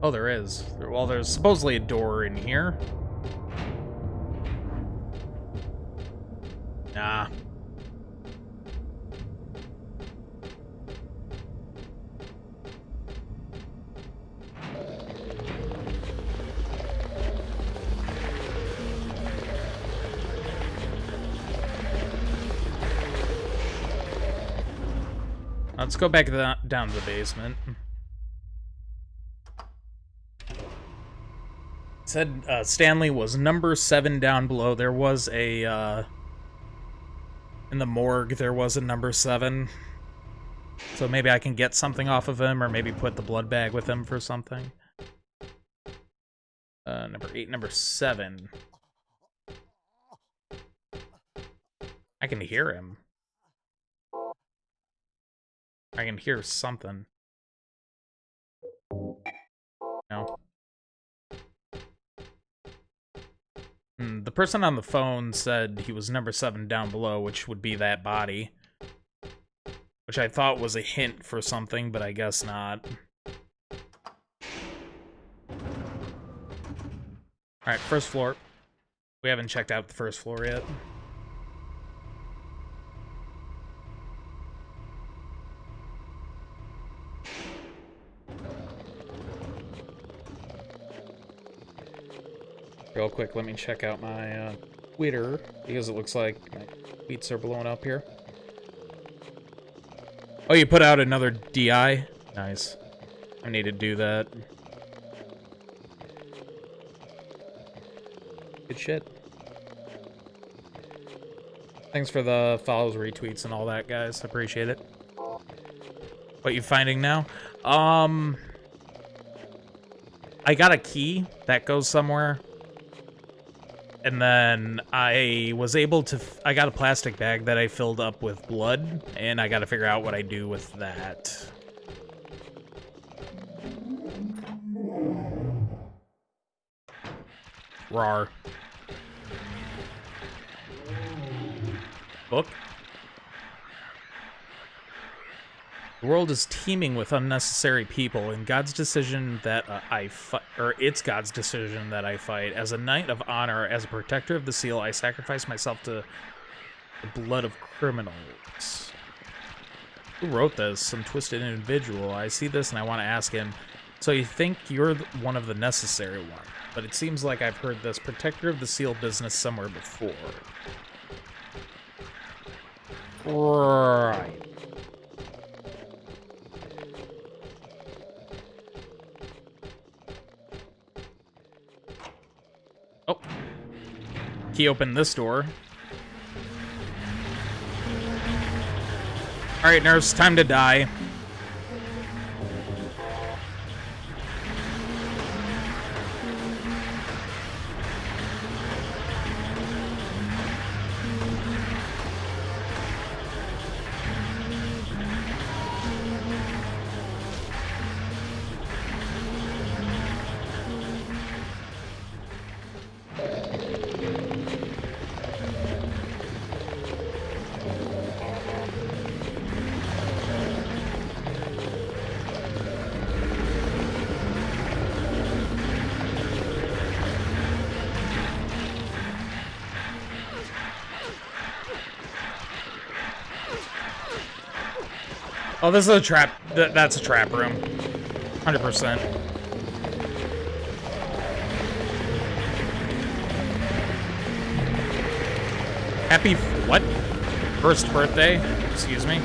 Oh, there is. Well, there's supposedly a door in here. Nah. Let's go back down to the basement. It said Stanley was number 7 down below. There was a in the morgue there was a number 7. So maybe I can get something off of him, or maybe put the blood bag with him for something. Number 8, number 7. I can hear him. I can hear something. No. The person on the phone said he was number 7 down below, which would be that body. Which I thought was a hint for something, but I guess not. Alright, first floor. We haven't checked out the first floor yet. Real quick, let me check out my Twitter, because it looks like my tweets are blowing up here. Oh, you put out another DI? Nice. I need to do that. Good shit. Thanks for the follows, retweets, and all that, guys. Appreciate it. What you finding now? I got a key that goes somewhere. And then I was able to... I got a plastic bag that I filled up with blood, and I gotta figure out what I do with that. Rawr. Book? The world is teeming with unnecessary people, and God's decision that it's God's decision that I fight. As a knight of honor, as a protector of the seal, I sacrifice myself to the blood of criminals. Who wrote this? Some twisted individual. I see this and I want to ask him, so you think you're one of the necessary ones? But it seems like I've heard this protector of the seal business somewhere before. Right. Oh. Key opened this door. Alright, nurse, time to die. Oh, this is a trap. That's a trap room. 100%. Happy what? First birthday? Excuse me.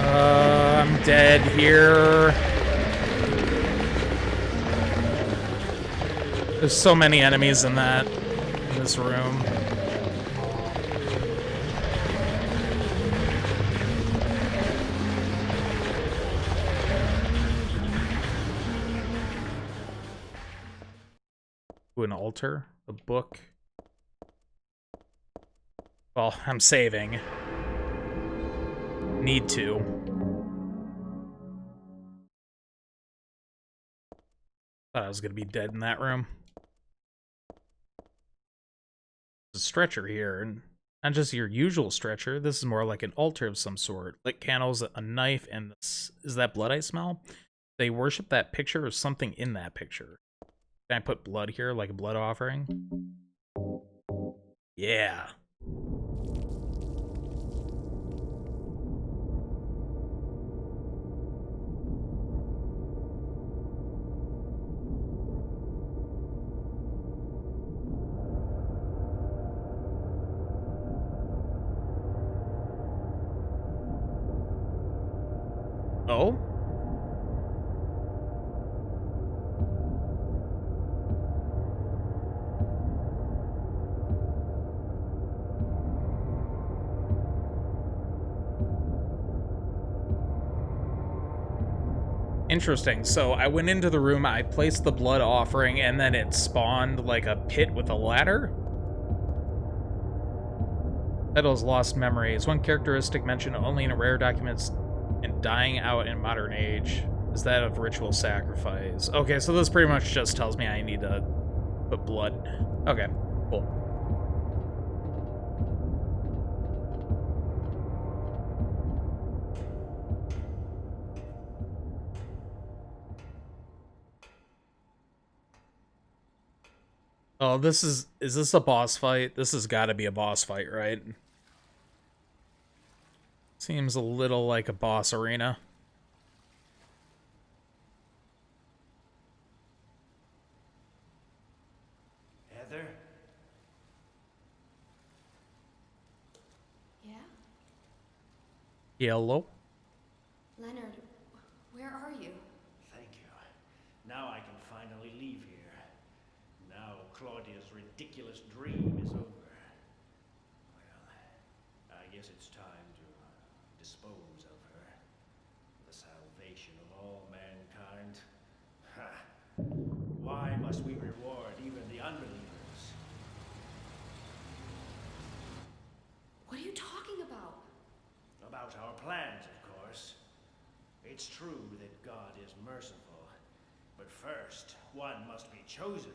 I'm dead here. There's so many enemies in this room. Ooh, an altar, a book. Well, I'm saving. Need to. Thought I was gonna be dead in that room. There's a stretcher here, and not just your usual stretcher. This is more like an altar of some sort. Lit candles, a knife, and this, is that blood I smell? They worship that picture or something in that picture. Can I put blood here, like a blood offering? Yeah. Oh? Interesting. So I went into the room, I placed the blood offering, and then it spawned like a pit with a ladder? Title's Lost Memories. One characteristic mentioned only in rare documents and dying out in modern age is that of ritual sacrifice. Okay, so this pretty much just tells me I need to put blood. Okay, cool. Oh, is this a boss fight? This has got to be a boss fight, right? Seems a little like a boss arena. Heather? Yeah? Hello? Leonard, where are you? Thank you. Now I can finally leave here. Now Claudia's ridiculous dream is over. Well, I guess it's time to dispose of her. The salvation of all mankind. Ha! Why must we reward even the unbelievers? What are you talking about? About our plans, of course. It's true that God is merciful, but first, one must be chosen.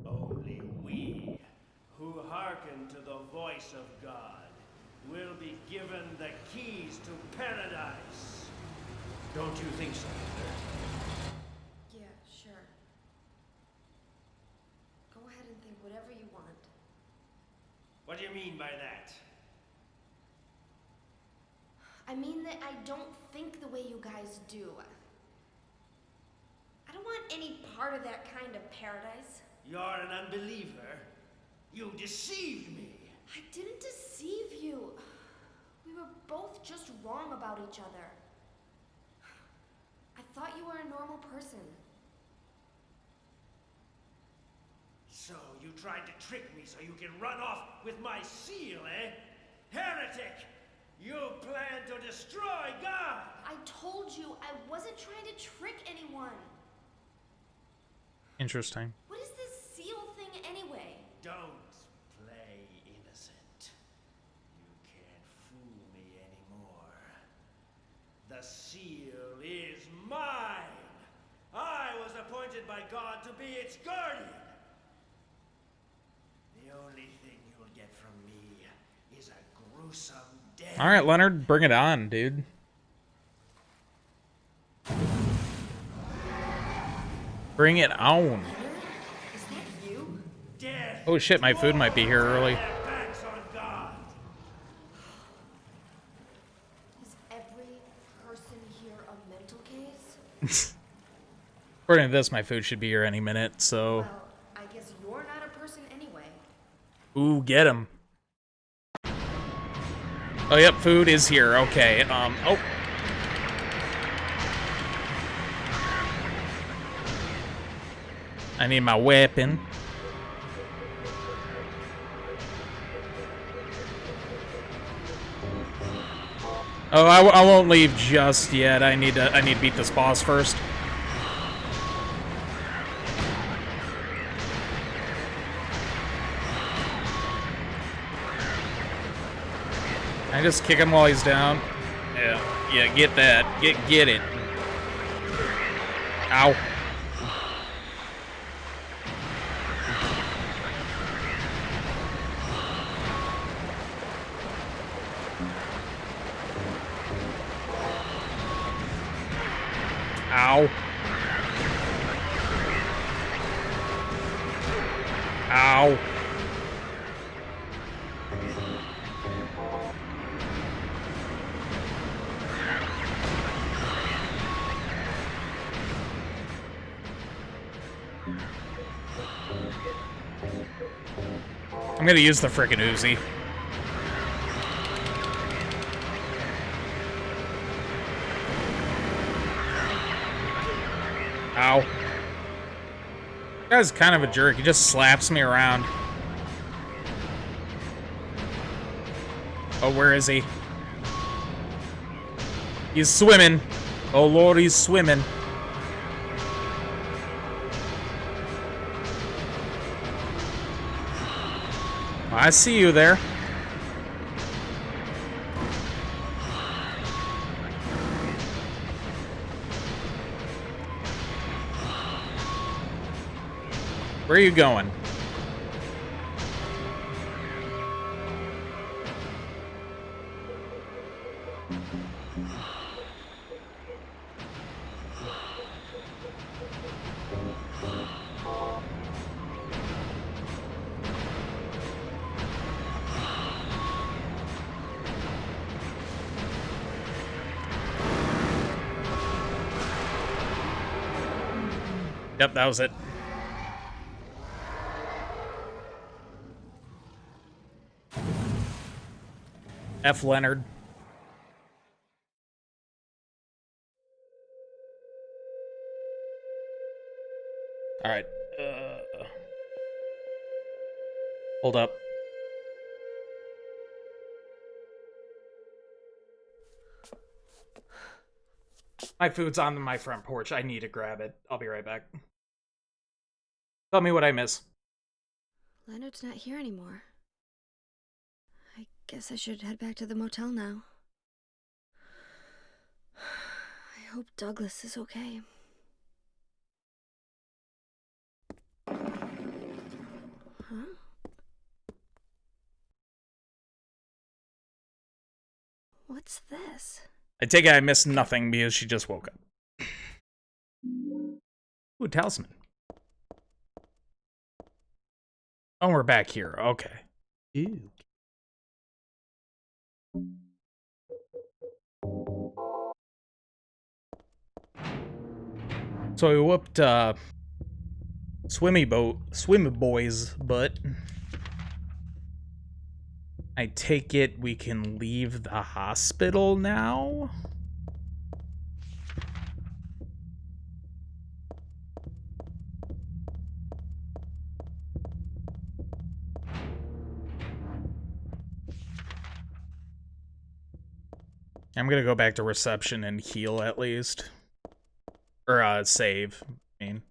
Only we, who hearken to the voice of God, will be given the keys to paradise. Don't you think so, Heather? Yeah, sure. Go ahead and think whatever you want. What do you mean by that? I mean that I don't think the way you guys do. I don't want any part of that kind of paradise. You're an unbeliever. You deceived me. I didn't deceive you. We were both just wrong about each other. I thought you were a normal person. So you tried to trick me so you can run off with my seal, eh? Heretic! You plan to destroy God! I told you I wasn't trying to trick anyone. Interesting. What is this seal thing anyway? Don't play innocent. You can't fool me anymore. The seal is mine! I was appointed by God to be its guardian! The only thing you'll get from me is a gruesome death. All right, Leonard, bring it on, dude. Bring it on. Is that Oh shit, my food might be here early. Is every person here a mental case? According to this, my food should be here any minute, so... Well, I guess you're not a person anyway. Ooh, get him. Oh, yep, food is here. Okay, oh. I need my weapon. Oh, I won't leave just yet. I need to beat this boss first. I just kick him while he's down. Yeah, get that. Get it. Ow. Ow. Ow. I'm gonna use the frickin' Uzi. Ow. This guy's kind of a jerk. He just slaps me around. Oh, where is he? He's swimming. Oh, Lord, he's swimming. I see you there. Where are you going? Yep, that was it. F. Leonard. All right. Hold up. My food's on my front porch. I need to grab it. I'll be right back. Tell me what I miss. Leonard's not here anymore. I guess I should head back to the motel now. I hope Douglas is okay. Huh? What's this? I take it I missed nothing because she just woke up. Ooh, talisman. Oh, we're back here. Okay. Ew. So we whooped Swimmy Boy's butt. I take it we can leave the hospital now? I'm gonna go back to reception and heal at least. Or, save, I mean.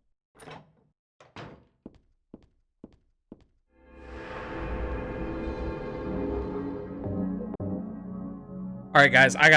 Alright, guys, I got